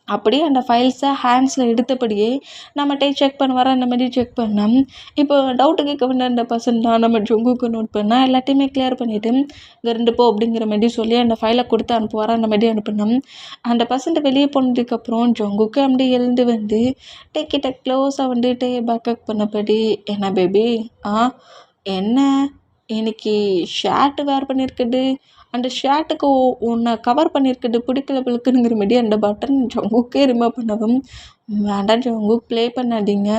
அப்படியே அந்த ஃபைல்ஸை ஹேண்ட்ஸில் எடுத்தபடியே நம்ம செக் பண்ணுவாரா. அந்த மாதிரி செக் பண்ணால் இப்போ டவுட்டு கேட்க வேண்டிய அந்த பர்சன் தான் நம்ம ஜங்குக்கு நோட் பண்ணால் எல்லாத்தையுமே கிளியர் பண்ணிவிட்டு இங்கே 2 போ அப்படிங்கிற மாதிரி சொல்லி அந்த ஃபைலை கொடுத்து அனுப்புவாரா. அந்த மாதிரி அனுப்பினோம். அந்த பர்சன்ட்டு வெளியே போனதுக்கப்புறம் ஜங்குக்கு அப்படி எழுந்து கிட்ட க்ளோஸாக பேக்கப் பண்ணபடி என்ன பேபி என்ன இன்னைக்கு ஷர்ட்டு வேர் பண்ணியிருக்குது, அந்த ஷர்ட்டுக்கு உன்னை கவர் பண்ணியிருக்குது பிடிக்கல பிள்ளைக்குங்கிற மாதிரி அந்த பட்டன் ஜங்குக்கே ரிமூவ் பண்ணவும், வேண்டாம் ஜங்குக் ப்ளே பண்ணாதீங்க,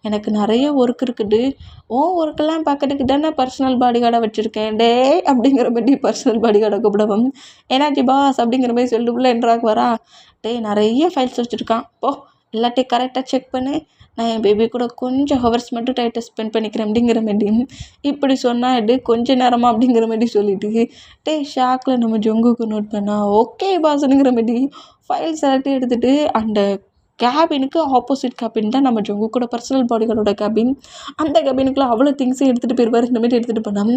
எனக்கு நிறைய ஒர்க் இருக்குது, ஒர்க்கெல்லாம் பார்க்கறதுக்கு தானே பர்சனல் பாடி கார்டை வச்சுருக்கேன் அப்படிங்கிற மாதிரி பர்சனல் பாடி கார்டை கூப்பிடவும், என்னாச்சு பாஸ் அப்படிங்கிற மாதிரி சொல்லிட்டு என்றாக்கு வரா. நிறைய ஃபைல்ஸ் வச்சுருக்கான், எல்லாத்தையும் கரெக்டாக செக் பண்ணு, நான் என் பேபி கூட கொஞ்சம் ஹவர்ஸ் மட்டும் டைட்டை ஸ்பெண்ட் பண்ணிக்கிறேன் அப்படிங்கிற மாதிரி இப்படி சொன்னால் கொஞ்ச நேரமாக அப்படிங்கிற மாதிரி சொல்லிட்டு ஷாக்கில் நம்ம ஜங்குக்கு நோட் பண்ணால் ஓகே பாஸ்ங்கிற மாதிரி ஃபைல்ஸ் எல்லாத்தையும் எடுத்துகிட்டு அந்த கேபினுக்கு ஆப்போசிட் கேபின் தான் நம்ம ஜங்கு கூட பர்சனல் பாடிகளோட கேபின். அந்த கேபினுக்குள்ள அவ்வளோ திங்ஸையும் எடுத்துகிட்டு போயிடுவார். இந்த மாதிரி எடுத்துகிட்டு போனால்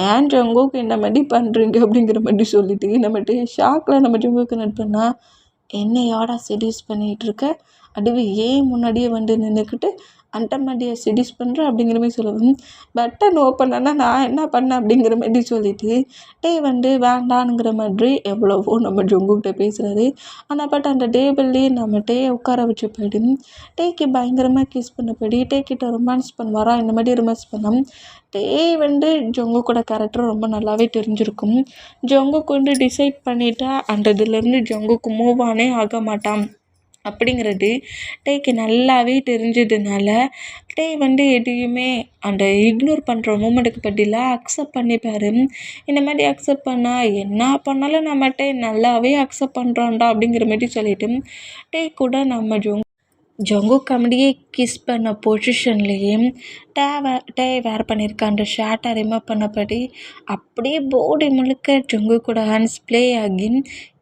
ஏன் ஜங்குக்கு இந்த மாதிரி பண்ணுறீங்க அப்படிங்கிற மாதிரி சொல்லிட்டு நம்மகிட்ட ஷாக்கில் நம்ம ஜங்குக்கு நோட் பண்ணால் என்னையாடா செடியூஸ் பண்ணிகிட்ருக்க, அதுவே ஏன் முன்னாடியே நின்றுக்கிட்டு அந்த மாதிரியை செடியூஸ் பண்ணுறேன் அப்படிங்கிற மாதிரி சொல்லுவேன். பட்டன் ஓப்பன் ஆனால் நான் என்ன பண்ணேன் அப்படிங்கிற மாதிரி சொல்லிட்டு வேண்டானுங்கிற மாதிரி எவ்வளவோ நம்ம ஜங்குக்கிட்ட பேசுகிறாரு. ஆனால் பட் அந்த டேபிள்லேயே நம்ம உட்கார வச்சு போய்ட்டு டேக்கு பயங்கரமாக கிஸ் பண்ணபடி டேக்கிட்ட ரொமான்ஸ் பண்ணுவாரா. இந்த மாதிரி ரொமான்ஸ் பண்ணோம். ஜங்கு கூட கேரக்டர் ரொம்ப நல்லாவே தெரிஞ்சிருக்கும். ஜங்குக்கு டிசைட் பண்ணிட்டா அந்த இதுலேருந்து ஜங்குக்கு மூவ் ஆனே ஆக மாட்டான் அப்படிங்கிறது டேக்கு நல்லாவே தெரிஞ்சதுனால எதையுமே அந்த இக்னோர் பண்ணுற மூமெண்ட்டுக்கு பதிலாக அக்செப்ட் பண்ணிப்பார். இந்த மாதிரி அக்செப்ட் பண்ணால் என்ன பண்ணாலும் நம்மகிட்ட நல்லாவே அக்செப்ட் பண்ணுறான்டா அப்படிங்கிற மாதிரி சொல்லிட்டு கூட நம்ம ஜங்கு காமெடியை கிஸ் பண்ண பொசிஷன்லேயே வேர் பண்ணியிருக்க அந்த ஷர்ட்டை ரிமூவ் பண்ணபடி அப்படியே பாடி முழுக்க ஜங்கு கூட ஹேண்ட்ஸ் ப்ளே ஆகி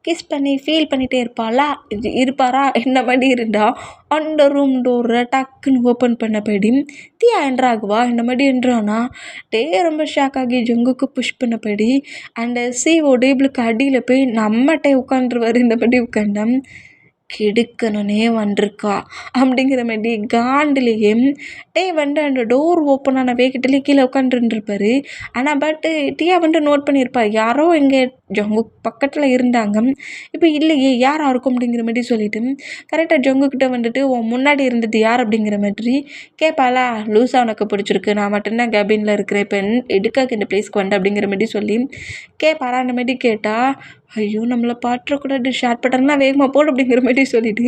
கிஸ் பண்ணி ஃபீல் பண்ணிகிட்டே இருப்பாரா. இந்த மாதிரி இருந்தால் அந்த ரூம் டோரை டக்குன்னு ஓப்பன் பண்ணபடி தியா என்றாகுவா. இந்த மாதிரி என்றானா ரொம்ப ஷாக் ஆகி ஜங்குக்கு புஷ் பண்ணபடி அந்த சிஓ டேபிளுக்கு அடியில் போய் நம்மகிட்ட உட்காந்துருவார். இந்த மாதிரி உட்காந்தேன் கெடுக்கணுன்னே வந்திருக்கா அப்படிங்கிற மாதிரி காண்டிலேயே அந்த டோர் ஓப்பன் ஆன வேகத்திலே கீழே உட்காந்துருந்துருப்பாரு. ஆனால் டியா நோட் பண்ணியிருப்பா யாரோ இங்கே ஜங்கு பக்கத்தில் இருந்தாங்க, இப்போ இல்லையே யார் இருக்கும் அப்படிங்கிற மாதிரி சொல்லிட்டு கரெக்டாக ஜங்குக்கிட்ட உன் முன்னாடி இருந்தது யார் அப்படிங்கிற மாதிரி கேட்பாளா. லூஸாக உனக்கு பிடிச்சிருக்கு, நான் மட்டும்தான் கேபினில் இருக்கிறேன், இப்போ எதுக்காக இந்த பிளேஸ்க்கு வந்தேன் அப்படிங்கிற மாதிரி சொல்லி கேட்பாரா. அந்த மாதிரி கேட்டால் ஐயோ நம்மளை பாட்டுறக்கூடாது, ஷார்ட் பட்டன்லாம் வேகமாக போடு அப்படிங்கிற மாதிரி சொல்லிட்டு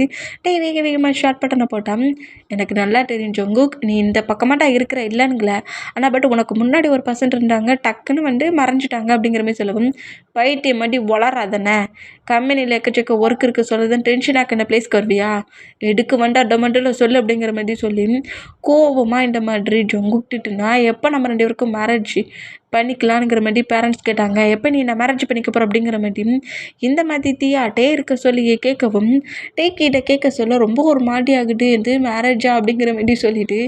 வேகமாக ஷார்ட் பட்டனை போட்டான். எனக்கு நல்லா தெரியும் ஜங்குக், நீ இந்த பக்கமாட்டா இருக்கிற இல்லைனுங்களே, ஆனால் உனக்கு முன்னாடி ஒரு பர்சன்ட் இருந்தாங்க, டக்குன்னு மறைஞ்சிட்டாங்க அப்படிங்கிற மாதிரி சொல்லுவோம். பைத்தியம் மாதிரி வளராதனே, கம்பெனியில் எக்கச்சக்க ஒர்க் இருக்குது சொல்லுதுன்னு டென்ஷனாக இந்த பிளேஸ்க்கு வருவியா, எதுக்கு டொமண்டோவில் சொல்லு அப்படிங்கிற மாதிரி சொல்லி கோபமாக இந்த மாதிரி ஜங்குக்கிட்டுனா எப்போ நம்ம 2 பேருக்கும் மேரேஜ் பண்ணிக்கலாங்கிற மாதிரி பேரண்ட்ஸ் கேட்டாங்க. எப்போ நீ என்ன மேரேஜ் பண்ணிக்க போகிற அப்படிங்கிற மாதிரி இந்த மாதிரி தீயா டே இருக்க சொல்லி கேட்கவும் டே கிட்ட கேட்க சொல்ல ரொம்ப ஒரு மாதிரி ஆகுது. இது மேரேஜா அப்படிங்கிற மாதிரி சொல்லிட்டு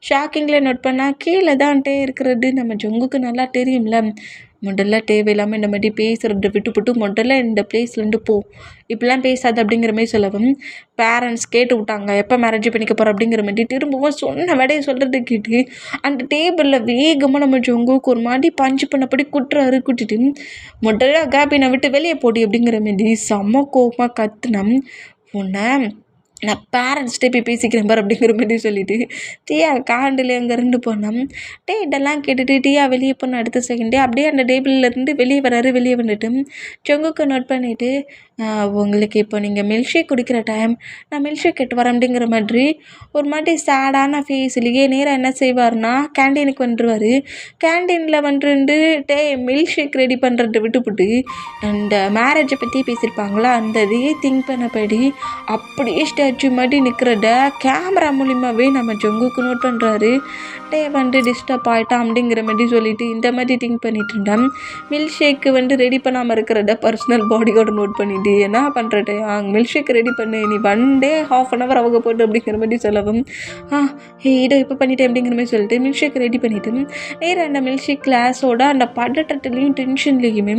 ஷாக்கிங்கில் நோட் பண்ணால் கீழே தான் டே இருக்கிறது நம்ம ஜங்குக்கு நல்லா தெரியும்ல. முதல்ல தேவையில்லாமல் இந்த மாதிரி பேசுகிறத விட்டுப்புட்டு முதல்ல இந்த பிளேஸ்லேருந்து போ, இப்படிலாம் பேசாது அப்படிங்கிற மாதிரி சொல்லவும் பேரண்ட்ஸ் கேட்டு விட்டாங்க எப்போ மேரேஜ் பண்ணிக்க போகிற அப்படிங்கிற மாதிரி. திரும்பவும் சொன்ன விடையை சொல்கிறத கேட்டு அந்த டேபிளில் வேகமாக நம்ம ஜங்குக்கு ஒரு மாதிரி பஞ்சு பண்ணப்படி குட்டிட்டு முதல்ல கேபினை விட்டு வெளியே போடி அப்படிங்கிற மாதிரி செம்ம கோபமாக கத்துனேன். உன்னை நான் பேரண்ட்ஸ்கிட்டே போய் பேசிக்கிறேன் பார் அப்படிங்கிற மாதிரி சொல்லிவிட்டு டீயா காண்டில் அங்கேருந்து போனோம். இதெல்லாம் கேட்டுட்டு டீயா வெளியே போன அடுத்த செகண்டே அப்படியே அந்த டேபிள்லேருந்து வெளியே வராரு. வெளியே வந்துட்டு ஜங்குக்கு நோட் பண்ணிவிட்டு உங்களுக்கு இப்போ நீங்கள் மில்க் ஷேக் குடிக்கிற டைம், நான் மில்க் ஷேக் கேட்டு வரேன் அப்படிங்கிற மாதிரி ஒரு மாதிரி சேடான ஃபேஸ்லேயே நேராக என்ன செய்வார்னா கேண்டீனுக்கு வந்துடுவார். கேண்டீனில் வந்துட்டு மில்க் ஷேக் ரெடி பண்ணுறதை விட்டுப்புட்டு அந்த மேரேஜை பற்றி பேசியிருப்பாங்களா அந்த இதையே திங்க் பண்ணபடி அப்படியே ஸ்டாச்சு மாதிரி நிற்கிறத கேமரா மூலியமாகவே நம்ம ஜங்குக்கு நோட் பண்ணுறாரு. வந்து டிஸ்டர்ப் ஆகிட்டான் அப்படிங்கிற மாதிரி சொல்லிவிட்டு இந்த மாதிரி திங்க் பண்ணிட்டு இருந்தேன். மில்க் ஷேக்கு ரெடி பண்ணாமல் இருக்கிறத பர்சனல் பாடியோட நோட் பண்ணிட்டு என்ன பண்ணுறட்டு மில்க் ஷேக் ரெடி பண்ணு, நீ 1 day 1/2 hour அவங்க போட்டு அப்படிங்கிற மாதிரி சொல்லவும் இதோ இப்போ பண்ணிட்டேன் அப்படிங்கிற மாதிரி சொல்லிட்டு மில்க் ஷேக் ரெடி பண்ணிவிட்டு நேராக அந்த மில்க் ஷேக் கிளாஸோட அந்த பதட்டத்துலேயும் டென்ஷன்லேயுமே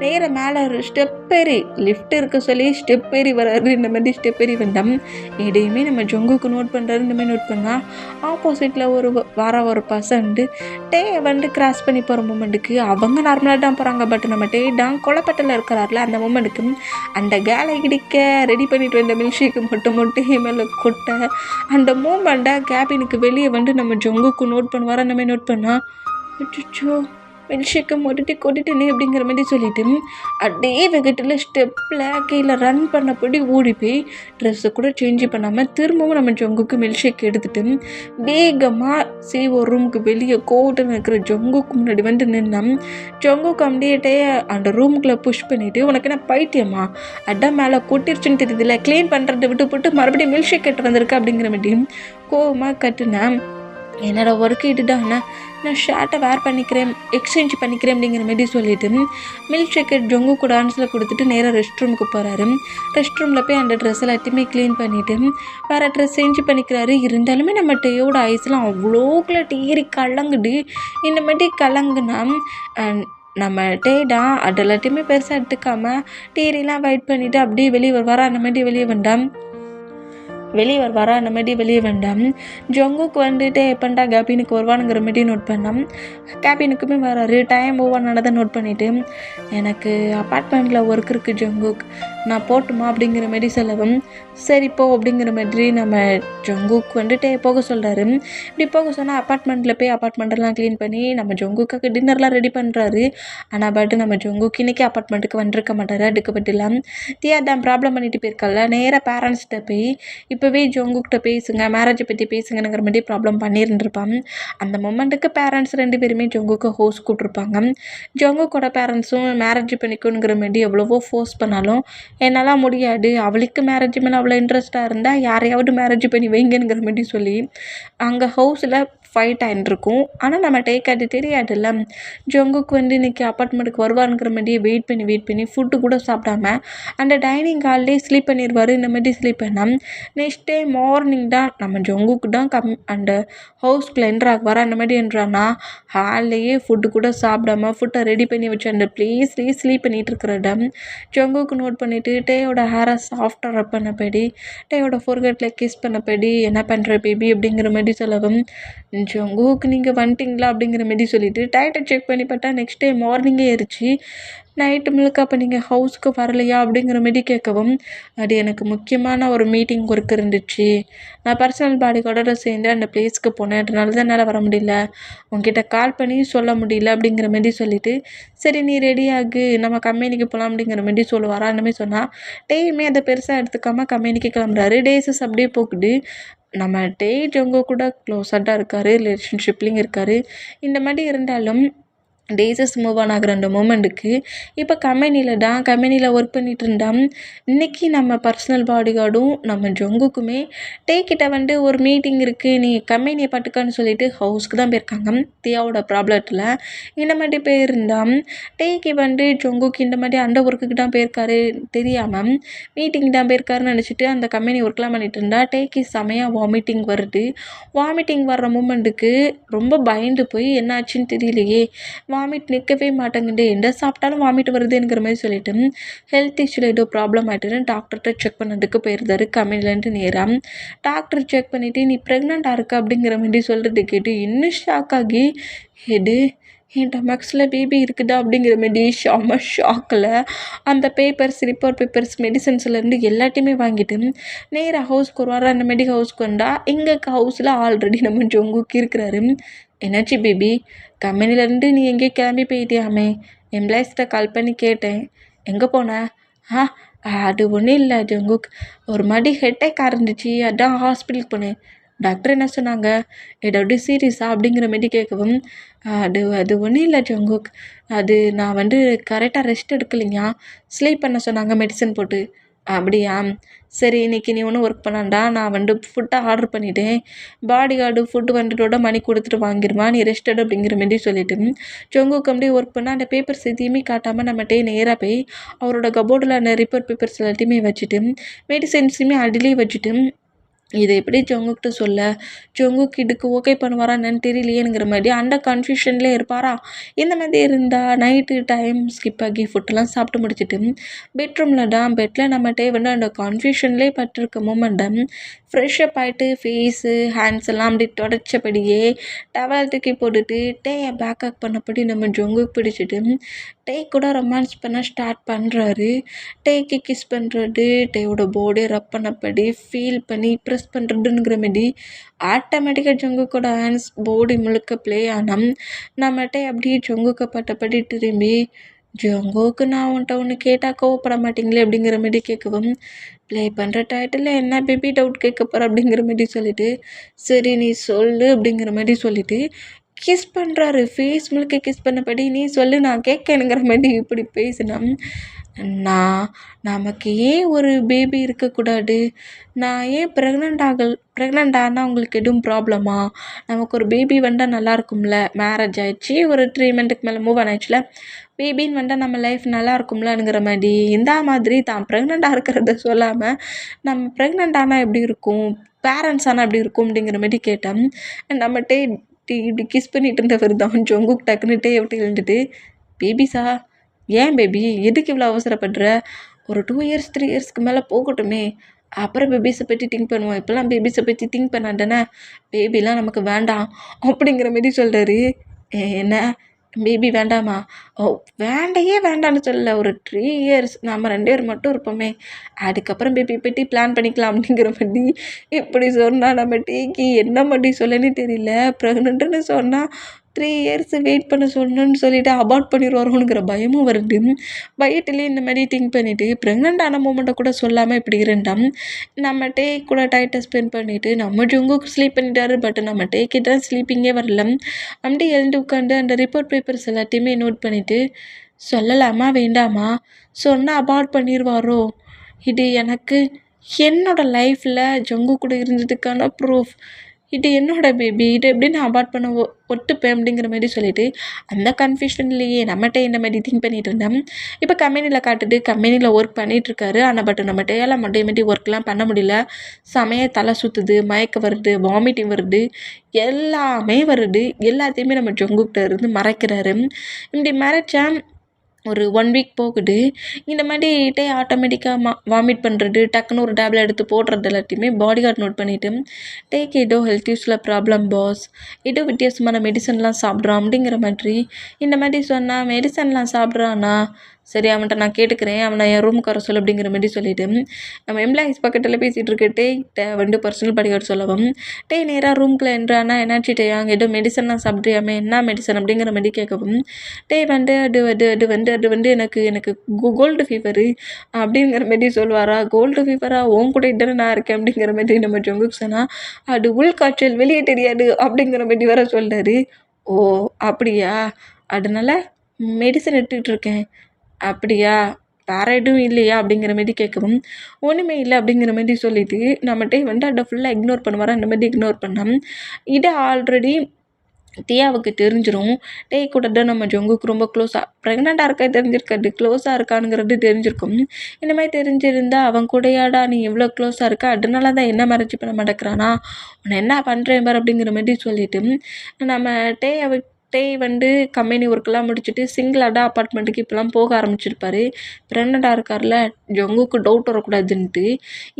நேராக மேலே ஒரு ஸ்டெப் ஏறி லிஃப்ட் இருக்க சொல்லி ஸ்டெப் ஏறி வராரு. இந்த மாதிரி ஸ்டெப் ஏறி வந்தோம். இதையுமே நம்ம ஜங்குக்கு நோட் பண்ணுறாரு. இந்த மாதிரி நோட் பண்ணால் ஆப்போசிட்டில் ஒரு பர்சன்ட்டு கிராஸ் பண்ணி போகிற மூமெண்ட்டுக்கு அவங்க நார்மலாக தான் போகிறாங்க. பட் நம்ம தான் கொலப்பட்டில் இருக்கிறார்ல அந்த மூமெண்ட்டுக்கு அந்த கேலை இடிக்க ரெடி பண்ணிட்டு வந்த மில்க் ஷேக்கு மட்டும் மேலே கொட்ட அந்த மூமெண்ட்டை கேபினுக்கு வெளியே நம்ம ஜங்குக்கு நோட் பண்ணுவார். அந்த மாதிரி நோட் பண்ணால் அச்சோ மில்க் ஷேக்கை கொட்டிட்டேனே அப்படிங்கிற மாதிரி சொல்லிவிட்டு அப்படியே வெகட்டில் ஸ்டெப்பில் கீழே ரன் பண்ணப்படி ஓடி போய் ட்ரெஸ்ஸை கூட சேஞ்சு பண்ணாமல் திரும்பவும் நம்ம ஜங்குக்கு மில்க் ஷேக் எடுத்துகிட்டு வேகமாக ஒரு ரூமுக்கு வெளியே கோட்டுன்னு இருக்கிற ஜங்குக்கு முன்னாடி நின்னோம். ஜங்குக்கு அப்படியே அந்த ரூமுக்குள்ளே புஷ் பண்ணிவிட்டு உனக்கு என்ன பைத்தியமா அதான் மேலே கொட்டிருச்சுன்னு தெரியுதுல, க்ளீன் பண்ணுறதை விட்டு போட்டு மறுபடியும் மில்க் ஷேக் எடுத்து வந்திருக்க அப்படிங்கிற மாதிரி கோவமாக கட்டுனேன். என்னோடய ஒர்க்கு இதுதானே, நான் ஷர்ட்டை வேர் பண்ணிக்கிறேன், எக்ஸ்சேஞ்ச் பண்ணிக்கிறேன் அப்படிங்கிற மாதிரி சொல்லிவிட்டு மில்க் ஷேக்கை ஜங்கு கூட ஆன்ஸில் கொடுத்துட்டு நேராக ரெஸ்ட் ரூமுக்கு போகிறாரு. ரெஸ்ட் ரூமில் போய் அந்த ட்ரெஸ் எல்லாத்தையுமே க்ளீன் பண்ணிவிட்டு வேறு ட்ரெஸ் சேஞ்ச் பண்ணிக்கிறாரு. இருந்தாலுமே நம்ம டேயோட ஐஸ்லாம் அவ்வளோக்குள்ள டீரி கலங்குது. இந்த மாதிரி கலங்குனா நம்ம தான் அது எல்லாத்தையுமே பெருசாக எடுத்துக்காமல் டீரிலாம் வெயிட் பண்ணிவிட்டு அப்படியே வெளியே வருவாரா. அந்த மாதிரி வெளியே வெளியே வேண்டாம். ஜங்குக்கு எப்பண்டா கேபினுக்கு வருவானுங்கிற மாதிரி நோட் பண்ணோம். கேபினுக்குமே வராரு. டைம் ஓவர் ஆனதை நோட் பண்ணிவிட்டு எனக்கு அப்பார்ட்மெண்ட்டில் ஒர்க் இருக்குது ஜங்குக், நான் போட்டுமா அப்படிங்கிற மாதிரி சொல்லவும் சரி போ அப்படிங்கிற மாதிரி நம்ம ஜங்குக்கு போக சொல்கிறாரு. இப்படி போக சொன்னால் அப்பார்ட்மெண்ட்டில் போய் அப்பார்ட்மெண்ட்டெல்லாம் க்ளீன் பண்ணி நம்ம ஜங்குக்கு டின்னர்லாம் ரெடி பண்ணுறாரு. ஆனால் நம்ம ஜங்குக்கு இன்றைக்கி அப்பார்ட்மெண்ட்டுக்கு வந்திருக்க மாட்டார். அடுக்கப்பட்டுலாம் தான் ப்ராப்ளம் பண்ணிட்டு போயிருக்கல. நேராக பேரண்ட்ஸ்கிட்ட போய் இப்போவே ஜங்குக்கிட்ட பேசுங்க, மேரேஜை பற்றி பேசுங்கங்கிற மாதிரி ப்ராப்ளம் பண்ணியிருந்துருப்பான். அந்த மொமெண்ட்டுக்கு பேரண்ட்ஸ் 2 பேருமே ஜங்குக்கு ஹோஸ் கூட்டிருப்பாங்க. ஜங்குக்கோட பேரண்ட்ஸும் மேரேஜ் பண்ணிக்கணுங்கிற மாதிரி எவ்வளவோ ஃபோர்ஸ் பண்ணாலும் என்னால் முடியாது, அவளுக்கு மேரேஜ் மேலே அவ்வளோ இன்ட்ரெஸ்ட்டாக இருந்தால் யாரையாவது மேரேஜ் பண்ணி வைங்கிற மாதிரி சொல்லி அங்கே ஹவுஸில் ஃபைட் ஆகிட்டுருக்கும். ஆனால் நம்ம அது தெரியாதுல்ல. ஜங்குக்கு இன்றைக்கி அப்பார்ட்மெண்ட்டுக்கு வருவாருங்கிற மாதிரியே வெயிட் பண்ணி ஃபுட்டு கூட சாப்பிடாம அந்த டைனிங் ஹால்லே ஸ்லீப் பண்ணிடுவார். இந்த மாதிரி ஸ்லீப் பண்ணால் நெக்ஸ்ட் டே மார்னிங் தான் நம்ம ஜங்குக்கு தான் அந்த ஹவுஸ்குள்ளே என்ட்ராகுவார். அந்த மாதிரி என்ட்ரானா ஹால்லையே ஃபுட்டு கூட சாப்பிடாம ஃபுட்டை ரெடி பண்ணி வச்சு அந்த ப்ளேஸ்லேயே ஸ்லீப் பண்ணிகிட்டு இருக்கிற இடம் ஜங்குக்கு நோட் பண்ணிவிட்டு டேயோட ஹேரை சாஃப்டாக ரப் பண்ணபடி டேயோட ஃபோர்கெட்டில் கிஸ் பண்ணபடி என்ன பண்ணுற பேபி அப்படிங்கிற மாதிரி சொல்லவும் ஜங்குக்கு நீங்கள் வந்துட்டிங்களா அப்படிங்கிற மாதிரி சொல்லிவிட்டு டயட்டை செக் பண்ணி பார்த்தா நெக்ஸ்ட் டே மார்னிங்கே ஏறிச்சு. நைட்டு முழுக்க அப்போ நீங்கள் ஹவுஸ்க்கு வரலையா அப்படிங்கிற மாதிரி கேட்கவும் அது எனக்கு முக்கியமான ஒரு மீட்டிங் ஒர்க் இருந்துச்சு, நான் பர்சனல் பாடியோட சேர்ந்து அந்த பிளேஸ்க்கு போனேன், அதனால தான் என்னால் வர முடியல, உங்ககிட்ட கால் பண்ணி சொல்ல முடியல அப்படிங்கிற மாதிரி சொல்லிவிட்டு சரி நீ ரெடியாகு நம்ம கம்பெனிக்கு போகலாம் அப்படிங்கிற மாதிரி சொல்லுவாரா. அந்த மாதிரி சொன்னால் டேயுமே அதை பெருசாக எடுத்துக்காமல் கம்பெனிக்கு கிளம்புறாரு. டேஸஸ் அப்படியே போக்குது. நம்ம ஜங்கு கூட க்ளோஸாக தான் இருக்கார், ரிலேஷன்ஷிப்லேயும் இருக்கார். இந்த மாதிரி இருந்தாலும் டேஸஸ் மூவ் ஆன் ஆகிற அந்த மூமெண்ட்டுக்கு இப்போ கம்பெனியில் ஒர்க் பண்ணிட்டு இருந்தான். இன்றைக்கி நம்ம பர்சனல் பாடி கார்டும் நம்ம ஜொங்குக்குமே டேக்கிட்ட வந்து ஒரு மீட்டிங் இருக்குது, நீ கம்பெனியை பார்த்துக்கான்னு சொல்லிட்டு ஹவுஸ்க்கு தான் போயிருக்காங்க. தியாவோட ப்ராப்ளத்தில் இந்த மாதிரி போயிருந்தான். டேக்கி வந்து ஜொங்குக்கு இந்த மாதிரி அந்த ஒர்க்குக்கு தான் போயிருக்காரு தெரியாமல் மீட்டிங் தான் போயிருக்காருன்னு நினச்சிட்டு அந்த கம்பெனி ஒர்க்லாம் பண்ணிட்டு இருந்தா. டேக்கி செமையாக வாமிட்டிங் வருது. வாமிட்டிங் வர்ற மூமெண்ட்டுக்கு ரொம்ப பயந்து போய் என்னாச்சுன்னு தெரியலையே, வாமிட் நிற்கவே மாட்டேங்குது, எந்த சாப்பிட்டாலும் வாமிட் வருதுங்கிற மாதிரி சொல்லிட்டு ஹெல்த் இஷ்யூவில் ஏதோ ப்ராப்ளம் ஆகிட்டுன்னு டாக்டர்கிட்ட செக் பண்ணதுக்கு போயிருந்தாரு கம்பெனிலேருந்து நேராக. டாக்டர் செக் பண்ணிவிட்டு நீ ப்ரெக்னெண்ட்டாக இருக்க அப்படிங்கிற மாதிரி சொல்கிறது கேட்டு இன்னும் ஷாக் ஆகி, எடு என் டொமக்ஸில் பேபி இருக்குதா அப்படிங்கிற மாரி ஷாக்கில் அந்த ரிப்போர்ட் பேப்பர்ஸ் மெடிசன்ஸ்லேருந்து எல்லாத்தையுமே வாங்கிட்டு நேராக ஹவுஸ்க்கு வருவார். அந்த ஹவுஸ்க்கு வந்தால் எங்கள் ஹவுஸில் ஆல்ரெடி நம்ம ஜொங்குக்கு இருக்கிறாரு. என்னாச்சு பேபி, கம்பெனிலேருந்து நீ எங்கேயோ கிளம்பி போயிட்டியாமே, எம்ப்ளாயிஸ்கிட்ட கால் பண்ணி கேட்டேன், எங்கே போன? அது ஒன்றும் இல்லை ஜங்குக், ஒரு மாதிரி ஹெட்டேக் இருந்துச்சு, அதான் ஹாஸ்பிட்டலுக்கு போனேன். டாக்டர் என்ன சொன்னாங்க, ஏதாவது சீரியஸா அப்படிங்கிற மாரி கேட்கவும், அது ஒன்றும் இல்லை ஜங்குக், அது நான் வந்து கரெக்டாக ரெஸ்ட் எடுக்கலைங்க, ஸ்லீப் பண்ண சொன்னாங்க மெடிசன் போட்டு. அப்படியா, சரி இன்றைக்கி நீ ஒன்றும் ஒர்க் பண்ணாண்டா, நான் வந்து ஃபுட்டை ஆர்டர் பண்ணிவிட்டேன், பாடி கார்டு ஃபுட்டு வந்துட்டோட மணி கொடுத்துட்டு வாங்கிடுமா, நீ ரெஸ்ட் எடு அப்படிங்கிற மாரி சொல்லிவிட்டு ஜொங்குக்கு அப்படியே ஒர்க் பண்ணால் அந்த பேப்பர்ஸ் எதையுமே காட்டாமல் நம்மகிட்டே நேராக போய் அவரோட கபோர்டில் அந்த ரிப்போர்ட் பேப்பர்ஸ் எல்லாத்தையுமே வச்சுட்டு மெடிசன்ஸுமே அடிலே வச்சுட்டு இதை எப்படி ஜொங்குக்கிட்ட சொல்ல, ஜொங்குக்கு இதுக்கு ஓகே பண்ணுவாரா என்னன்னு தெரியலையேங்கிற மாதிரி அந்த கன்ஃபியூஷன்லேயே இருப்பாரா. இந்த மாதிரி இருந்தால் நைட்டு டைம் ஸ்கிப் ஆகி ஃபுட்டெல்லாம் சாப்பிட்டு முடிச்சுட்டு பெட்ரூமில் தான் பெட்டில் நம்மகிட்டே வந்து அந்த கன்ஃபியூஷன்லேயே பட்டிருக்க மூமெண்ட்டை ஃப்ரெஷ்ஷப் ஆகிட்டு ஃபேஸு ஹேண்ட்ஸ் எல்லாம் அப்படி தொடச்சபடியே டவல் தூக்கி போட்டுட்டு டேயை பேக்கப் பண்ணபடி நம்ம ஜொங்குக்கு பிடிச்சிட்டு டே கூட ரொமான்ஸ் பண்ண ஸ்டார்ட் பண்ணுறாரு. டேக்கு கிஸ் பண்ணுறது, டேயோட பாடியை ரப் பண்ணபடி ஃபீல் பண்ணி ப்ரெஸ் பண்ணுறதுங்கிற மாரி ஆட்டோமேட்டிக்காக ஜொங்குக்கோட ஹேண்ட்ஸ் பாடி முழுக்க ப்ளே ஆனால் நம்ம டே அப்படியே ஜொங்குக்கு பட்டபடி திரும்பி, ஜொங்குக்கு நான் உன்ட்ட ஒன்று கேட்டால் கோவப்பட மாட்டீங்களே அப்படிங்கிற மாரி கேட்கவும், ப்ளே பண்ணுற டைட்டில் என்ன பேபி டவுட் கேட்க போகிற அப்படிங்கிற மாரி சொல்லிவிட்டு, சரி நீ சொல்லு அப்படிங்கிற மாதிரி சொல்லிவிட்டு கிஸ் பண்ணுறாரு. ஃபேஸ் முழுக்க கிஸ் பண்ணபடி, நீ சொல்லு நான் கேட்கணுங்கிற மாதிரி இப்படி பேசினா, நமக்கு ஏன் ஒரு பேபி இருக்கக்கூடாது, நான் ஏன் ப்ரெக்னென்ட் ஆனால் உங்களுக்கு எதுவும் ப்ராப்ளமா, நமக்கு ஒரு பேபி வந்தால் நல்லா இருக்கும்ல, மேரேஜ் ஆகிடுச்சி ஒரு 3 மந்த்துக்கு மேலே மூவ் ஆன் ஆயிடுச்சுல, பேபின்னு வந்தால் நம்ம லைஃப் நல்லா இருக்கும்லங்கிற மாதிரி இந்த மாதிரி தான் ப்ரெக்னெண்ட்டாக இருக்கிறத சொல்லாமல் நம்ம ப்ரெக்னென்ட் ஆனால் எப்படி இருக்கும், பேரண்ட்ஸ் ஆனால் எப்படி இருக்கும் அப்படிங்கிற மாதிரி கேட்டேன். நம்மகிட்டே இப்படி கிஸ் பண்ணிட்டு இருந்தவர் தான் ஜொங்குக் டக்குன்னுட்டே எப்படி எழுந்துட்டு, பேபிஸா, ஏன் பேபி, எதுக்கு இவ்வளோ அவசரப்படுற, ஒரு 2 இயர்ஸ் 3 இயர்ஸ்க்கு மேலே போகட்டுமே, அப்புறம் பேபிஸை பற்றி திங்க் பண்ணுவோம், இப்போல்லாம் பேபிஸை பற்றி திங்க் பண்ணாண்டேனே, பேபிலாம் நமக்கு வேண்டாம் அப்படிங்கிற மாரி சொல்கிறாரு. என்ன பேபி வேண்டாமா, வேண்டான்னு சொல்லலை, ஒரு 3 இயர்ஸ் நம்ம 2 பேர் மட்டும் இருப்போமே, அதுக்கப்புறம் பேபி பற்றி பிளான் பண்ணிக்கலாம் அப்படிங்கிற மாதிரி இப்படி சொன்னால் நம்ம டேக்கி என்ன மாதிரி சொல்லன்னு தெரியல. ப்ரெக்னென்ட்டுன்னு சொன்னால் 3 இயர்ஸ் வெயிட் பண்ண சொல்லணும்னு சொல்லிவிட்டு அபார்ட் பண்ணிடுவாரோங்கிற பயமும் வருது. பயத்துலேயே இந்த மாதிரி திங்க் பண்ணிவிட்டு ப்ரெக்னென்ட் ஆன மூமெண்ட்டை கூட சொல்லாமல் இப்படி இருந்தால் நம்ம டேக் கூட டைட்டை ஸ்பெண்ட் பண்ணிவிட்டு நம்ம ஜொங்குக்கு ஸ்லீப் பண்ணிட்டாரு. பட் நம்ம டேக்கிட்ட ஸ்லீப்பிங்கே வரல. அப்படியே எழுந்து உட்காந்து அந்த ரிப்போர்ட் பேப்பர்ஸ் எல்லாத்தையுமே நோட் பண்ணிவிட்டு, சொல்லலாமா வேண்டாமா, சொன்னால் அபார்ட் பண்ணிடுவாரோ, இது எனக்கு என்னோடய லைஃப்பில் ஜொங்கு கூட இருந்ததுக்கான ப்ரூஃப், இது என்னோடய பேபி, இதை எப்படி நான் அபார்ட் பண்ண ஒத்துப்பேன் அப்படிங்கிற மாதிரி சொல்லிவிட்டு அந்த கன்ஃபியூஷன்லேயே நம்மகிட்ட இந்த மாதிரி திங்க் பண்ணிகிட்டு இருந்தேன். இப்போ கம்பெனியில் காட்டுட்டு கம்பெனியில் ஒர்க் பண்ணிகிட்ருக்காரு. ஆனால் பட் நம்மகிட்ட மட்டும் ஒர்க்லாம் பண்ண முடியல. செமையாக தலை சுற்றுது, மயக்கம் வருது, வாமிட்டிங் வருது, எல்லாமே வருது. எல்லாத்தையுமே நம்ம ஜொங்குக்கிட்ட இருந்து மறைக்கிறாரு. இப்படி மறைச்சா ஒரு 1 வீக் போகுது. இந்த மாதிரி ஆட்டோமேட்டிக்காக வாமிட் பண்ணுறது, டக்குன்னு ஒரு டேப்லெட் எடுத்து போடுறது எல்லாத்தையுமே பாடி கார்டு நோட் பண்ணிவிட்டு, டேக் ஏதோ ஹெல்த் இஷ்யூஸில் ப்ராப்ளம் பாஸ், ஏதோ வித்தியாசமான மெடிசன்லாம் சாப்பிட்றான் அப்படிங்கிற மாதிரி இந்த மாதிரி சொன்னால், மெடிசன்லாம் சாப்பிட்றான்னா சரி அவன்கிட்ட நான் கேட்டுக்கிறேன், அவனை என் ரூமுக்கு வர சொல்லு அப்படிங்கிற மாதிரி சொல்லிவிட்டு நம்ம எம்ப்ளாயிஸ் பக்கத்தில் பேசிகிட்டு இருக்க டேக்கிட்ட வந்து பர்சனல் பாடி கார்டு சொல்லவும், நேராக ரூம்குள்ளே என்றானா என்னாச்சு டே, அங்கே ஏதோ மெடிசன்லாம் சாப்பிட்றியாமே, என்ன மெடிசன் அப்படிங்கிற மாதிரி கேட்கவும், வந்து அது வந்து எனக்கு கோல்டு ஃபீவரு அப்படிங்கிற மாதிரி சொல்லுவாரா. கோல்டு ஃபீவரா, உன் கூட இதானே நான் இருக்கேன் அப்படிங்கிற மாதிரி நம்ம ஜொங்குக்கு சொன்னால், அது உள்காய்ச்சல் வெளியே தெரியாது அப்படிங்கிற மாதிரி வர சொல்கிறாரு. ஓ அப்படியா, அதனால மெடிசன் எடுத்துக்கிட்டு இருக்கேன். அப்படியா? வேறு எதுவும் இல்லையா அப்படிங்கிற மாரி கேட்கவும், ஒன்றுமே இல்லை அப்படிங்கிற மாரி சொல்லிவிட்டு நம்மகிட்ட வந்துட்டு அதை ஃபுல்லாக இக்னோர் பண்ணுவாரா, அந்த மாதிரி இக்னோர் பண்ணோம். இதை ஆல்ரெடி தியாவுக்கு தெரிஞ்சிடும். டேய் கூட தான் நம்ம ஜங்குக்கு ரொம்ப க்ளோஸாக ப்ரெக்னெண்ட்டாக இருக்கா தெரிஞ்சிருக்காது, க்ளோஸாக இருக்கானுங்கிறது தெரிஞ்சிருக்கும். இந்த மாதிரி தெரிஞ்சிருந்தா அவன் கூடயாடா நீ எவ்வளோ க்ளோஸாக இருக்க, அதனால தான் என்ன மேரேஜ் பண்ண மாட்டேங்கிறானா, உன்னை என்ன பண்ணுறேன் பார் அப்படிங்கிற மாதிரி சொல்லிவிட்டு நம்ம டேய் வந்து கம்பெனி ஒர்க்கெலாம் முடிச்சுட்டு சிங்கிளாக அப்பார்ட்மெண்ட்டுக்கு இப்போலாம் போக ஆரம்பிச்சிருப்பாரு. ப்ரெக்னெண்ட்டாக இருக்கார்ல, ஜங்குக்கு டவுட் வரக்கூடாதுன்ட்டு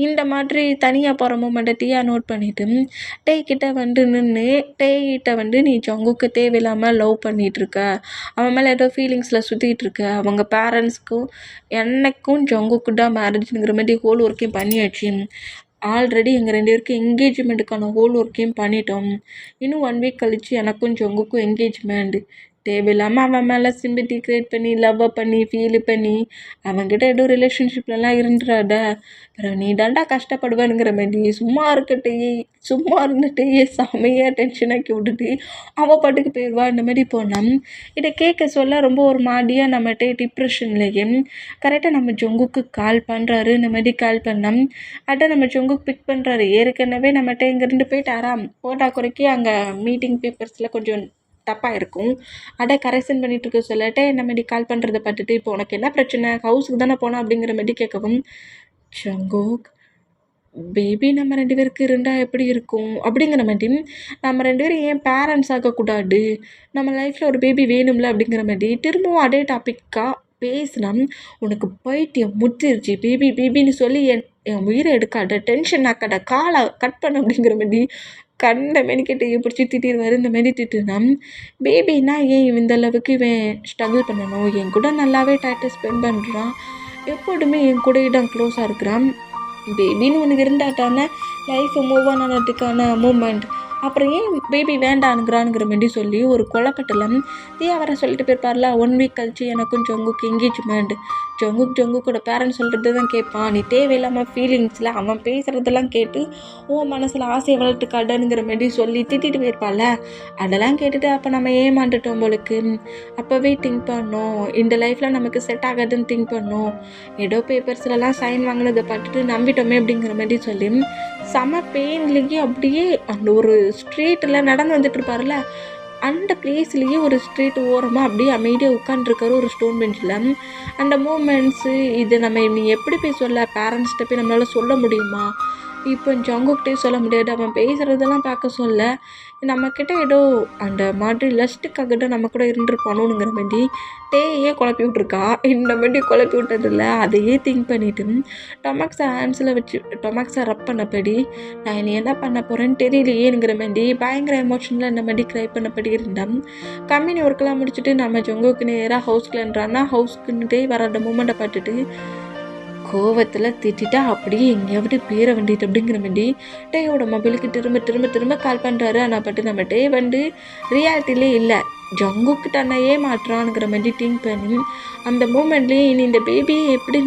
இந்த மாதிரி தனியாக போகிற மூமெண்ட்டை டீயா நோட் பண்ணிவிட்டு டேய் கிட்ட வந்து நின்று டேய்கிட்ட வந்து நீ ஜங்குக்கு தேவையில்லாமல் லவ் பண்ணிகிட்ருக்க, அவன் மேலே ஏதோ ஃபீலிங்ஸில் சுற்றிட்டு இருக்க, அவங்க பேரண்ட்ஸ்க்கும் எனக்கும் ஜங்குக்கு தான் மேரேஜுங்கிற மாதிரி ஹோல் ஒர்க்கையும் பண்ணியாச்சு. ஆல்ரெடி எங்கள் 2 பேருக்கும் என்கேஜ்மெண்ட்டுக்கான ஹோல் ஒர்க்கையும் பண்ணிட்டோம். இன்னும் 1 வீக் கழித்து எனக்கும் ஜங்குக்கும் என்கேஜ்மெண்ட். தேவையில்லாமல் அவன் மேலே சிம்பத்தி க்ரியேட் பண்ணி லவ்வை பண்ணி ஃபீல் பண்ணி அவன்கிட்ட ஏதோ ரிலேஷன்ஷிப்லலாம் இருந்துடாத, அப்புறம் நீ தாண்டா கஷ்டப்படுவேனுங்கிற மாதிரி சும்மா இருந்துட்டே செமையாக டென்ஷன் ஆக்கி விட்டுட்டு அவள் பாட்டுக்கு போயிடுவா. இந்த மாதிரி போனான். இதை கேட்க சொல்ல ரொம்ப ஒரு மாதிரியாக நம்மகிட்ட டிப்ரெஷன்லேயே கரெக்டாக நம்ம ஜங்குக்கு கால் பண்ணுறாரு. இந்த மாதிரி கால் பண்ணோம். அதான் நம்ம ஜங்குக்கு பிக் பண்ணுறாரு. ஏற்கனவே நம்மகிட்ட இங்கேருந்து போயிட்டாராம். போட்டா குறைக்கி அங்கே மீட்டிங் பேப்பர்ஸில் கொஞ்சம் தப்பாக இருக்கும். அதை கரெக்ஷன் பண்ணிகிட்டு இருக்க சொல்லட்டே இந்த மாதிரி கால் பண்ணுறதை பார்த்துட்டு இப்போ உனக்கு என்ன பிரச்சனை, ஹவுஸுக்கு தானே போனோம் அப்படிங்கிற மாதிரி கேட்கவும், ஜங்குக் பேபி நம்ம 2 பேருக்கு இருந்தால் எப்படி இருக்கும் அப்படிங்கிற மாதிரி, நம்ம 2 பேரும் ஏன் பேரண்ட்ஸ் ஆகக்கூடாது, நம்ம லைஃப்பில் ஒரு பேபி வேணும்ல அப்படிங்கிற மாதிரி திரும்பவும் அதே டாப்பிக்காக பேசினோம். உனக்கு பைத்தியம் முத்திருச்சு, பேபின்னு சொல்லி என் உயிரை எடுக்காத, டென்ஷன் ஆக்காத, காலை கட் பண்ண அப்படிங்கிற மாதிரி கண்ட மெனிக்கிட்ட பிடிச்சி திட்டிடுவார். இந்த மாரி திட்டுனா பேபின்னா ஏன் இந்த அளவுக்கு இவன் ஸ்ட்ரகிள் பண்ணணும், என் கூட நல்லாவே டைட்டை ஸ்பெண்ட் பண்ணுறான், எப்போதுமே என் கூட தான் க்ளோஸாக இருக்கிறான், பேபின்னு ஒன்று இருந்தாட்டான லைஃப்பை மூவ் ஆன் ஆனதுக்கான மூமெண்ட், அப்புறம் ஏன் பேபி வேண்டானுங்கிறானுங்கிற மாரி சொல்லி ஒரு குழப்பத்தில் தியா வர சொல்லிட்டு போயிருப்பார்ல. 1 வீக் கழிச்சு எனக்கும் ஜங்குக்கு என்கேஜ்மெண்ட், ஜங்குக்கோட பேரண்ட்ஸ் சொல்கிறது தான் கேட்பான், நீ தேவையில்லாமல் ஃபீலிங்ஸில் அவன் பேசுகிறதெல்லாம் கேட்டு உன் மனசில் ஆசையை வளர்த்துக்காடனுங்கிற மாரி சொல்லி திட்டிட்டு போயிருப்பாள்ல. அதெல்லாம் கேட்டுட்டு அப்போ நம்ம ஏமாந்துட்டோம் போலுக்கு. அப்போவே திங்க் பண்ணோம், இந்த லைஃப்பில் நமக்கு செட் ஆகாதுன்னு திங்க் பண்ணோம், ஏதோ பேப்பர்ஸ்லலாம் சைன் வாங்கினதை பார்த்துட்டு நம்பிட்டோமே அப்படிங்கிற மாதிரி சொல்லி செம பெயின்லேயே அப்படியே அந்த ஒரு ஸ்ட்ரீட்டில் நடந்து வந்துட்டு இருப்பார்ல, அந்த பிளேஸ்லேயே ஒரு ஸ்ட்ரீட் ஓரமாக அப்படியே அமைதியாக உட்காந்துருக்காரு ஒரு ஸ்டோன் பெஞ்சில். அந்த மூமெண்ட்ஸு இது நம்ம நீ எப்படி போய் சொல்ல, பேரண்ட்ஸ்கிட்ட போய் நம்மளால் சொல்ல முடியுமா, இப்போ ஜங்குக்கிட்டே சொல்ல முடியாது, அவன் பேசுகிறதெல்லாம் பார்க்க சொல்ல நம்மக்கிட்ட ஏதோ அந்த மாதிரி லஸ்ட்டுக்காக தான் நம்ம கூட இருந்துருப்பானோங்கிற மாதிரி டேயே குழப்பி விட்ருக்கா. இந்த மாதிரி குழப்பி விட்டதில்ல, அதையே திங்க் பண்ணிவிட்டு டொமக்ஸை ஹேண்ட்ஸில் வச்சு டொமக்ஸை ரப் பண்ணபடி நான் இனி என்ன பண்ண போகிறேன்னு தெரியலையேங்கிற மாதிரி பயங்கர எமோஷனில் இந்த மாதிரி க்ரை பண்ணபடி இருந்தேன். கம்பெனி ஒர்க்கெலாம் முடிச்சுட்டு நம்ம ஜங்குக்கு நேராக ஹவுஸ்க்குலன்றான்னா ஹவுஸ்க்குன்னுட்டே வர அந்த மூமெண்ட்டை பார்த்துட்டு கோவத்தில் திட்டா அப்படியே எங்கேயாவது பேரை வண்டிட்டு அப்படிங்கிற மாதிரி டேயோட மொபைலுக்கு திரும்ப கால் பண்ணுறாரு. ஆனால் பட்டு நம்ம டே வந்து ரியாலிட்டிலே இல்லை, ஜங்குக்கு தன்னை ஏமாட்டுறானுங்கிற மாதிரி திங்க் பண்ணி அந்த மூமெண்ட்லேயே இனி இந்த பேபியை எப்படி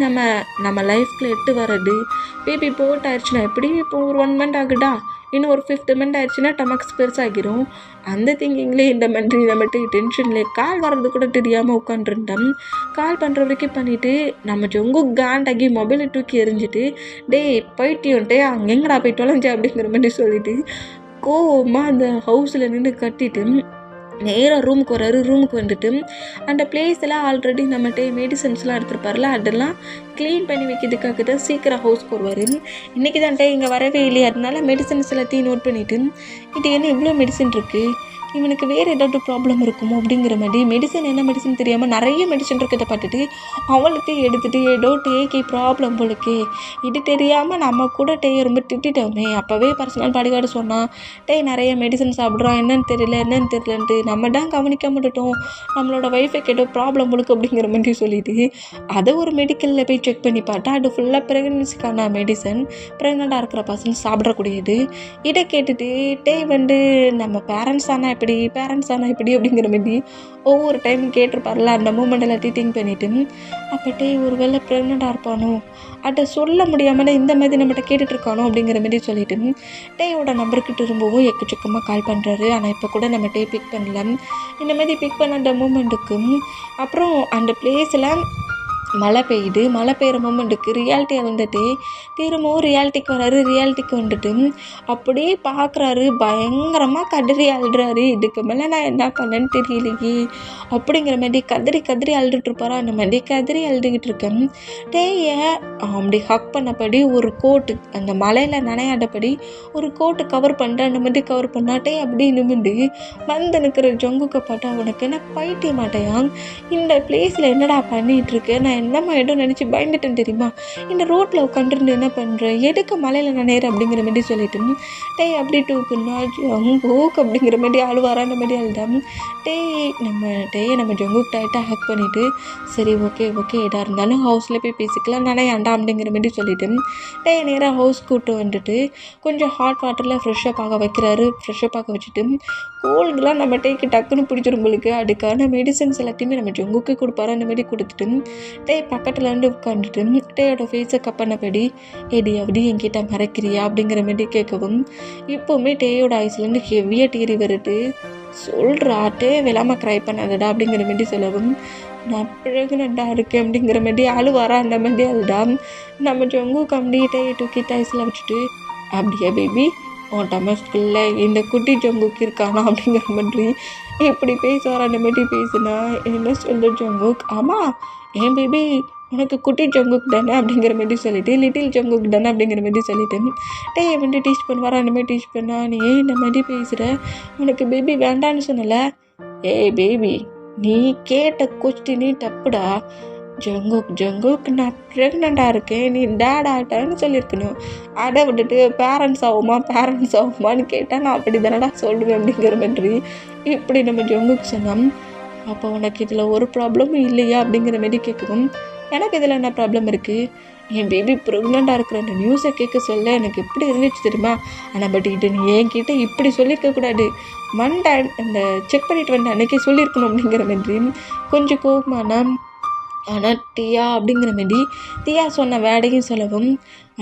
நம்ம லைஃப்பில் எட்டு வர்றது, பேபி போட்டாயிடுச்சுன்னா எப்படி இப்போ ஒரு 1 மந்த் ஆகுதா, இன்னும் ஒரு 5th மந்த் ஆயிடுச்சுன்னா டமக்ஸ் பெருசாகிரும். அந்த திங்கிங்லேயே இந்த மாதிரி நம்மகிட்ட டென்ஷன்லேயே கால் வர்றது கூட தெரியாமல் உட்காந்துருந்தோம். கால் பண்ணுற வரைக்கும் பண்ணிவிட்டு நம்ம ஜொங்கு காண்டாகி மொபைலை தூக்கி எறிஞ்சிட்டு டேய் பைத்தியம்ட்டே அங்கே எங்கடா போய் தொலைஞ்ச அப்படிங்கிற மாதிரி சொல்லிவிட்டு கோவமாக அந்த ஹவுஸில் நின்று கட்டிட்டு நேராக ரூமுக்கு வராரு. ரூமுக்கு வந்துட்டு அந்த பிளேஸில் ஆல்ரெடி நம்மகிட்ட மெடிசன்ஸ்லாம் எடுத்துருப்பார்ல, அதெல்லாம் க்ளீன் பண்ணி வைக்கிறதுக்காக தான் சீக்கிரம் ஹவுஸ்க்கு வருவார். இன்றைக்கி தான்ட்டே இங்கே வரவே இல்லையா, அதனால மெடிசன்ஸ் எல்லாத்தையும் நோட் பண்ணிவிட்டு இது என்ன இவ்வளோ மெடிசன் இருக்குது, இவனுக்கு வேறு ஏதாவது ப்ராப்ளம் இருக்குமோ அப்படிங்கிற மாதிரி மெடிசன் என்ன மெடிசன் தெரியாமல் நிறைய மெடிசன் இருக்கிறத பார்த்துட்டு அவளுக்கு எடுத்துகிட்டு ஏதோ டேக்கு ப்ராப்ளம் போலுக்கு, இது தெரியாமல் நம்ம கூட டேயை ரொம்ப திட்டோமே. அப்போவே பர்சனல் பாடிகார்டு சொன்னான், டே நிறைய மெடிசன் சாப்பிட்றான், என்னன்னு தெரியலன்ட்டு நம்ம தான் கவனிக்க மாட்டோம், நம்மளோட ஒய்ஃபுக்கு ஏதோ ப்ராப்ளம் போலுக்கு அப்படிங்கிற மாதிரி சொல்லிட்டு அதை ஒரு மெடிக்கலில் போய் செக் பண்ணி பார்த்தா அது ஃபுல்லாக ப்ரெக்னன்சிக்கான மெடிசன், ப்ரெக்னெண்ட்டாக இருக்கிற பர்சன் சாப்பிடக்கூடியது. இதை கேட்டுட்டு டே வந்து நம்ம பேரண்ட்ஸ் ஆனால் இப்படி, பேரண்ட்ஸ் ஆனால் இப்படி அப்படிங்கிற மாரி ஒவ்வொரு டைம் கேட்டிருப்பார்ல. அந்த மூமெண்ட் எல்லாத்தையும் திங்க் பண்ணிவிட்டு அப்போ ஒரு வேளை ப்ரெக்னெண்ட்டாக இருப்பானோ, அதை சொல்ல முடியாமல் இந்த மாதிரி நம்மகிட்ட கேட்டுட்ருக்கானோ அப்படிங்கிற மாரி சொல்லிவிட்டு டேயோட நம்பருக்கு திரும்பவும் எக்கச்சக்கமாக கால் பண்ணுறாரு. ஆனால் இப்போ கூட நம்ம பிக் பண்ணல. இந்த மாதிரி பிக் பண்ண அந்த மூமெண்ட்டுக்கு அப்புறம் அந்த பிளேஸில் மழை பெய்யுது. மழை பெய்கிற மூமெண்ட்டுக்கு ரியாலிட்டியை வந்துட்டு திரும்பவும் ரியாலிட்டிக்கு வராரு. ரியாலிட்டிக்கு வந்துட்டு அப்படியே பார்க்குறாரு. பயங்கரமாக கதறி அழுறாரு. இதுக்கு மேலே நான் என்ன பண்ணேன்னு தெரியலையே அப்படிங்கிற மாதிரி கதறி கதறி அழுதுட்ருப்பாரா. அந்த மாதிரி கதறி அழுதுகிட்டு இருக்கேன். டேயை அப்படி ஹக் பண்ணபடி ஒரு கோட்டு அந்த மலையில் நனையாதபடி ஒரு கோட்டு கவர் பண்ணுறேன். அந்த மாதிரி கவர் பண்ணாட்டே அப்படி நிமிண்டு வந்து நிற்கிற ஜங்குக்கை பார்த்தா அவனுக்கு என்ன பைத்திய மாட்டையான், இந்த பிளேஸில் என்னடா பண்ணிகிட்ருக்கு, நான் என்னம்மா இடம் நினச்சி பயந்துட்டேன் தெரியுமா, இந்த ரோட்டில் உட்காந்துருந்து என்ன பண்ணுறேன், எதுக்கு மலையில் நினைறேன் அப்படிங்கிற மாதிரி சொல்லிட்டு டேய் அப்படி டூக்குன்னா ஜங்குக் அப்படிங்கிற மாதிரி அழுவாரா. அந்த மாதிரி அழுதான். நம்ம ஜங்குக் டைட்டாக ஹக் பண்ணிவிட்டு சரி ஓகே எதாக இருந்தாலும் ஹவுஸில் போய் பேசிக்கலாம் நினையாண்டா அப்படிங்கிற மாதிரி சொல்லிவிட்டு நேராக ஹவுஸ் கூப்பிட்டு வந்துட்டு கொஞ்சம் ஹாட் வாட்டரில் ஃப்ரெஷ்ஷப் ஆக வைக்கிறாரு. ஃப்ரெஷ்ஷப் ஆக வச்சுட்டு கோல்டுலாம் நம்ம டக்குன்னு பிடிச்சிரும் போலுக்கு. அதுக்கான மெடிசன்ஸ் எல்லாத்தையுமே நம்ம ஜங்குக்கு கொடுப்பாரு. அந்த மாதிரி கொடுத்துட்டு பக்கத்தில் வந்து உட்காந்துட்டு டேயோட ஃபேஸை கப்பனபடி எதையாவது என்கிட்ட மறைக்கிறியா அப்படிங்கிற மாதிரி கேட்கவும் இப்போவுமே டேயோட ஐஸ்லேருந்து ஹெவியாக டீரி வருது. சொல்கிறா விளாமல் க்ரை பண்ணாதடா அப்படிங்கிற மாதிரி சொல்லவும் நான் ப்ரெக்னெண்ட்டாக இருக்கேன் அப்படிங்கிற மாதிரி அழுவாரா. அந்த மாதிரி அழுதா நம்ம ஜங்குக்கு அப்படியே தூக்கி ஐஸில் வச்சுட்டு அப்படியே பேபி உன் டமஸ்குள்ள இந்த குட்டி ஜங்குக்கு இருக்கானா அப்படிங்கிற மாதிரி இப்படி பேசுவார். அந்த மாதிரி பேசுனா என்ன சொல்கிற ஜங்குக் ஆமாம் ஏன் பேபி உனக்கு குட்டி ஜங்குக் தானே அப்படிங்கிற மாதிரி சொல்லிவிட்டு லிட்டில் ஜங்குக் தானே அப்படிங்கிற மாதிரி சொல்லிவிட்டு வந்து டீச் பண்ணுவார். அந்த மாதிரி டீச் பண்ணா நீ இந்த மாதிரி பேசுகிற, உனக்கு பேபி வேண்டான்னு சொன்னல. பேபி நீ கேட்ட கொஸ்டினே தப்புடா. ஜங்குக் நான் ப்ரெக்னெண்ட்டாக இருக்கேன், நீ டேட் ஆகிட்டான்னு சொல்லியிருக்கணும். அதை விட்டுட்டு பேரண்ட்ஸ் ஆகுமான்னு கேட்டால் நான் அப்படி தானடா சொல்லுவேன் அப்படிங்கிற மாதிரி இப்படி நம்ம ஜங்குக் சொன்னோம். அப்போ உனக்கு இதில் ஒரு ப்ராப்ளமும் இல்லையா அப்படிங்கிற மாதிரி கேட்கவும் எனக்கு இதில் என்ன ப்ராப்ளம் இருக்குது, என் பேபி ப்ரெக்னெண்ட்டாக இருக்கிற அந்த நியூஸை கேட்க சொல்ல எனக்கு எப்படி இருந்துச்சு தெரியுமா. ஆனால் பட் இது நீ என்கிட்ட இப்படி சொல்லியிருக்கக்கூடாது, அந்த செக் பண்ணிட்டு வந்த அன்றைக்கே சொல்லியிருக்கணும் அப்படிங்கிற மாதிரி கொஞ்சம் கோபமானா. ஆனால் டியா அப்படிங்கிற மாதிரி டியா சொன்ன வேடையும் சொல்லவும்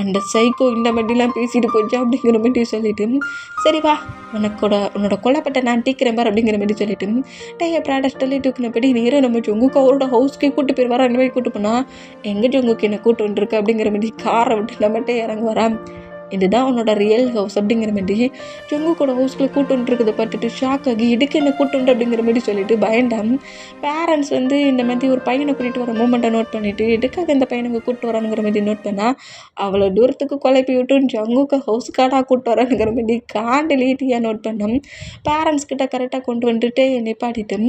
அந்த சைக்கோ இந்த மாதிரிலாம் பேசிட்டு போச்சு அப்படிங்கிற மாதிரி சொல்லிட்டு சரி வா உன்னோட கொல்லப்பட்ட நான் டீக்கிறேன் பார் அப்படிங்கிற மாதிரி சொல்லிட்டு டையை ப்ராடக்டல்லி தூக்கினபடி நேரம் நம்ம ஜங்குக்கு அவரோட ஹவுஸ்க்கே கூட்டு போயிடுவாரா. அந்த மாதிரி கூட்டு போனால் எங்கே ஜங்குக்கு என்ன கூட்டு வந்துருக்கு அப்படிங்கிற மாதிரி காரை விட்டு நம்மகிட்ட இறங்க வரா. இதுதான் உன்னோட ரியல் ஹவுஸ் அப்படிங்கிற மாதிரி ஜங்குக்கோட ஹவுஸ்க்குள்ளே கூட்டுருக்கிறத பார்த்துட்டு ஷாக் ஆகி இதுக்கு என்ன கூட்டுண்டு அப்படிங்கிற மாதிரி சொல்லிட்டு பயந்தாம். பேரண்ட்ஸ் வந்து இந்த மாதிரி ஒரு பையனை கூட்டிகிட்டு வர மூமெண்ட்டை நோட் பண்ணிவிட்டு எதுக்காக இந்த பையனுக்கு கூப்பிட்டு வரானுங்கிற மாதிரி நோட் பண்ணால் அவ்வளோ தூரத்துக்கு குழப்பி விட்டு ஜங்குக்கு ஹவுஸ் கார்டாக கூப்பிட்டு வரானுங்கிற மாதிரி காண்டிலேட்டியாக நோட் பண்ணோம். பேரண்ட்ஸ் கிட்ட கரெக்டாக கொண்டு வந்துட்டு நிப்பாட்டிட்டு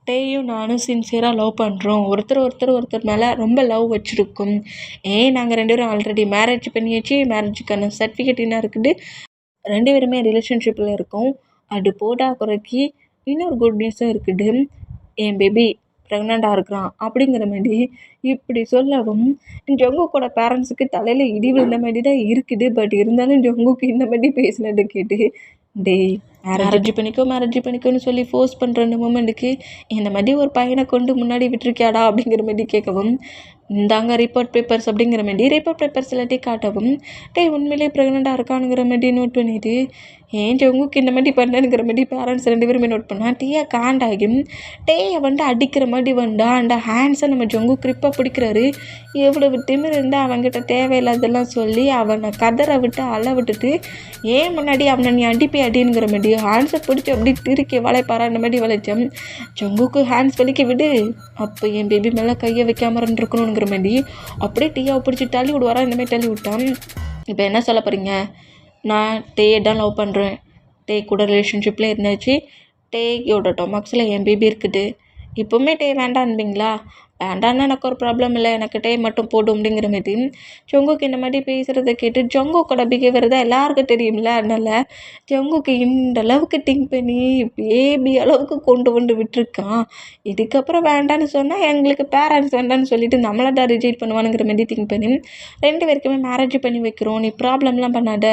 டேயும் நானும் சின்சியராக லவ் பண்ணுறோம், ஒருத்தர் மேலே ரொம்ப லவ் வச்சுருக்கோம். நாங்கள் 2 பேரும் ஆல்ரெடி மேரேஜ் பண்ணியாச்சு, மேரேஜுக்கான சர்டிஃபிகேட் என்ன இருக்குது, 2 பேருமே ரிலேஷன்ஷிப்பில் இருக்கோம். அது போடா குறைக்கி இன்னொரு குட் நியூஸும் இருக்குது, என் பேபி ப்ரெக்னெண்ட்டாக இருக்கிறான் அப்படிங்கிற மாதிரி இப்படி சொல்லவும் ஜங்குக்கோட பேரண்ட்ஸுக்கு தலையில் இடி விழுந்த மாதிரி தான் இருக்குது. பட் இருந்தாலும் ஜங்குக்கு இந்த மாதிரி பேசினதை கேட்டு மேரேஜ் பண்ணிக்கோன்னு சொல்லி ஃபோர்ஸ் பண்ணுற அந்த மூமெண்ட்டுக்கு இந்த மாதிரி ஒரு பையனை கொண்டு முன்னாடி விட்டுருக்கியாடா அப்படிங்கிற மாதிரி கேட்கவும் இந்தாங்க ரிப்போர்ட் பேப்பர்ஸ் அப்படிங்கிற மாதிரி ரிப்போர்ட் பேப்பர்ஸ் எல்லாத்தையும் காட்டவும் உண்மையிலே ப்ரெக்னெண்ட்டாக இருக்கானுங்கிற மாதிரி நோட் பண்ணிவிட்டு ஜங்குக்கு இந்த மாதிரி பண்ணனுங்கிற மாதிரி பேரண்ட்ஸ் 2 பேருமே நோட் பண்ணால் டீயை காண்டாகும். டேயை வந்து அடிக்கிற மாதிரி வந்தா அந்த ஹேண்ட்ஸை நம்ம ஜங்கு கிரிப்பாக பிடிக்கிறாரு. எவ்வளவு திமிர் இருந்தால் அவங்ககிட்ட தேவையில்லாதெல்லாம் சொல்லி அவனை கதற விட்டு அழ விட்டுட்டு முன்னாடி அவனை நீ அடிங்கிற மாதிரி ஹேண்ட்ஸை பிடிச்சி அப்படி திருக்கி வளைப்பாரா. அந்த மாதிரி வளைச்சோம். ஜங்குக்கு ஹேண்ட்ஸ் வலிக்க விடு, அப்போ என் பேபி மேலே கையை வைக்காம இருக்கணுங்கிற மாதிரி அப்படியே டீயாவை பிடிச்சி தள்ளி விடுவாரா. இந்த மாதிரி தள்ளி விட்டான். இப்போ என்ன சொல்ல போகிறீங்க, நான் டேயை தான் லவ் பண்ணுறேன், டே கூட ரிலேஷன்ஷிப்பில் இருந்தாச்சு, டேயோட டொமாக்ஸில் என் பேபி இருக்குது, இப்போவுமே டே வேண்டான்பீங்களா? வேண்டான்னா எனக்கு ஒரு ப்ராப்ளம் இல்லை, எனக்கு டே மட்டும் போடும் அப்படிங்கிற மாரி ஜங்குக் இந்த மாதிரி பேசுகிறத கேட்டு ஜங்குக்கோட பிஹேவியர் தான் எல்லாருக்கும் தெரியும்ல. அதனால ஜங்குக்கு இந்த அளவுக்கு திங்க் பண்ணி பேபி அளவுக்கு கொண்டு வந்து விட்டுருக்கான். இதுக்கப்புறம் வேண்டான்னு சொன்னால் எங்களுக்கு பேரண்ட்ஸ் வேண்டான்னு சொல்லிட்டு நம்மளை தான் ரிஜெக்ட் பண்ணுவானுங்கிற மாதிரி திங்க் பண்ணி 2 பேருக்குமே மேரேஜ் பண்ணி வைக்கிறோம். நீ ப்ராப்ளம்லாம் பண்ணாத,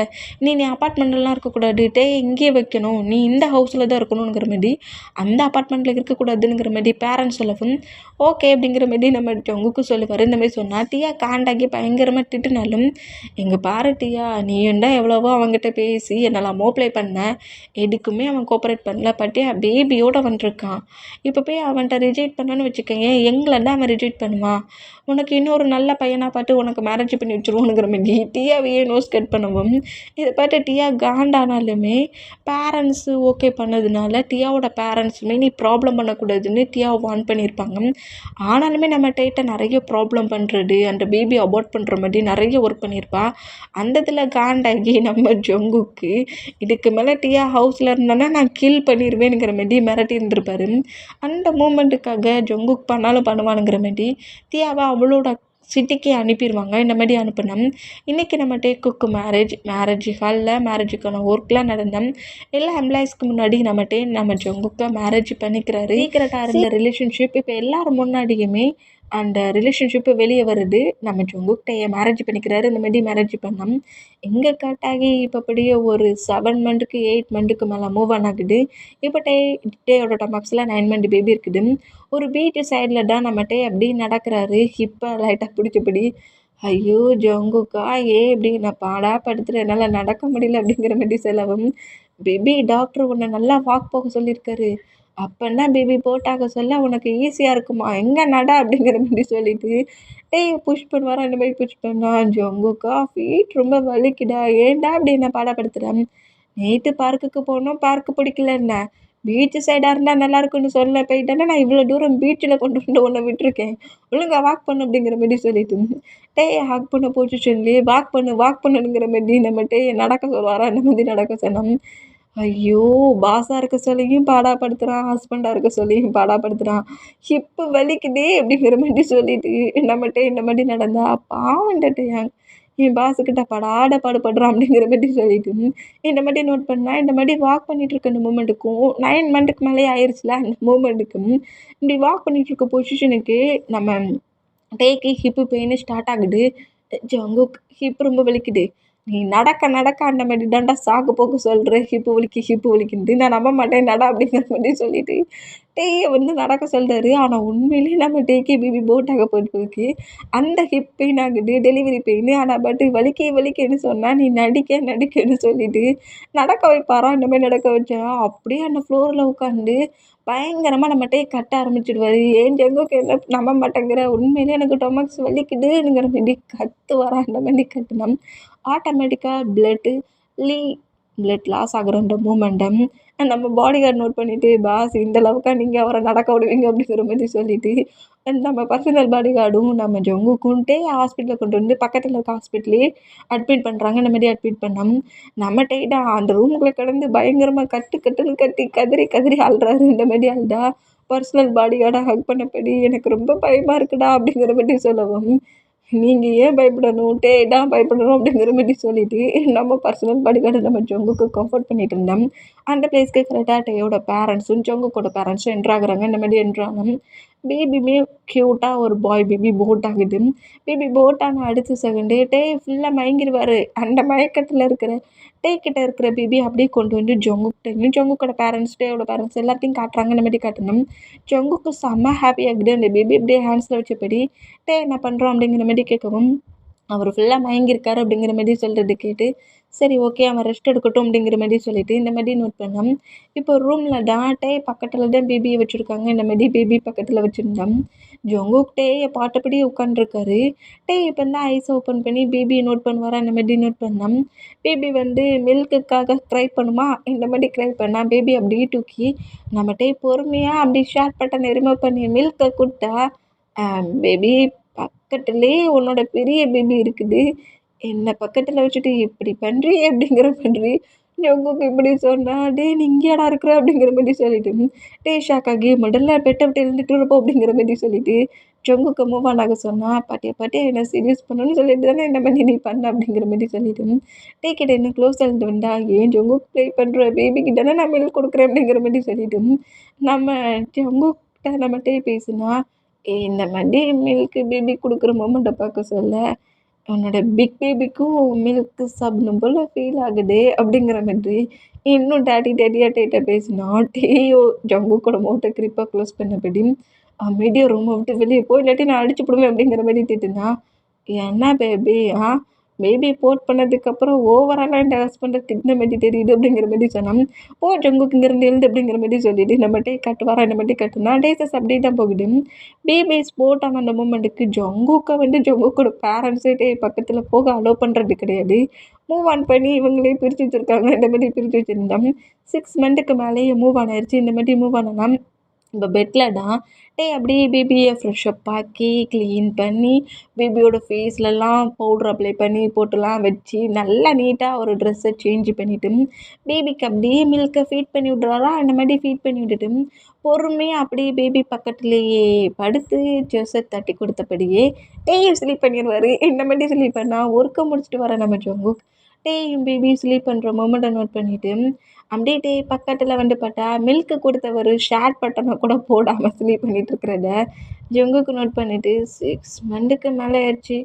நீ அப்பார்ட்மெண்ட்லாம் இருக்கக்கூடாது, டே இங்கேயே வைக்கணும், நீ இந்த ஹவுஸில் தான் இருக்கணுங்கிற மாதிரி, அந்த அப்பார்ட்மெண்ட்டில் இருக்கக்கூடாதுங்கிற மாதிரி பேரண்ட்ஸ் சொல்லவும் ஓகே அப்படிங்கிற மாதிரி நம்ம ஜங்குக்கு சொல்லுவார். இந்த மாதிரி சொன்னால் டியா காண்டாகி பயங்கரமாக திட்டுனாலும், எங்கே பாரு டியா, நீ தான் எவ்வளவோ அவங்ககிட்ட பேசி என்னெல்லாம் ப்ளே பண்ண, எதுக்குமே அவன் கோஆப்ரேட் பண்ணல. பட்டியா பேபியோடு வந்துருக்கான், இப்போ போய் அவன்கிட்ட ரிஜெக்ட் பண்ணணும்னு வச்சுக்கோங்க, எங்களை தான் அவன் ரிஜெக்ட் பண்ணுவான். உனக்கு இன்னொரு நல்ல பையனாக பார்த்து உனக்கு மேரேஜ் பண்ணி வச்சுருவோனுங்கிற மாதிரி டியாவையே நோஸ் கட் பண்ணவும், இதை பார்த்து டியா காண்டானாலுமே பேரண்ட்ஸு ஓகே பண்ணதுனால டியாவோட பேரண்ட்ஸுமே நீ ப்ராப்ளம் பண்ணக்கூடாதுன்னு டியாவை வார்ன் பண்ணியிருப்பாங்க. ஆனாலுமே நம்ம டைட்டை நிறைய ப்ராப்ளம் பண்ணுறது, அந்த பேபி அபார்ட் பண்ணுற மாதிரி நிறைய ஒர்க் பண்ணியிருப்பா. அந்த இதில் காண்டாகி நம்ம ஜங்குக்கு இதுக்கு மேலே டியா ஹவுஸில் இருந்தோன்னா நான் கில் பண்ணிடுவேனுங்கிற மாதிரி மிரட்டி இருந்திருப்பாரு. அந்த மூமெண்ட்டுக்காக ஜங்குக் பண்ணாலும் பண்ணுவானுங்கிற மாதிரி டியாவை அவளோட சிட்டிக்கு அனுப்பிடுவாங்க. இந்த மாதிரி அனுப்பினோம். இன்றைக்கி நம்ம டேக்குக்கு மேரேஜ் ஹாலில் மேரேஜுக்கான ஒர்க்லாம் நடந்தோம். எல்லா எம்ப்ளாயிஸ்க்கு முன்னாடி நம்ம ஜங்குக்கை மேரேஜ் பண்ணிக்கிறாரு. சீக்கிரட்டாக இருந்த ரிலேஷன்ஷிப் இப்போ எல்லோரும் முன்னாடியுமே அந்த ரிலேஷன்ஷிப்பு வெளியே வருது. நம்ம ஜங்குக்கிட்ட மேரேஜ் பண்ணிக்கிறாரு. இந்த மாதிரி மேரேஜ் பண்ணோம். எங்கே கட் ஆகி இப்போ அப்படியே ஒரு 7 மந்த்துக்கு 8 மந்த்துக்கு மேலே மூவ் ஆன் ஆகுது. இப்போ டேயோட டமாக்ஸில் 9 மந்த் பேபி இருக்குது. ஒரு பீச் சைடில் தான் நம்ம அப்படி நடக்கிறாரு. இப்போ லைட்டாக பிடிச்சபடி, ஐயோ ஜங்குக்கா இப்படி நான் படுத்துகிறேன், என்னால் நடக்க முடியல அப்படிங்கிற மாதிரி செலவும், பேபி டாக்டர் உன்னை நல்லா வாக் போக சொல்லியிருக்காரு, அப்போன்னா பேபி போட்டாக்க சொல்ல உனக்கு ஈஸியாக இருக்குமா, எங்கே நட அப்படிங்கிற மாதிரி சொல்லிட்டு புஷ் பண்ணுவாரா. இந்த மாதிரி புஷ் பண்ணா, ஜங்குக்கா ஃபீட் ரொம்ப வலிக்குடா, ஏன்டா அப்படி என்ன பாடப்படுத்துகிறேன், நேற்று பார்க்குக்கு போனோம், பார்க்கு பிடிக்கல, என்ன பீச்சு சைடாக இருந்தால் நல்லாயிருக்குன்னு சொல்ல போயிட்டேன்னா நான் இவ்வளோ தூரம் பீச்சில் கொண்டு வந்து உன்னை விட்டுருக்கேன், ஒழுங்கா வாக் பண்ணு அப்படிங்கிற மாதிரி சொல்லிட்டு ஹாக் பண்ண பொசிஷன்லேயே வாக் பண்ணுங்கிற மாதிரி நம்ம நடக்க சொல்லுவாரா. அந்த மாதிரி நடக்க சொன்னோம். ஐயோ பாஸாக இருக்க சொல்லியும் பாடாப்படுத்துகிறான், ஹஸ்பண்டாக இருக்க சொல்லியும் பாடாப்படுத்துகிறான், ஹிப்பு வலிக்குதே அப்படிங்கிற மாதிரி சொல்லிட்டு நம்மகிட்ட இந்த மாதிரி நடந்தா பாவன்ட்டு என் பாஸுக்கிட்ட பாடுபடுறான் அப்படிங்கிற மாதிரி சொல்லிட்டு இந்த மாதிரி நோட் பண்ணால் இந்த மாதிரி வாக் பண்ணிகிட்ருக்க அந்த மூமெண்ட்டுக்கும் 9 மந்த்துக்கு மேலே ஆயிடுச்சுல அந்த மூமெண்ட்டுக்கும் இப்படி வாக் பண்ணிகிட்ருக்க பொசிஷனுக்கு நம்ம டேக்கு ஹிப்பு பெயின் ஸ்டார்ட் ஆகுது. ஜங்குக் ஹிப் ரொம்ப வலிக்குது, நீ நடக்க அந்த மாதிரி தாண்டா சாக்கு போக்கு சொல்கிற, ஹிப்பு வலிக்குன்ட்டு நான் நம்ப மாட்டேன் நடா அப்படிங்கிற மாதிரி சொல்லிட்டு டேயை நடக்க சொல்கிறாரு. ஆனால் உண்மையிலேயே நம்ம டேக்கே பேபி போட்டாக போயிருக்கு, அந்த ஹிப் பெயின் ஆகுது, டெலிவரி பெயின். ஆனால் பட்டு வலிக்கேன்னு சொன்னால் நீ நடிக்கன்னு சொல்லிட்டு நடக்க வைப்பாரா. இந்த மாதிரி நடக்க வச்சா அப்படியே அந்த ஃப்ளோரில் உட்காந்து பயங்கரமாக நம்ம கட்ட ஆரம்பிச்சிடுவார். ஏன் ஜங்குக்கு என்ன நம்ப மாட்டேங்கிற, உண்மையிலே எனக்கு டொமக்ஸ் வலிக்குதுங்கிற மாதிரி கத்துவாரா. அந்த மாதிரி கட்டுனோம். ஆட்டோமேட்டிக்காக பிளட் லாஸ் ஆகுறன்ற மூமெண்டம் நம்ம பாடி கார்டு நோட் பண்ணிவிட்டு, பாஸ் இந்த அளவுக்கா நீங்கள் அவரை நடக்க விடுவீங்க அப்படிங்கிற மாதிரி சொல்லிவிட்டு நம்ம பர்சனல் பாடி கார்டும் நம்ம ஜங்குக்குன்ட்டே ஹாஸ்பிட்டலில் கொண்டு வந்து பக்கத்தில் இருக்க ஹாஸ்பிட்டலே அட்மிட் பண்ணுறாங்க. இந்த மாதிரி அட்மிட் பண்ணோம். நம்ம டேட்டா அந்த ரூமுக்குள்ளே கிடந்து பயங்கரமாக கட்டுன்னு கத்தி கதறி அழுறாரு. இந்த மாதிரி அழுதா பர்சனல் பாடி கார்டை ஹக் பண்ணபடி எனக்கு ரொம்ப பயமாக இருக்குடா அப்படிங்கிற மாதிரி சொல்லவும், நீங்கள் ஏன் பயப்படணும், தான் பயப்படணும் அப்படிங்கிற மாதிரி சொல்லிட்டு நம்ம பர்சனல் பாடி கார்டு நம்ம ஜங்குக்கு கம்ஃபர்ட் பண்ணிட்டு இருந்தோம். அந்த பிளேஸ்க்கு கரெக்டாக டேயோட பேரண்ட்ஸும் ஜங்குக்கோட பேரண்ட்ஸும் என்ட்ராகிறாங்க. இந்த மாதிரி என்ட்ராங்க. பேபியுமே க்யூட்டாக ஒரு பாய் பேபி போட் ஆகுது. பேபி போட் ஆன அடுத்த செகண்டே ஃபுல்லாக மயங்கிடுவார். அந்த மயக்கத்தில் இருக்கிற கிட்ட இருக்கிற பேபி அப்படியே கொண்டு வந்து ஜங்குக்கிட்டையும் ஜங்குக்கோட டேயோட பேரண்ட்ஸ் எல்லாத்தையும் காட்டுறாங்க. இந்த மாதிரி காட்டணும். ஜங்குக்கு செம்ம ஹாப்பி ஆகுது. அந்த பேபி அப்படியே ஹேண்ட்ஸில் வச்சபடி என்ன பண்ணுறோம் அப்படிங்கிற மாதிரி கேட்கவும், அவர் ஃபுல்லாக மயங்கியிருக்காரு அப்படிங்கிற மாதிரி சொல்கிறது கேட்டு, சரி ஓகே அவன் ரெஸ்ட் எடுக்கட்டும் அப்படிங்கிற மாதிரி சொல்லிவிட்டு இந்த மாதிரி நோட் பண்ணோம். இப்போ ரூமில் தான் பக்கத்தில் தான் பேபியை வச்சுருக்காங்க. இந்த மாதிரி பேபி பக்கத்தில் வச்சுருந்தோம். ஜங்குக் பாட்டபடி உட்காண்ட்ருக்காரு. இப்போ தான் ஐஸ் ஓப்பன் பண்ணி பேபியை நோட் பண்ணுவாரா. இந்த மாதிரி நோட் பண்ணோம். பேபி மில்க்குக்காக க்ரை பண்ணுமா. இந்த மாதிரி க்ரை பண்ணால் பேபி அப்படியே தூக்கி நம்ம பொறுமையாக அப்படி ஷேர் பட்டனை ரிமூவ் பண்ணி மில்க்கை கொடுத்தா, பேபி பக்கத்துலேயே உன்னோட பெரிய பேபி இருக்குது, என்னை பக்கத்தில் வச்சுட்டு இப்படி பண்ணுறி அப்படிங்கிற பண்ணுறி ஜங்குக்கு இப்படி சொன்னா, "டேய் நீ இங்கேயாடா இருக்கிற?" அப்படிங்கிற மாரி சொல்லிட்டு, டேய் ஷாக்காகி முதல்ல பெட்ட விட்டு எழுந்துட்டு இருப்போம் அப்படிங்கிற மாரி சொல்லிட்டு, ஜங்குக்க மூவ் ஆன் ஆக சொன்னா, "பாட்டியா பாட்டி என்ன சீரியஸ் பண்ணணும்னு சொல்லிட்டு தானே இந்த மாரி நீ பண்ண" அப்படிங்கிற மாரி சொல்லிட்டு, டேய் கிட்ட இன்னும் க்ளோஸ் எழுந்து வந்தா, "ஏன் ஜங்குக் ப்ளே பண்ற? பேபிக்கு தானே நான் மில்க் குடுக்குறேன்" அப்படிங்கிற மாரி சொல்லிட்டு, நம்ம ஜங்குக்கிட்ட நம்மட்டயே பேசுனா, "ஏய் இந்த மாரி மில்க் பேபிக்கு குடுக்குற மொமெண்ட்ட பார்க்க சொல்ல உன்னோட பிக் பேபிக்கும் மில்க் சாப்பிடணும் போல ஃபீல் ஆகுதே அப்படிங்கிற மாதிரி இன்னும் டாடி டாடியாட்ட பேசினா டேயோ ஜங்குக்கோட மவுத்தை கிரிப்பாக க்ளோஸ் பண்ணபடி அமைதியாக ரூமை விட்டு வெளியே போ இல்லாட்டி நான் அடிச்சு போடுவேன் அப்படிங்கிற மாதிரி திட்டுனா என்ன பேபி பேபி போட் பண்ணதுக்கப்புறம் ஓவராலாக என் ஹஸ்பண்டை திட்டின மாதிரி தெரியுது அப்படிங்கிற மாதிரி சொன்னான் ஓ ஜங்குக்கு இங்கேருந்து எழுந்து அப்படிங்கிற மாதிரி சொல்லிட்டு நம்மகிட்டே கட்டுவாரா இந்த மாதிரி கட்டுனா டேசஸ் அப்படியே தான் போகுது பேபி ஸ்போர்ட் ஆன அந்த மூமெண்ட்டுக்கு ஜங்குக்கை ஜங்குக்கோட பேரண்ட்ஸே பக்கத்தில் போக அலோவ் பண்ணுறது கிடையாது மூவ் ஆன் பண்ணி இவங்களே பிரித்து வச்சுருக்காங்க இந்த மாதிரி பிரித்து வச்சுருந்தோம் 6 மந்த்துக்கு மேலேயே மூவ் ஆன் ஆயிடுச்சு இந்த மாதிரி மூவ் ஆனா நம்ம பெட்டில் தான் அப்படியே பேபியை ஃப்ரெஷ்அப் ஆக்கி க்ளீன் பண்ணி பேபியோட ஃபேஸ்லலாம் பவுட்ரு அப்ளை பண்ணி போட்டுலாம் வச்சு நல்லா நீட்டாக ஒரு ட்ரெஸ்ஸை சேஞ்ச் பண்ணிவிட்டு பேபிக்கு அப்படியே மில்கை ஃபீட் பண்ணி விட்றாரா அந்த மாதிரி ஃபீட் பண்ணி விட்டுட்டு பொறுமையாக அப்படியே பேபி பக்கத்துலேயே படுத்து ஜெர்ஸை தட்டி கொடுத்தபடியே ஸ்லீப் பண்ணிடுவார் இந்த மாதிரி ஸ்லீப் பண்ணால் ஒர்க்கை முடிச்சுட்டு வர நம்ம ஜங்குக் பேபி ஸ்லீப் பண்ணுற மொமெண்ட்டை நோட் பண்ணிவிட்டு அப்படியே பக்கத்தில் பார்த்தா மில்க்கு கொடுத்தவர் ஷேர் பட்டனை கூட போடாமல் ஸ்லீப் பண்ணிட்டு இருக்கிறத ஜங்குக்கு நோட் பண்ணிவிட்டு 6 மந்த்துக்கு மேலே ஆயிடுச்சு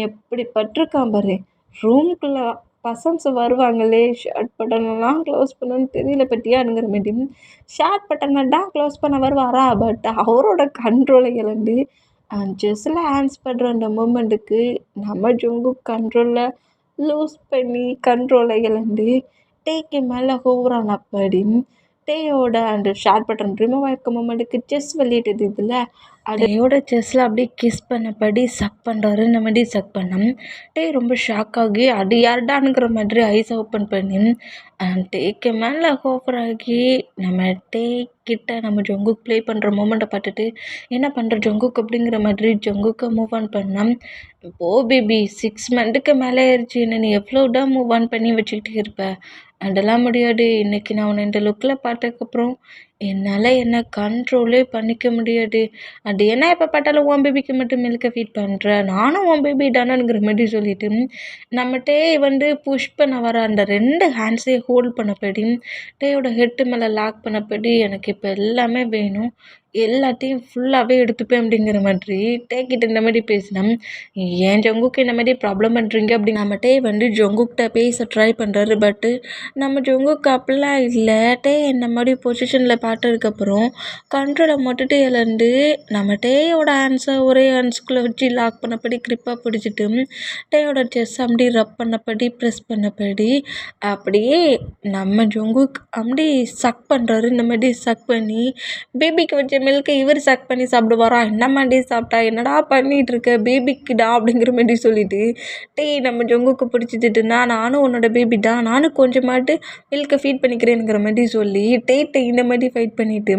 எப்படி பட்டிருக்கான் பாரு ரூம்குள்ளே பசன்ஸ் வருவாங்களே ஷர்ட் பட்டனெல்லாம் க்ளோஸ் பண்ணணும்னு தெரியல பற்றியானுங்கிற மாரி ஷர்ட் பட்டனை தான் க்ளோஸ் பண்ண வருவாரா பட் அவரோட கண்ட்ரோலை இழந்து ஜெஸ்ஸில் ஹேண்ட்ஸ் பண்ணுற அந்த மூமெண்ட்டுக்கு நம்ம ஜங்கு கண்ட்ரோலில் லூஸ் பண்ணி கண்ட்ரோலை இழந்து டேக்கு மேலே ஹோவரான் அப்படி டேயோட அந்த ஷேர் பட்டன் ரிமூவ் ஆயிருக்க மொமெண்ட்டுக்கு செஸ் வெளியிட்டது இதில் டேயோட செஸ்ஸில் அப்படியே கிஸ் பண்ணபடி சக் பண்ணுறாரு இந்த மாதிரி சக் பண்ணோம் டே ரொம்ப ஷாக் ஆகி அது யார்டானுங்கிற மாதிரி ஐஸ் ஓப்பன் பண்ணி டேக்கு மேலே ஹோவர் ஆகி நம்ம டே கிட்ட நம்ம ஜங்குக் ப்ளே பண்ணுற மூமெண்ட்டை பார்த்துட்டு என்ன பண்ணுற ஜங்குக் அப்படிங்கிற மாதிரி ஜங்குக்கை மூவ் ஆன் பண்ணோம் ஓ பேபி 6 மந்த்துக்கு மேலே ஆயிடுச்சு என்ன நீ எவ்வளோடா மூவ் ஆன் பண்ணி வச்சுக்கிட்டே இருப்ப அதெல்லாம் முடியாது இன்றைக்கி நான் உன்னை இந்த லுக்கில் பார்த்ததுக்கப்புறம் என்னால் என்னை கண்ட்ரோலே பண்ணிக்க முடியாது அது என்ன எப்போ பார்த்தாலும் உன் பேபிக்கு மட்டும் மில்கை ஃபீட் பண்ணுற நானும் உன் பேபி தானேங்கிற மாதிரி சொல்லிட்டு நம்மகிட்டே புஷ் பண்ண வர அந்த 2 ஹேண்ட்ஸையும் ஹோல்ட் பண்ணபடி டேயோட ஹெட்டு மேலே லாக் பண்ணபடி எனக்கு இப்போ எல்லாமே வேணும் எல்லாத்தையும் ஃபுல்லாகவே எடுத்துப்பேன் அப்படிங்கிற மாதிரி டேக்கிட்ட இந்த மாதிரி பேசினேன் ஏன் ஜங்குக்கு இந்த மாதிரி ப்ராப்ளம் பண்ணுறீங்க அப்படி நம்மகிட்டே ஜங்குக்கிட்ட பேச ட்ரை பண்ணுறாரு பட்டு நம்ம ஜங்குக்கு அப்படிலாம் இல்லை இந்த மாதிரி பொசிஷனில் பார்த்ததுக்கப்புறம் கண்ட்ரோலை மட்டும் இழந்து நம்ம டேயோட ஹேண்ட்ஸை ஒரே ஹேண்ட்ஸ்குள்ளே வச்சு லாக் பண்ணபடி க்ரிப்பாக பிடிச்சிட்டு டேயோட செஸ் அப்படி ரப் பண்ணபடி ப்ரெஸ் பண்ணபடி அப்படியே நம்ம ஜங்குக் அப்படி சக் பண்ணுறாரு இந்த மாதிரி சக் பண்ணி பேபிக்கு வச்ச மில்கை இவர் சக் பண்ணி சாப்பிடுவாரா என்ன மாதிரி சாப்பிட்டா என்னடா பண்ணிகிட்டு இருக்க பேபிக்குடா அப்படிங்கிற மாதிரி சொல்லிட்டு நம்ம ஜங்குக்கு பிடிச்சிட்டுனா நானும் உன்னோட பேபி தான் நானும் கொஞ்சமாட்டு மில்கை ஃபீட் பண்ணிக்கிறேனுங்கிற மாதிரி சொல்லி இந்த மாதிரி ஃபைட் பண்ணிவிட்டு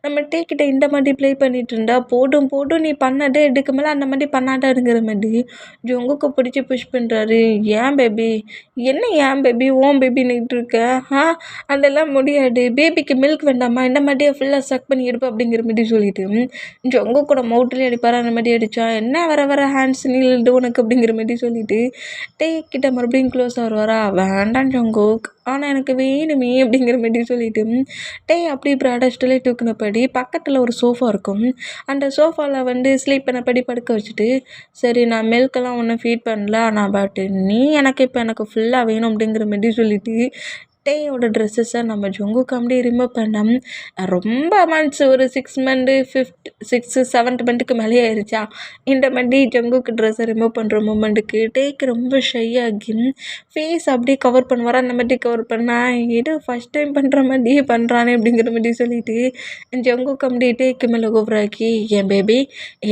நம்ம கிட்ட இந்த மாதிரி ப்ளே பண்ணிட்டு இருந்தா போடும் நீ பண்ணதே எடுக்க மேலே அந்த மாதிரி பண்ணாட்டாருங்கிற மாதிரி ஜங்குக்கு பிடிச்சி புஷ் பண்ணுறாரு ஏன் பேபி என்ன ஏன் பேபி ஓன் பேபின்னுட்டு இருக்க அதெல்லாம் முடியாது பேபிக்கு மில்க் வேண்டாமா இந்த மாதிரியே ஃபுல்லாக சக் பண்ணி எடுப்பேன் அப்படிங்கிற மாதிரி சொல்லிட்டு ஜங்கு கூட மவுட்லேயே அடிப்பார் அந்த மாதிரி அடித்தா என்ன வர ஹேண்ட்ஸ் நீல்டு உனக்கு அப்படிங்கிற மாதிரி சொல்லிட்டு கிட்ட மறுபடியும் க்ளோஸ் ஆடுவாரா வேண்டாம் ஜங்குக் ஆனால் எனக்கு வேணுமே அப்படிங்கிற மாதிரி சொல்லிட்டு அப்படி ப்ராடஸ்ட்டிலே தூக்குனபடி பக்கத்தில் ஒரு சோஃபா இருக்கும் அந்த சோஃபாவில் ஸ்லீப் பண்ணபடி படுக்க வச்சுட்டு சரி நான் மில்கெல்லாம் ஒன்றும் ஃபீட் பண்ணல ஆனால் பட் நீ எனக்கு ஃபுல்லாக வேணும் அப்படிங்கிற மாதிரி சொல்லிட்டு டேயோட ட்ரெஸ்ஸஸை நம்ம ஜங்குக்கு அப்படியே ரிமூவ் பண்ணோம் ரொம்ப மந்த்ஸ் ஒரு 6 மந்த்து 7th மந்த்துக்கு மேலே ஆயிடுச்சா இந்த மாதிரி ஜங்குக்கு ட்ரெஸ்ஸை ரிமூவ் பண்ணுற மூமெண்ட்டுக்கு டேக்கு ரொம்ப ஷையாகி ஃபேஸ் அப்படியே கவர் பண்ணுவாரா அந்த மாதிரி கவர் பண்ணால் ஏதோ ஃபஸ்ட் டைம் பண்ணுற மாதிரியே பண்ணுறானே அப்படிங்கிற மாதிரி சொல்லிட்டு ஜங்குக்கு அப்படியே டேக்கு மேலே ஓவராக்கி என் பேபி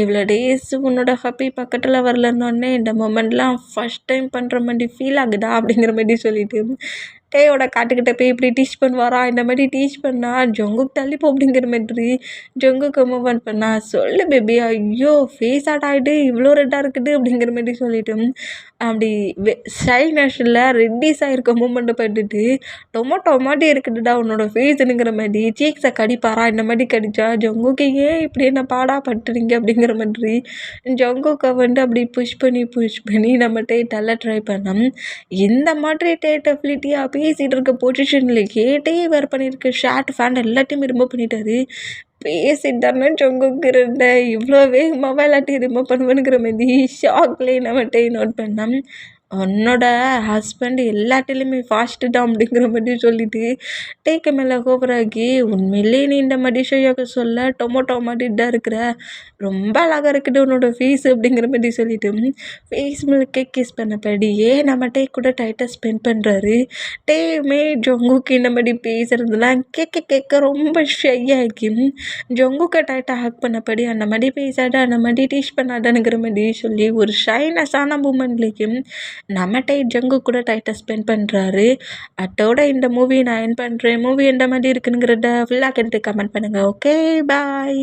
இவ்வளோ டேஸ் உன்னோட ஹாப்பி பக்கத்தில் வரலன்னொடனே இந்த மூமெண்ட்லாம் ஃபஸ்ட் டைம் பண்ணுற மாதிரி ஃபீல் ஆகுதா அப்படிங்கிற மாதிரி சொல்லிட்டு டேயோட காட்டுக்கிட்ட போய் இப்படி டீச் பண்ணுவாரா, இந்த மாதிரி டீச் பண்ணா ஜங்குக் தள்ளிப்போ அப்படிங்கிற மாதிரி ஜங்குக்கு மூவ் ஆன் பண்ணா, சொல்லு பேபி, ஐயோ ஃபேஸ் ஆட் ஆகிட்டு இவ்வளோ ரெட்டாக இருக்குது அப்படிங்கிற மாதிரி சொல்லிட்டு அப்படி ஷை நேஷனில் ரெட்டிஸாக இருக்க மூமெண்ட்டை பண்ணிட்டு டொமேட்டோ மாதிரி இருக்குதுடா உன்னோட ஃபேஸுங்கிற மாதிரி சீக்ஸை கடிப்பாரா, இந்த மாதிரி கடிச்சா ஜங்குக்கு ஏன் இப்படி என்ன பாடா பட்டுறீங்க அப்படிங்கிற மாதிரி ஜங்குக்கை வந்து அப்படி புஷ் பண்ணி நம்ம டேட்டால ட்ரை பண்ணோம். இந்த மாதிரி டேட்டபிலிட்டியாக பேசிகிட்டு இருக்க பொசிஷனில் கேட்டே வேறு பண்ணியிருக்கு, ஷார்ட் ஃபேன் எல்லாத்தையுமே ரிமூவ் பண்ணிட்டாரு. பேசிட்டாருன்னு ஜங்குக்கு இருந்தேன், இவ்வளோ வேகமாக எல்லாத்தையும் ரிமூவ் பண்ணுவேனுங்கிற மாதிரி ஷாக்லேயே நம்மகிட்டே நோட் பண்ணோம். உன்னோட ஹஸ்பண்ட் எல்லாத்துலேயுமே ஃபாஸ்ட்டு தான் அப்படிங்கிற மாதிரி சொல்லிட்டு டேக்கு மேலே கோபராகி, உண்மையிலே நீ இந்த மாதிரி ஷோயாக சொல்ல டொமேட்டோ மாதிரி தான் இருக்கிற, ரொம்ப அழகாக இருக்குது உன்னோட ஃபேஸ் அப்படிங்கிற மாதிரி சொல்லிட்டு ஃபேஸ் மில்கே கிஸ் பண்ணபடியே நம்ம டே கூட டைட்டாக ஸ்பெண்ட் பண்ணுறாரு. டேயுமே ஜங்குக்கு இந்த மாதிரி பேசுகிறதுலாம் கேட்க ரொம்ப ஷை ஆகி ஜங்குக்கை டைட்டாக ஹக் பண்ணபடி அந்த மாதிரி பேசாத, அந்த மாதிரி டீச் பண்ணாதனுங்கிற மாதிரி சொல்லி ஒரு ஷைனஸான மூமெண்ட்லேயும் நம்ம ஜங்கு கூட டைட்டாக ஸ்பெண்ட் பண்ணுறாரு. அதோட இந்த மூவி நான் என் பண்ணுறேன். மூவி எந்த மாதிரி இருக்குங்கிறத ஃபுல்லாக கேட்டு கமெண்ட் பண்ணுங்கள். ஓகே, பாய்.